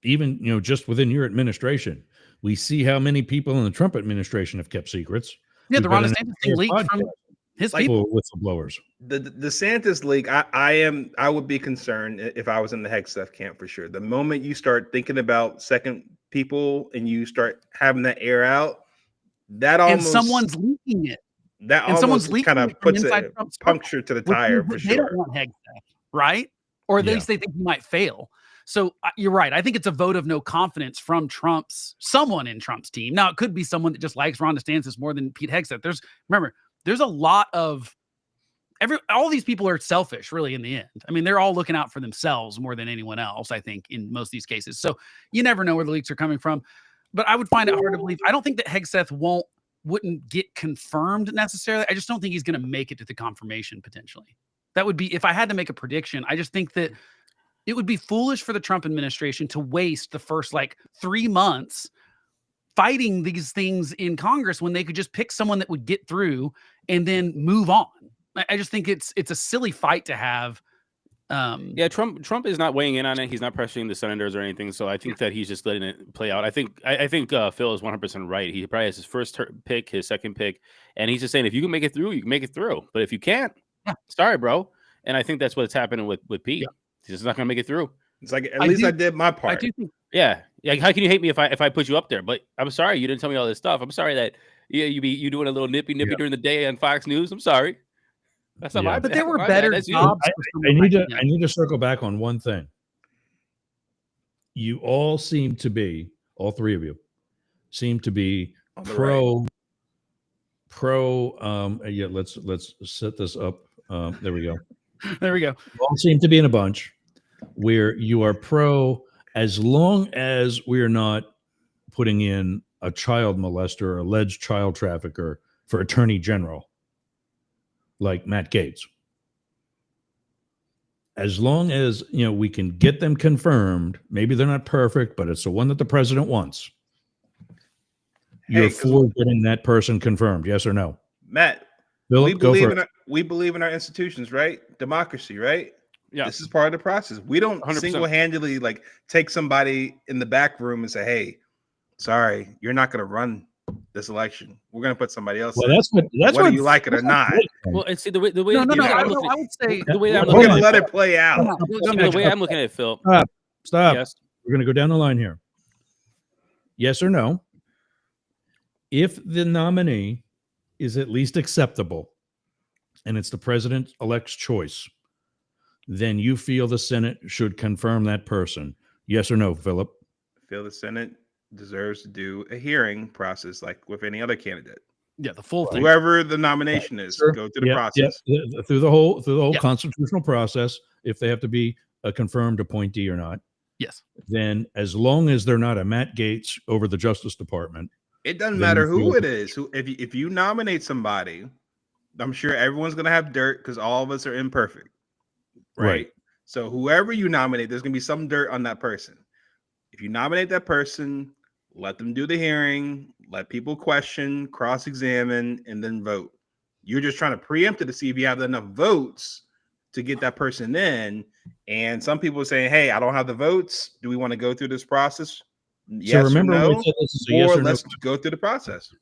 even just within your administration, we see how many people in the Trump administration have kept secrets. Yeah, the Ron DeSantis thing leaked from his people. Whistleblowers. The DeSantis leak, I would be concerned if I was in the Hegseth camp for sure. The moment you start thinking about second people and you start having that air out, that almost, and someone's leaking it. That and almost kind of puts a puncture to the tire for sure. They don't want Hegseth, right? Or at least they think he might fail. So you're right. I think it's a vote of no confidence from someone in Trump's team. Now, it could be someone that just likes Ron DeSantis more than Pete Hegseth. There's a lot of all these people are selfish, really, in the end. I mean, they're all looking out for themselves more than anyone else, I think, in most of these cases. So you never know where the leaks are coming from. But I would find it hard to believe. I don't think that Hegseth wouldn't get confirmed necessarily. I just don't think he's going to make it to the confirmation potentially. That would be, if I had to make a prediction, I just think that it would be foolish for the Trump administration to waste the first 3 months fighting these things in Congress when they could just pick someone that would get through and then move on. I just think it's a silly fight to have. Trump is not weighing in on it. He's not pressuring the senators or anything. So I think that he's just letting it play out. I think Phil is 100% right. He probably has his first pick, his second pick, and he's just saying if you can make it through, you can make it through. But if you can't, sorry, bro. And I think that's what's happening with Pete. Yeah. He's just not going to make it through. It's like at least I did my part. I do think, yeah. How can you hate me if I put you up there? But I'm sorry you didn't tell me all this stuff. I'm sorry that you doing a little nippy during the day on Fox News. I'm sorry. That's not my. But there were better jobs. I need to circle back on one thing. You all seem to be, all 3 of you, seem to be pro pro. Yeah, let's set this up. There we go. There we go. You all seem to be in a bunch where you are pro as long as we are not putting in a child molester or alleged child trafficker for attorney general like Matt Gaetz. As long as we can get them confirmed, maybe they're not perfect, but it's the one that the president wants. You're for getting that person confirmed, yes or no? Matt, Philip, we believe in our institutions, right? Democracy, right? Yeah. This is part of the process. We don't 100%. single-handedly like take somebody in the back room and say, "Hey, sorry, you're not going to run this election. We're going to put somebody else." Well, in. that's whether you like it or not. Well, and see the way No. I would say the way I'm We're looking going to at let it play out. the way I'm looking at it, Phil. Stop. Yes. We're going to go down the line here. Yes or no? If the nominee is at least acceptable and it's the president-elect's choice, then you feel the Senate should confirm that person. Yes or no, Philip? I feel the Senate deserves to do a hearing process like with any other candidate. Yeah, the full thing. Whoever the nomination is, go through the process. Yeah. Through the whole constitutional process, if they have to be a confirmed appointee or not. Yes. Then as long as they're not a Matt Gaetz over the Justice Department. It doesn't matter who it is. If you nominate somebody, I'm sure everyone's going to have dirt because all of us are imperfect. Right. So whoever you nominate, there's going to be some dirt on that person. If you nominate that person, let them do the hearing, let people question, cross-examine, and then vote. You're just trying to preempt it to see if you have enough votes to get that person in. And some people are saying, "Hey, I don't have the votes. Do we want to go through this process?" Yes, so remember, or no, this is a yes or let's go through the process.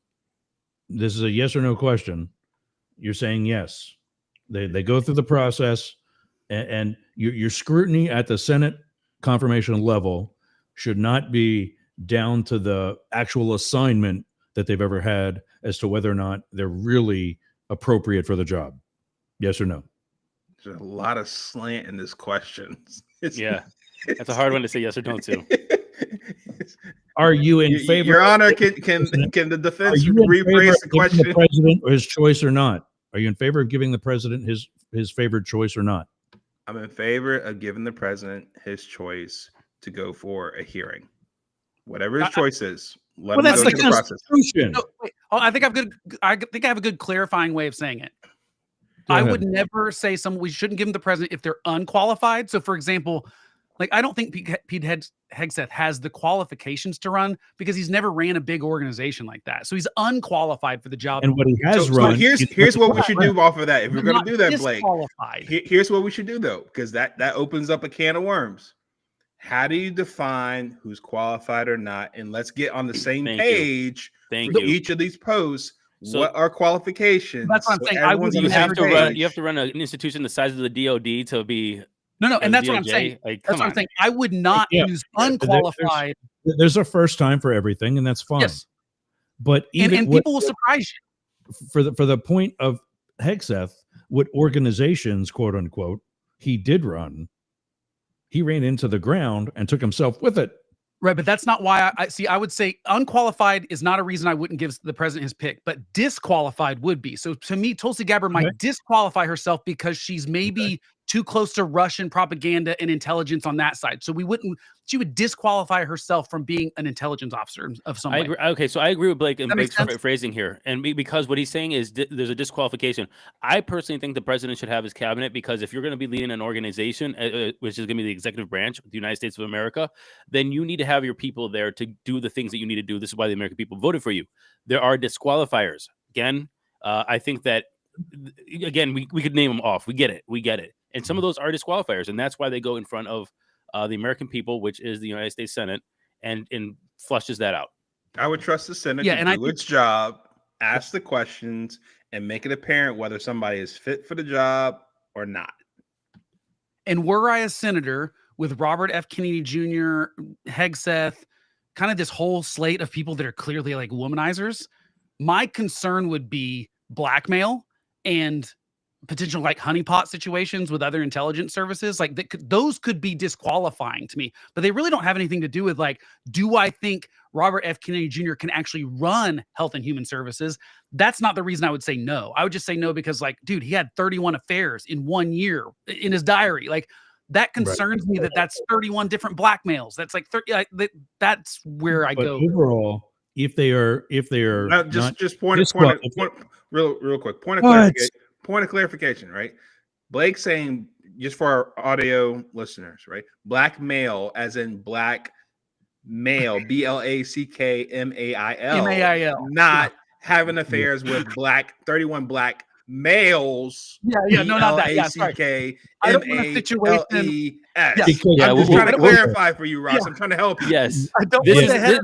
This is a yes or no question. You're saying yes. They go through the process, and your scrutiny at the Senate confirmation level should not be down to the actual assignment that they've ever had as to whether or not they're really appropriate for the job. Yes or no? There's a lot of slant in this question. That's a hard one to say yes or no to. Are you in favor? Your Honor, can the defense rephrase the question? The president or his choice or not? Are you in favor of giving the president his favored choice or not? I'm in favor of giving the president his choice to go for a hearing, whatever his choice is. Let him go through the process. No, wait, I think I have a good clarifying way of saying it. I would never say we shouldn't give them the president if they're unqualified. So, for example, like I don't think Pete Hegseth has the qualifications to run because he's never ran a big organization like that. So he's unqualified for the job. And what he has run. So here's what we should do off of that. If we're going to do that, Blake, qualified. Here's what we should do though, because that opens up a can of worms. How do you define who's qualified or not? And let's get on the same page for each of these posts. So, what are qualifications? That's what I'm saying. You have to run an institution the size of the DOD to be. No, and that's what I'm saying. That's what I'm saying. I would not use unqualified. There's a first time for everything, and that's fine. Yes. But even and people will surprise you. For the point of Hegseth, what organizations, quote unquote, he did run, he ran into the ground and took himself with it. Right, but that's not why I would say unqualified is not a reason I wouldn't give the president his pick, but disqualified would be. So to me, Tulsi Gabbard might disqualify herself because she's maybe too close to Russian propaganda and intelligence on that side. So she would disqualify herself from being an intelligence officer of some way. Agree. Okay, so I agree with Blake and Blake's phrasing here. And because what he's saying is there's a disqualification. I personally think the president should have his cabinet because if you're going to be leading an organization, which is going to be the executive branch of the United States of America, then you need to have your people there to do the things that you need to do. This is why the American people voted for you. There are disqualifiers. Again, I think that, again, we could name them off. We get it. And some of those are disqualifiers, and that's why they go in front of the American people, which is the United States Senate, and flushes that out. I would trust the Senate to do its job, ask the questions, and make it apparent whether somebody is fit for the job or not. And were I a senator with Robert F. Kennedy Jr., Hegseth, kind of this whole slate of people that are clearly like womanizers, my concern would be blackmail and potential like honeypot situations with other intelligence services, like those could be disqualifying to me, but they really don't have anything to do with like, do I think Robert F. Kennedy Jr. can actually run Health and Human Services? That's not the reason I would say no. I would just say no because like, dude, he had 31 affairs in 1 year in his diary. Like that concerns me that that's 31 different blackmails. That's like 30, that's where I go. Overall, if they are just point real quick. Point of clarification, right? Blake saying, just for our audio listeners, right? Black male, as in black male, BLACKMAIL, not having affairs with 31 black males. Yeah, no, not that. Yeah, sorry. I don't want a situation. I'm just trying to clarify for you, Ross. I'm trying to help you. Yes,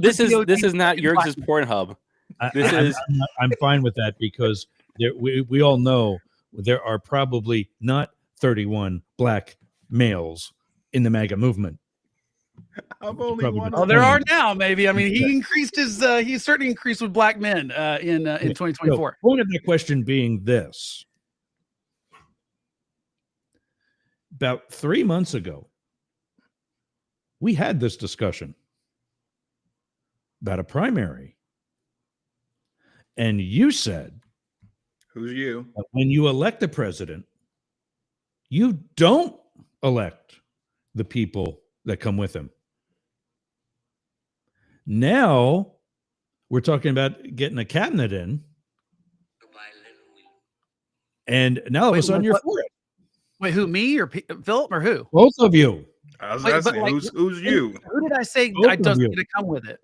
this is not Yerg's Pornhub. I'm fine with that because we all know there are probably not 31 black males in the MAGA movement. I'm only one. Oh, there are now. Maybe. I mean, he increased his. He certainly increased with black men in 2024. So, point of the question being this: about 3 months ago, we had this discussion about a primary, and you said, "Who's you?" When you elect a president, you don't elect the people that come with him. Now we're talking about getting a cabinet in, and now all of a sudden you're for it. Wait, who, me or Philip or who? Both of you. I was asking, who's you? Who did I say I doesn't get to come with it?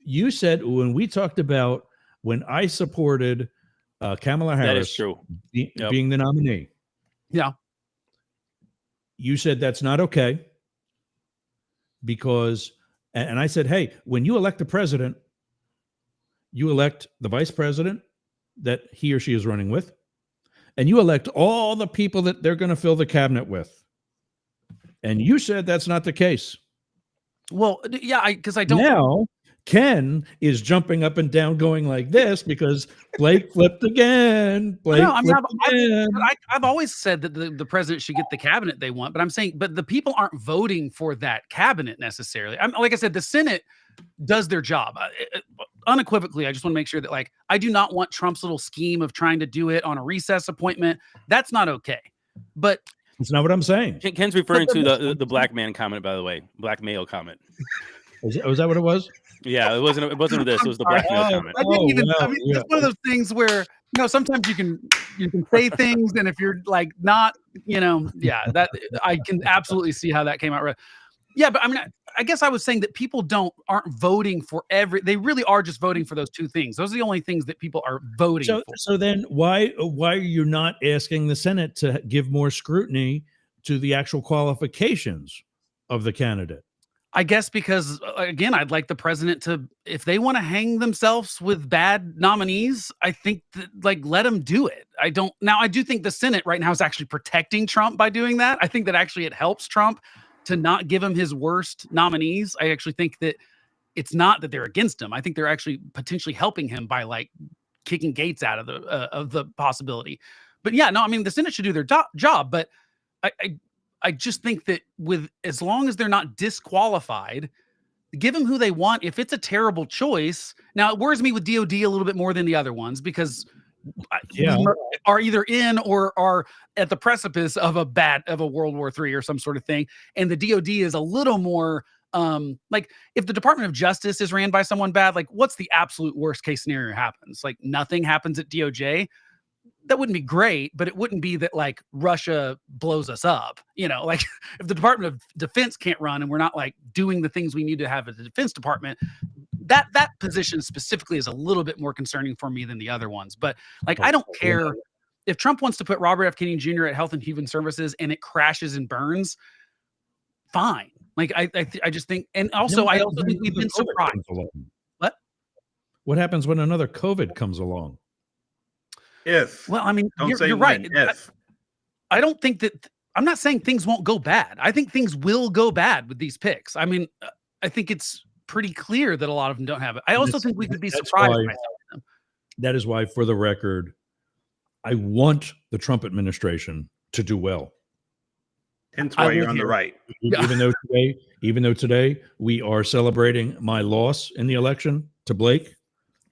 You said when we talked about when I supported Kamala Harris, that is true, being the nominee. Yeah. You said that's not okay because, and I said, hey, when you elect the president, you elect the vice president that he or she is running with, and you elect all the people that they're going to fill the cabinet with. And you said that's not the case. Well, yeah, because I don't. Now, Ken is jumping up and down going like this because Blake flipped again. I've always said that the president should get the cabinet they want, but I'm saying, but the people aren't voting for that cabinet necessarily. Like I said, the Senate does their job unequivocally. I just want to make sure that, like, I do not want Trump's little scheme of trying to do it on a recess appointment. That's not okay. But it's not what I'm saying. Ken's referring to the black man comment, by the way, black male comment. Was that what it was? Yeah, it wasn't this. It was the black male comment. I didn't even. I mean, it's one of those things where sometimes you can say things, and if you're like not, that I can absolutely see how that came out right. Yeah, but I mean, I guess I was saying that people aren't voting for they really are just voting for those two things. Those are the only things that people are voting for. So then why are you not asking the Senate to give more scrutiny to the actual qualifications of the candidate? I guess because, again, I'd like the president to, if they want to hang themselves with bad nominees, I think that, let them do it. I do think the Senate right now is actually protecting Trump by doing that. I think that actually it helps Trump to not give him his worst nominees. I actually think that it's not that they're against him. I think they're actually potentially helping him by kicking Gates out of the possibility. But yeah, no, I mean, the Senate should do their job, but I just think that as long as they're not disqualified, give them who they want. If it's a terrible choice, now it worries me with DOD a little bit more than the other ones because we are either in or are at the precipice of a World War III or some sort of thing. And the DOD is a little more if the Department of Justice is ran by someone bad, what's the absolute worst case scenario happens? Nothing happens at DOJ. That wouldn't be great, but it wouldn't be that Russia blows us up. If the Department of Defense can't run and we're not doing the things we need to have at the Defense Department, that position specifically is a little bit more concerning for me than the other ones. But I don't care if Trump wants to put Robert F. Kennedy Jr. at Health and Human Services and it crashes and burns. Fine. I just think, and also I also think we've been surprised. What happens when another COVID comes along? Well, I mean, you're right. I don't think that. I'm not saying things won't go bad. I think things will go bad with these picks. I mean, I think it's pretty clear that a lot of them don't have it. I also think we could be surprised by some of them. That is why, for the record, I want the Trump administration to do well. Hence why you're on the right. Even though today we are celebrating my loss in the election to Blake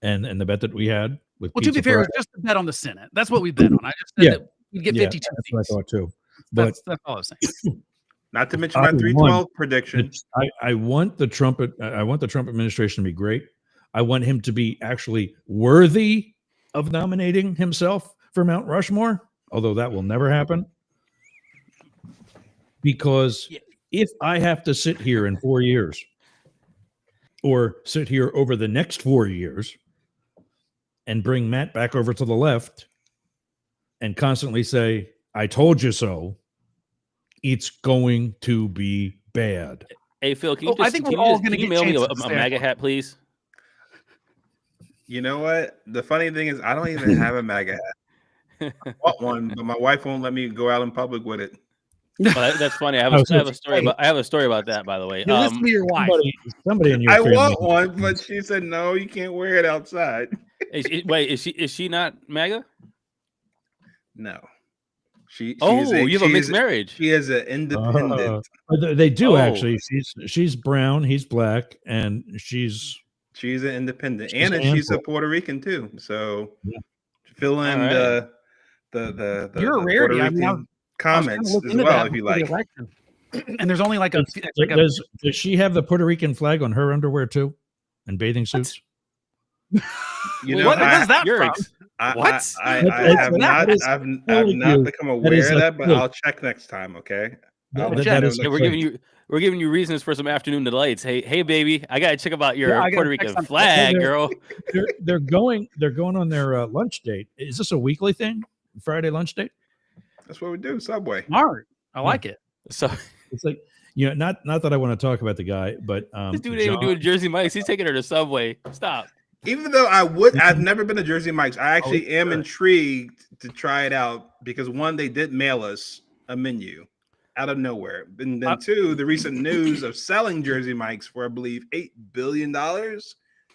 and the bet that we had with. Well, to be fair, it's just a bet on the Senate. That's what we bet on. I just said that we'd get 52 that's seats. what I thought too. But that's all I was saying. Not to mention my 312 prediction. I want the Trump administration to be great. I want him to be actually worthy of nominating himself for Mount Rushmore, although that will never happen. Because if I have to sit here in 4 years or sit here over the next 4 years and bring Matt back over to the left and constantly say, I told you so, it's going to be bad. Hey, Phil, can you I think we're all going to get mail me a MAGA hat, please? You know what? The funny thing is, I don't even have a MAGA hat. I want one, but my wife won't let me go out in public with it. Well, that's funny. I have a story about that, by the way. Listen to your wife. Somebody in your I family. want one, but she said no, you can't wear it outside. Is she not MAGA? No. You have a mixed marriage. She is an independent. They do actually. She's brown, he's black, and she's an independent, and she's a Puerto Rican too. So fill in the You're a rarity. I mean, comments as well if you like. And there's only like a. Does she have the Puerto Rican flag on her underwear too, and bathing suits? You know, where's that from? I have not become aware of that, but I'll check next time. Okay. We're giving you reasons for some afternoon delights. Hey, baby, I gotta check about your Puerto Rican flag, girl. They're going on their lunch date. Is this a weekly thing? Friday lunch date? That's what we do. Subway. Smart. I like it. So it's like, not that I want to talk about the guy, but this dude ain't even doing Jersey Mike's. He's taking her to Subway. Stop. Even though I've never been to Jersey Mike's. I actually am intrigued to try it out because one, they did mail us a menu out of nowhere. And then two, the recent news of selling Jersey Mike's for, I believe, $8 billion.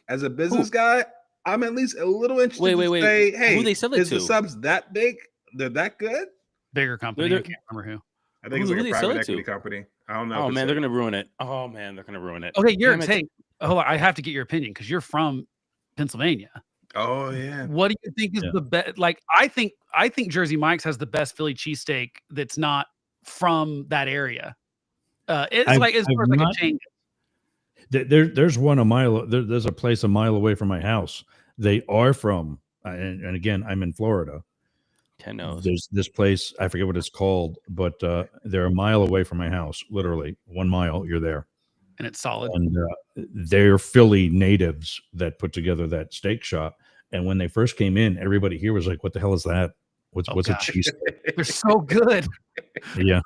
As a business guy, I'm at least a little interested to say, hey, who they sell it is to? the subs that big? They're that good? Bigger company. I can't remember who. I think it's like a private equity company. I don't know. Oh, man, they're going to ruin it. Okay, hold on. I have to get your opinion because you're from Pennsylvania. Oh, yeah. What do you think is the best? Like, I think Jersey Mike's has the best Philly cheesesteak that's not from that area. It's like a chain. There's one a mile. There's a place a mile away from my house. They are from, and again, I'm in Florida. There's this place, I forget what it's called, but they're a mile away from my house. Literally 1 mile, you're there, and it's solid. And they're Philly natives that put together that steak shop. And when they first came in, everybody here was like, "What the hell is that? What's a cheese?" They're so good. Yeah.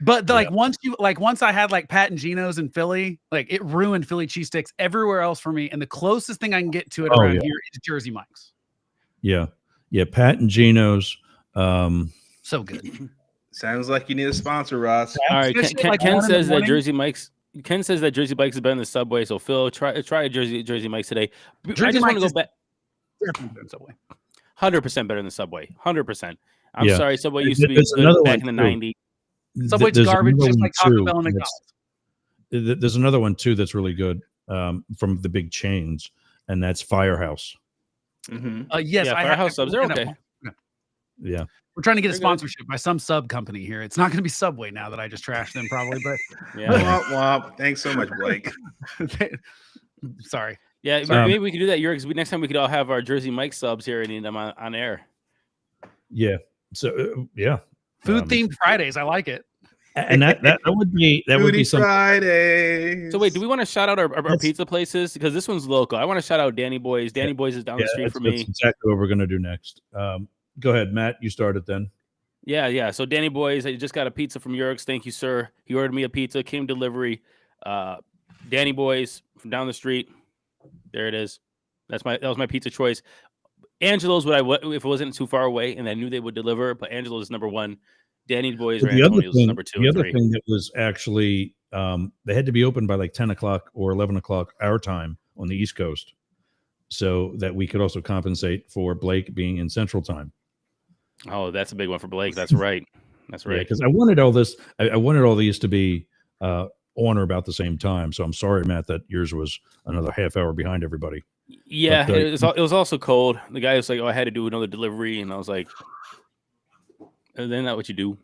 But once I had like Pat and Gino's in Philly, like it ruined Philly cheesesteaks everywhere else for me. And the closest thing I can get to it around here is Jersey Mike's. Yeah. Pat and Gino's. So good. Sounds like you need a sponsor, Ross. All right. Ken says that Jersey Mike's. Ken says that Jersey Mike's is better than the Subway. So Phil, try a Jersey Mike's today. I just want to go back. 100% better than Subway. 100%. I'm sorry, Subway used to be good back in the 90s. Subway's garbage, just like Taco Bell and McDonald's. There's another one too that's really good from the big chains, and that's Firehouse. Mm-hmm. Yes, Firehouse subs are okay. Yeah, we're trying to get a sponsorship by some sub company here. It's not going to be Subway now that I just trashed them, probably. But womp. Thanks so much, Blake. Sorry. Yeah, maybe we could do that. Next time we could all have our Jersey Mike subs here and eat them on air. Yeah. So food themed Fridays. I like it. And that would be something. Fridays. So wait, do we want to shout out our pizza places? Because this one's local. I want to shout out Danny Boy's. Danny Boy's is down the street from me. That's exactly what we're going to do next. Go ahead, Matt. You start it then. Yeah. So Danny Boy's, I just got a pizza from Yerkes. Thank you, sir. He ordered me a pizza, came delivery. Danny Boy's from down the street. There it is. That was my pizza choice. Angelo's if it wasn't too far away and I knew they would deliver, but Angelo's is number one. Danny Boy's or Antonio's is number two. The other thing that was actually they had to be open by like 10 o'clock or 11 o'clock our time on the East Coast, so that we could also compensate for Blake being in Central Time. Oh, that's a big one for Blake. That's right. That's right. Because I wanted all this. I wanted all these to be on or about the same time. So I'm sorry, Matt, that yours was another half hour behind everybody. Yeah, But, it was also cold. The guy was like, "Oh, I had to do another delivery," and I was like, "Isn't that what you do?"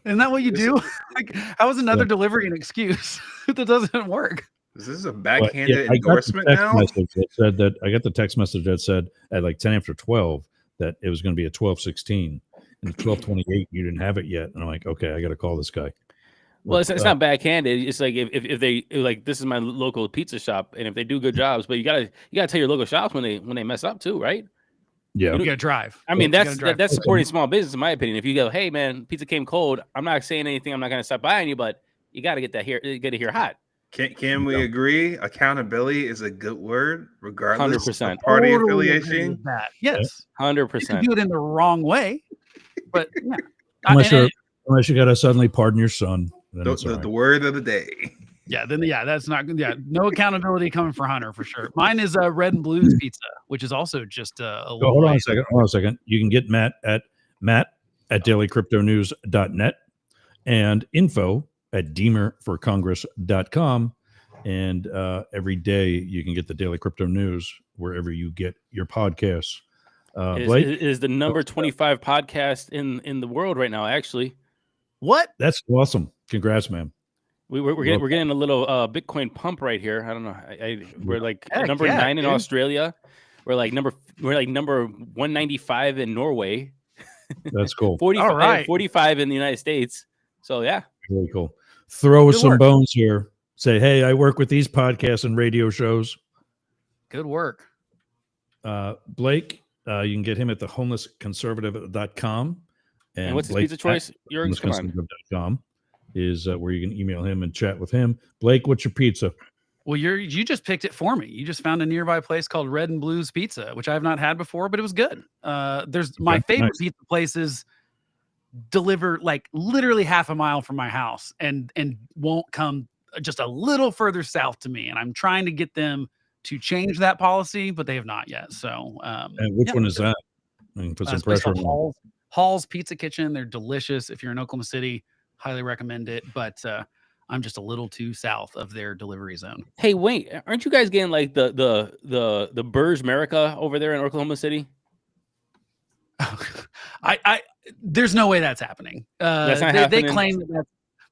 Isn't that what you do? Like, how is another delivery an excuse? That doesn't work. Is this a backhanded endorsement I now? I got the text message that said at like 10 after 12 that it was going to be at 12:16 and 12:28. You didn't have it yet, and I'm like, okay, I got to call this guy. Well, it's not backhanded. It's like if they like, this is my local pizza shop, and if they do good jobs, but you gotta tell your local shops when they mess up too, right? Yeah, You gotta drive. I mean, that's supporting small business, in my opinion. If you go, hey man, pizza came cold, I'm not saying anything. I'm not gonna stop by on you, but you got to get it here hot. Can we agree? Accountability is a good word, regardless 100%. of party Totally agree affiliation. with that. Yes, 100%. you can do it in the wrong way, but yeah. Unless you got to suddenly pardon your son. Then it's all right. The word of the day. Yeah, then that's not. Yeah, no accountability coming for Hunter for sure. Mine is Red and Blues Pizza, which is also just a little. Hold on a second. You can get Matt at dailycryptonews.net and info@deemerforcongress.com. And every day you can get the Daily Crypto News wherever you get your podcasts. Blake? It is the number 25 podcast in the world right now, actually. What? That's awesome. Congrats, man. We're getting a little Bitcoin pump right here. I don't know. We're like number 9 in Australia. We're like number 195 in Norway. That's cool. 45 in the United States. So yeah, really cool. Throw some bones here. Say, hey, I work with these podcasts and radio shows. Good work. Blake, you can get him at thehomelessconservative.com. And what's his pizza choice? Homelessconservative.com is where you can email him and chat with him. Blake, what's your pizza? Well, you just picked it for me. You just found a nearby place called Red and Blues Pizza, which I have not had before, but it was good. There's my favorite pizza places deliver like literally half a mile from my house and won't come just a little further south to me. And I'm trying to get them to change that policy, but they have not yet. So, and which one is that? I mean, put some pressure on Hall's Pizza Kitchen. They're delicious. If you're in Oklahoma City, highly recommend it. But I'm just a little too south of their delivery zone. Hey, wait, aren't you guys getting like the Burj America over there in Oklahoma City? There's no way that's happening. That's not happening.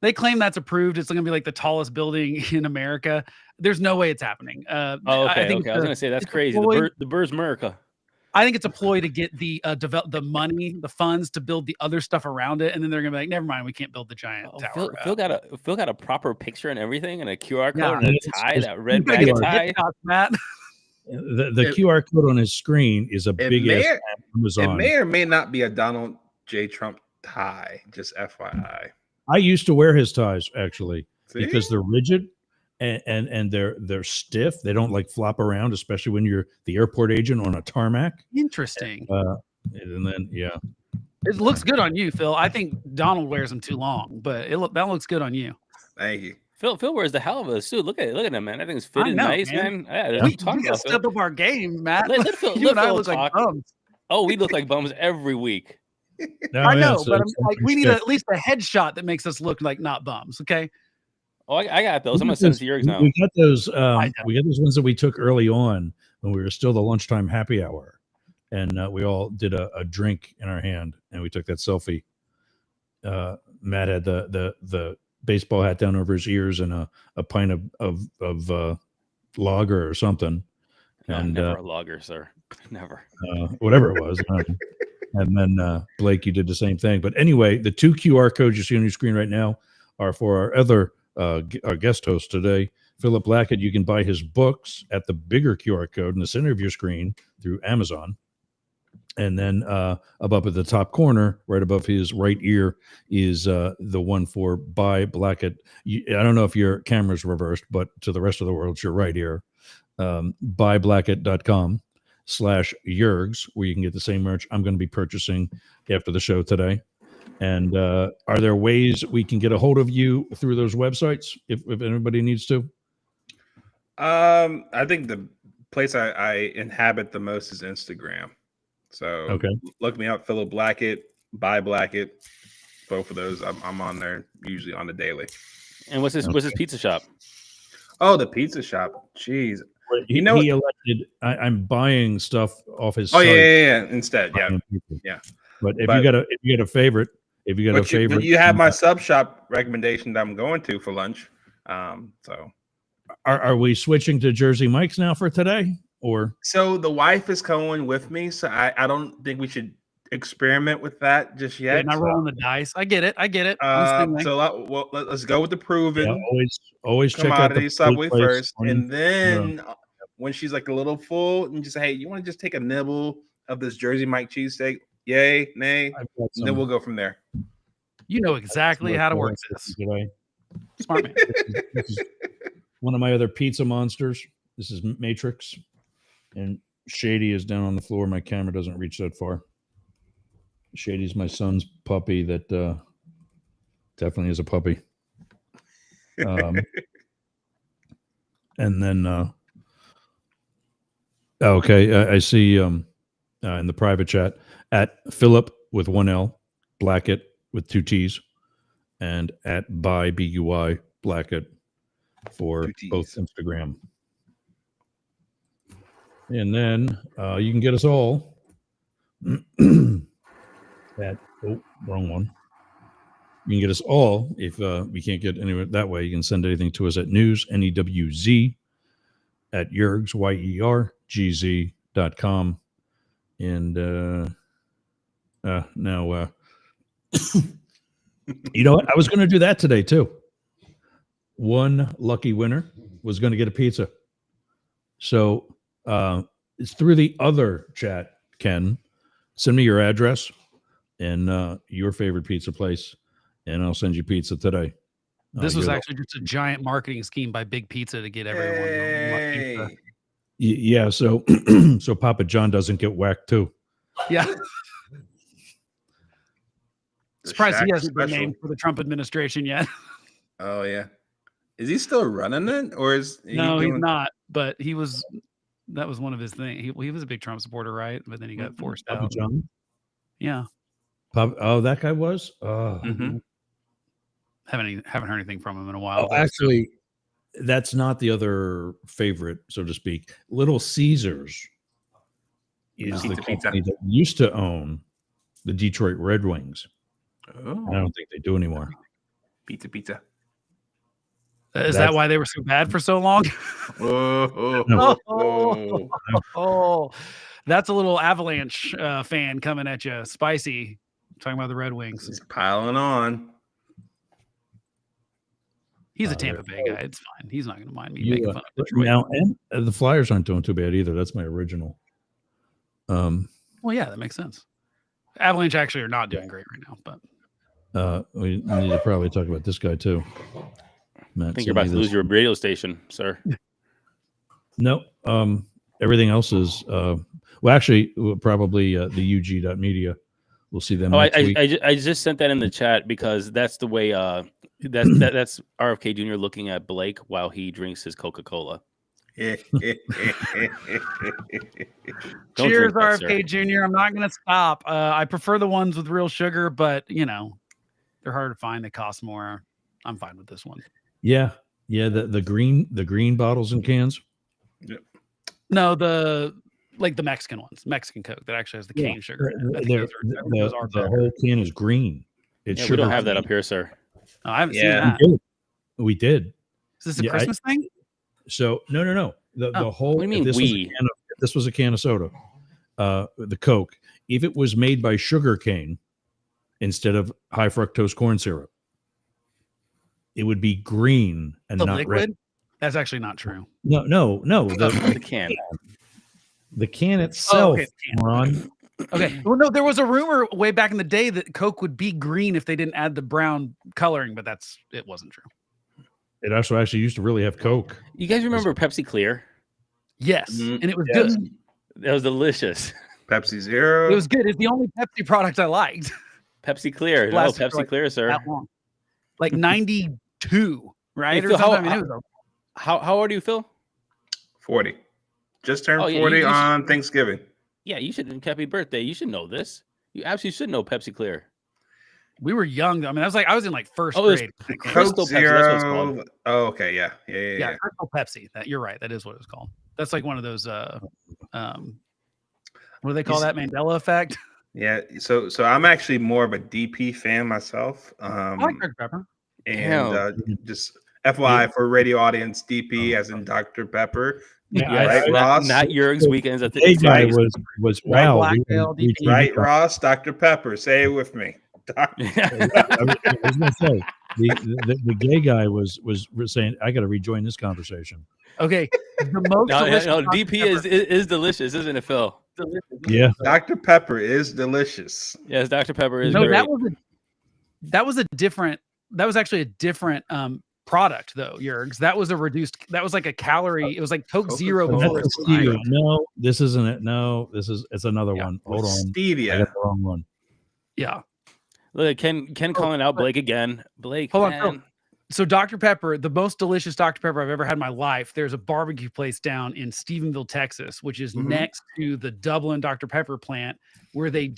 They claim that's approved. It's going to be like the tallest building in America. There's no way it's happening. Okay. I was going to say that's crazy. The Burj America. I think it's a ploy to get the money, the funds to build the other stuff around it, and then they're gonna be like, "Never mind, we can't build the giant tower." Phil got a proper picture and everything, and a QR code and a tie, that red bag of tie. Matt. The QR code on his screen is a big ass Amazon. It may or may not be a Donald J. Trump tie. Just FYI. I used to wear his ties actually because they're rigid. And they're stiff. They don't like flop around, especially when you're the airport agent on a tarmac. Interesting. And then it looks good on you, Phil. I think Donald wears them too long, but that looks good on you. Thank you. Phil wears the hell of a suit. Look at him, man. Everything's fitted nice, man. Yeah, we gotta step up our game, Matt. Let Phil look like bums. Oh, we look like bums every week. I know, but we need at least a headshot that makes us look like not bums. Okay. Oh, I got those. I'm gonna send it to yours now. We got those. We got those ones that we took early on when we were still the lunchtime happy hour, and we all did a drink in our hand, and we took that selfie. Matt had the baseball hat down over his ears and a pint of lager or something. No, and never a lager, sir. Never. Whatever it was. And then Blake, you did the same thing. But anyway, the 2 QR codes you see on your screen right now are for our other. Our guest host today, Philip Blackett. You can buy his books at the bigger QR code in the center of your screen through Amazon. And then above at the top corner, right above his right ear, is the one for Buy Blackett. I don't know if your camera's reversed, but to the rest of the world, it's your right ear. buyblackett.com/Yergs, where you can get the same merch I'm going to be purchasing after the show today. And are there ways we can get a hold of you through those websites if anybody needs to? I think the place I inhabit the most is Instagram. So look me up, Philip Blackett. Buy Blackett. Both of those. I'm on there usually on the daily. And what's his pizza shop? Oh, the pizza shop. Jeez. He elected. I'm buying stuff off his. Oh site. yeah. Instead, yeah. But if you got a favorite, you have my sub shop recommendation that I'm going to for lunch. So are we switching to Jersey Mike's now for today, or? So the wife is going with me, so I don't think we should experiment with that just yet. Not rolling the dice. I get it. So let's go with the proven. Yeah, always check out commodity the Subway place first, and then when she's like a little full, and just say, "Hey, you want to just take a nibble of this Jersey Mike cheesesteak? Yay, nay?" And then we'll go from there. You know exactly how to work this. Smart man. This is one of my other pizza monsters. This is Matrix, and Shady is down on the floor. My camera doesn't reach that far. Shady's my son's puppy that definitely is a puppy. And then, okay, I see in the private chat at Philip with 1 L, Blackett with 2 T's, and at by BUI Blackett for both Instagram. And then you can get us all at wrong one. You can get us all if we can't get anywhere that way. You can send anything to us at news NEWZ at Yergz YERGZ.com. And now you know what? I was going to do that today too. One lucky winner was going to get a pizza. So it's through the other chat, Ken. Send me your address and your favorite pizza place, and I'll send you pizza today. This was actually just a giant marketing scheme by Big Pizza to get everyone. Yeah, so so Papa John doesn't get whacked too. Yeah. Surprised he hasn't been named for the Trump administration yet. Oh yeah. Is he still running it, or is he's not? But he was. That was one of his things. He was a big Trump supporter, right? But then he got forced Papa out. John? Yeah. Oh, that guy was. Haven't heard anything from him in a while. Oh, actually, that's not the other favorite, so to speak. Little Caesars is the company that used to own the Detroit Red Wings. Oh. I don't think they do anymore. Pizza. Is that why they were so bad for so long? That's a little Avalanche fan coming at you. Spicy. Talking about the Red Wings. He's piling on. He's a Tampa Bay guy. It's fine. He's not going to mind me making fun of Detroit. Now, and the Flyers aren't doing too bad either. That's my original. Well, yeah, that makes sense. Avalanche actually are not doing great right now, but we need to probably talk about this guy too. Matt, I think you're about to lose your radio station, sir. No, everything else is well, actually, probably the UG.media. We'll see them. I just sent that in the chat because that's the way. That's RFK Jr. looking at Blake while he drinks his Coca-Cola. Cheers, RFK Jr. I'm not going to stop. I prefer the ones with real sugar, but they're hard to find. They cost more. I'm fine with this one. Yeah. The green bottles and cans. Yep. No, the Mexican ones, Mexican Coke that actually has the cane sugar. The whole can is green. We don't have that up here, sir. Oh, I haven't seen that. We did. Is this a Christmas thing? So no. The whole. What do you mean this was a can of soda. The Coke, if it was made by sugar cane instead of high fructose corn syrup, it would be green and not liquid? Red. That's actually not true. No. The can. The can itself, Ron. Okay. Well, no, there was a rumor way back in the day that Coke would be green if they didn't add the brown coloring, but it wasn't true. It actually used to really have Coke. You guys remember Pepsi Clear? Yes, and it was good. That was delicious. Pepsi Zero. It was good. It's the only Pepsi product I liked. Pepsi Clear. No, Pepsi Clear, sir. That long. Like 92, right? Hey, Phil, how old are you, Phil? 40. Just turned 40 on Thanksgiving. Yeah, you should. Happy birthday. You should know this. You absolutely should know Pepsi Clear. We were young. I mean, I was in like first Oh, it's grade. Crystal Pepsi. That's what it's called. Zero. Oh, okay. Yeah. Crystal Pepsi. You're right. That is what it's called. That's like one of those. What do they call that? Mandela effect. Yeah. So I'm actually more of a DP fan myself. I like Dr. Pepper. And just FYI for radio audience, DP as in Dr. Pepper. Yeah, right, Ross? Not Jurgen's weekends at the A guy was wow. Black Tail, DP. Right, Ross? Dr. Pepper. Say it with me. I was going to say the gay guy was saying I got to rejoin this conversation. Okay, the most no, DP is delicious, isn't it, Phil? delicious. Yeah, Dr. Pepper is delicious. Yes, Dr. Pepper is. No, great. that was actually a different product though, Jurgs. That was like a calorie. It was like Coke Zero before. No, this isn't it. No, it's another one. Hold on, Stevia. I got the wrong one. Yeah. Look, Ken calling out Blake again. Blake, hold man. on. So Dr. Pepper, the most delicious Dr. Pepper I've ever had in my life. There's a barbecue place down in Stephenville, Texas, which is next to the Dublin Dr. Pepper plant, where they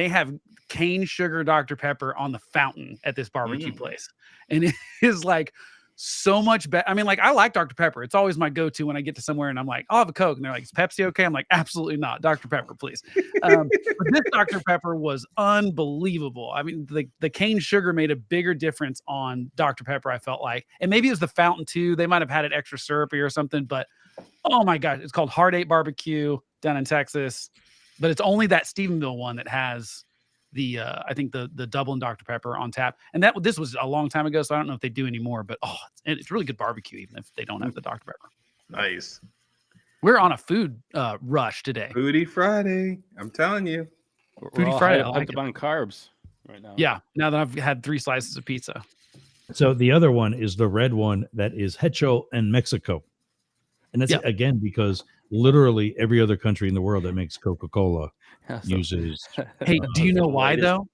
have cane sugar Dr. Pepper on the fountain at this barbecue place. And it is like so much better. I mean, like, I like Dr. Pepper. It's always my go-to when I get to somewhere and I'm like, I'll have a Coke. And they're like, is Pepsi okay? I'm like, absolutely not. Dr. Pepper, please. But this Dr. Pepper was unbelievable. I mean, the cane sugar made a bigger difference on Dr. Pepper, I felt like. And maybe it was the fountain too. They might have had it extra syrupy or something, but oh my gosh, it's called Hard Eight Barbecue down in Texas. But it's only that Stephenville one that has I think the Dublin Dr. Pepper on tap. And this was a long time ago, so I don't know if they do anymore, but it's really good barbecue, even if they don't have the Dr. Pepper. Nice. We're on a food rush today. Foodie Friday. I'm telling you. Foodie Friday. I like on carbs right now. Yeah. Now that I've had 3 slices of pizza. So the other one is the red one that is Hecho and Mexico. And that's again because literally every other country in the world that makes Coca-Cola uses. Hey, do you know why though?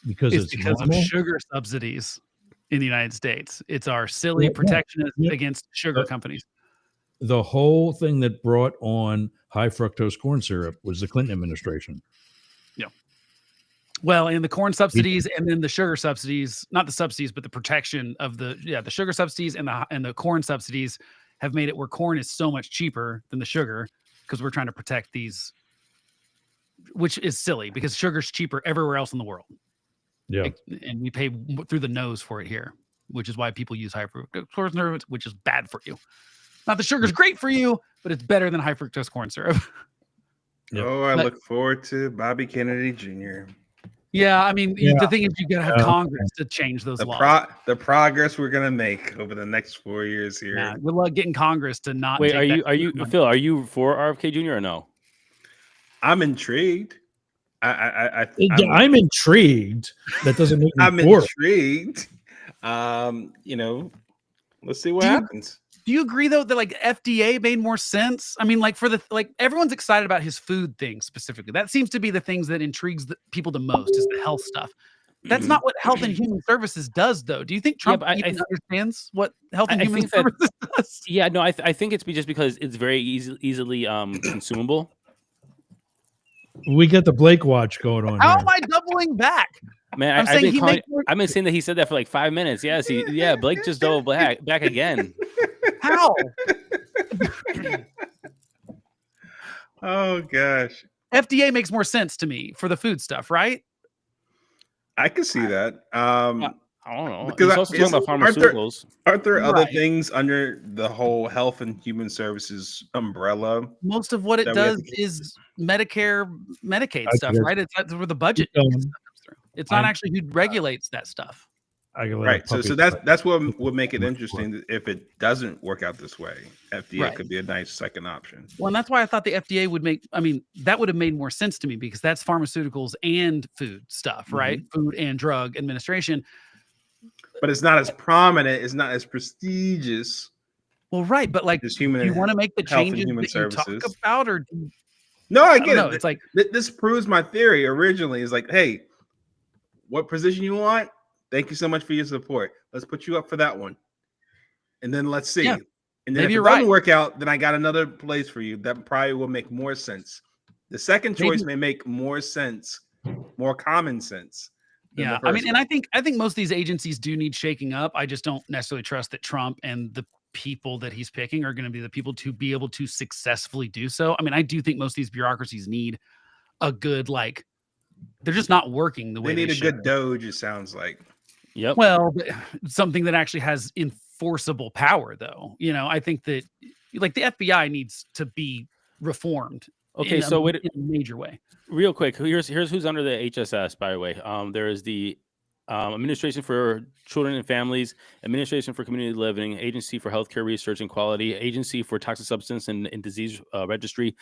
Because it's because normal? of sugar subsidies in the United States. It's our silly protectionist against sugar companies. The whole thing that brought on high fructose corn syrup was the Clinton administration. Yeah. Well, and the corn subsidies and then the sugar subsidies, not the subsidies, but the protection of the sugar subsidies and the corn subsidies have made it where corn is so much cheaper than the sugar because we're trying to protect these, which is silly because sugar's cheaper everywhere else in the world. Yeah. And we pay through the nose for it here, which is why people use high fructose corn syrup, which is bad for you. Not the sugar's great for you, but it's better than high fructose corn syrup. Yep. Oh, I look forward to Bobby Kennedy Jr. Yeah, I mean, the thing is, you got to have Congress to change those laws. The progress we're gonna make over the next 4 years here. Yeah, good luck getting Congress to not. Wait, are you Phil? Are you for RFK Jr. or no? I'm intrigued. I'm intrigued. That doesn't make me I'm intrigued. Let's see what happens. Do you agree though that like FDA made more sense? I mean, like everyone's excited about his food thing specifically. That seems to be the things that intrigues people the most is the health stuff. That's not what Health and Human Services does, though. Do you think Trump even understands what Health and Human Services does? Yeah, no, I think it's just because it's very easily consumable. We get the Blake watch going on. How here. am I doubling back? Man, I've been saying that he said that for like 5 minutes. Yes, Blake just doubled back again. How? Oh gosh. FDA makes more sense to me for the food stuff, right? I can see that. I don't know. Because he's also talking about pharmaceuticals. Aren't there other things under the whole Health and Human Services umbrella? Most of what it does is Medicare, Medicaid stuff, right? That's where the budget comes through. It's not actually who regulates that stuff. Right. So that's what would make it interesting if it doesn't work out this way. FDA could be a nice second option. Well, and that's why I thought the FDA that would have made more sense to me because that's pharmaceuticals and food stuff, right? Food and Drug Administration. But it's not as prominent. It's not as prestigious. Well, right. But like, do you want to make the changes that you talk about or? No, I get it. It's like, this proves my theory originally. Is like, hey, what position you want? Thank you so much for your support. Let's put you up for that one. And then let's see. Yeah. And then if it doesn't work out, then I got another place for you that probably will make more sense The second choice may make more sense, more common sense. Yeah, I mean, and I think most of these agencies do need shaking up. I just don't necessarily trust that Trump and the people that he's picking are going to be the people to be able to successfully do so. I mean, I do think most of these bureaucracies need a good, like, they're just not working the way they need they a should. good Doge, it sounds like. Yep. Well, something that actually has enforceable power, though. You know, I think that, like, the FBI needs to be reformed. Okay, in so in a major way. Real quick, here's who's under the HSS, by the way. There is the Administration for Children and Families, Administration for Community Living, Agency for Healthcare Research and Quality, Agency for Toxic Substance and Disease Registry,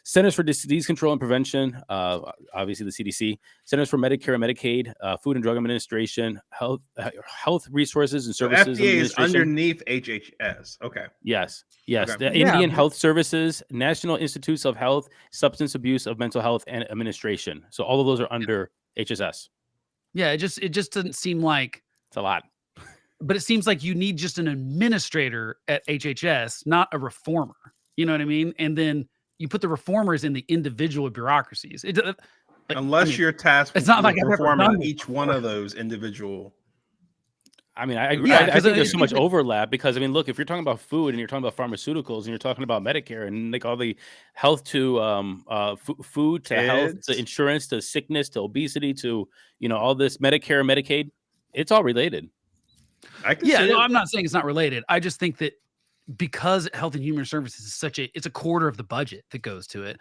Centers for Disease Control and Prevention, obviously the CDC, Centers for Medicare and Medicaid, Food and Drug Administration, Health Resources and Services FDA is Administration. Underneath HHS. Okay. Yes. Okay. The Indian Health Services, National Institutes of Health, Substance Abuse of Mental Health and Administration. So all of those are under HSS. Yeah, it just doesn't seem like it's a lot. But it seems like you need just an administrator at HHS, not a reformer. You know what I mean? And then you put the reformers in the individual bureaucracies. Unless you're tasked with reforming each one of those individual. I mean, I agree. I think there's so much overlap because, I mean, look, if you're talking about food and you're talking about pharmaceuticals and you're talking about Medicare and like all the health to food to health to insurance to sickness to obesity to, you know, all this Medicare and Medicaid, it's all related. I'm not saying it's not related. I just think that because Health and Human Services is it's a quarter of the budget that goes to it.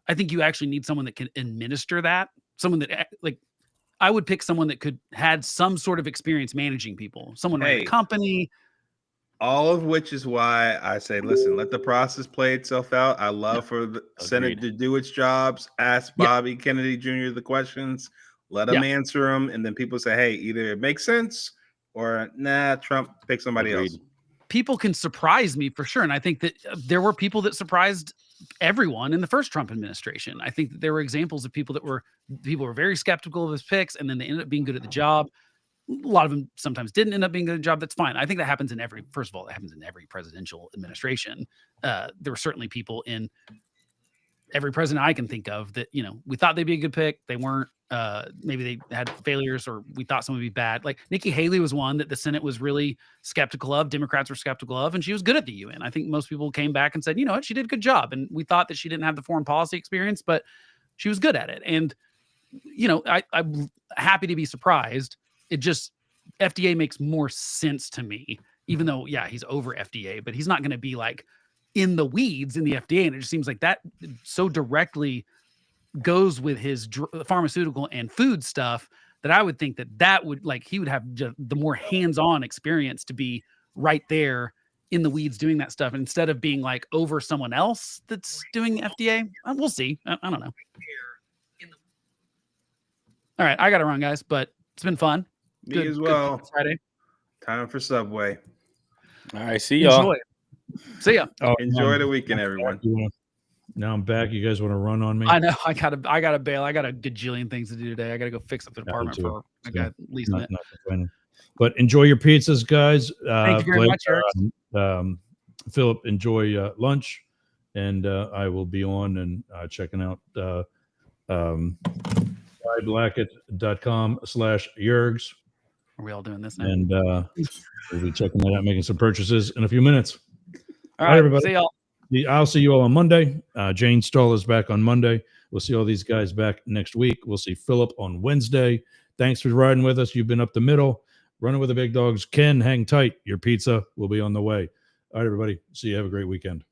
I think you actually need someone that can administer that. Someone that, like, I would pick someone that had some sort of experience managing people. Someone running a company. All of which is why I say, listen, let the process play itself out. I love for the Senate to do its jobs. Ask Bobby Kennedy Jr. the questions. Let him answer them, and then people say, hey, either it makes sense or nah, Trump, pick somebody else. People can surprise me for sure. And I think that there were people that surprised everyone in the first Trump administration. I think that there were examples of people were very skeptical of his picks, and then they ended up being good at the job. A lot of them sometimes didn't end up being good at the job. That's fine. I think that happens in every presidential administration. There were certainly people in every president I can think of that, you know, we thought they'd be a good pick. They weren't. Maybe they had failures, or we thought someone would be bad. Like Nikki Haley was one that the Senate was really skeptical of. Democrats were skeptical of, and she was good at the UN. I think most people came back and said, you know what, she did a good job. And we thought that she didn't have the foreign policy experience, but she was good at it. And, you know, I'm happy to be surprised. It just, FDA makes more sense to me, even though, he's over FDA, but he's not going to be like in the weeds in the FDA. And it just seems like that so directly goes with his pharmaceutical and food stuff that I would think that would, like, he would have the more hands-on experience to be right there in the weeds doing that stuff instead of being like over someone else that's doing the FDA. We'll see. I don't know. All right, I got to run, guys, but it's been fun. Me as well. Good Friday. Time for Subway. All right, see y'all. See ya. Enjoy the weekend, everyone. Now I'm back. You guys want to run on me? I know. I gotta bail. I got a gajillion things to do today. I gotta go fix up the apartment for I got at least a minute. But enjoy your pizzas, guys. Thank you very much, Eric. Philip, enjoy lunch, and I will be on and checking out blackett.com/Yergs. Are we all doing this now? And we'll be checking that out, making some purchases in a few minutes. All right, everybody. See y'all. I'll see you all on Monday. Jane Stahl is back on Monday. We'll see all these guys back next week. We'll see Philip on Wednesday. Thanks for riding with us. You've been up the middle, running with the big dogs. Ken, hang tight. Your pizza will be on the way. All right, everybody. See you. Have a great weekend.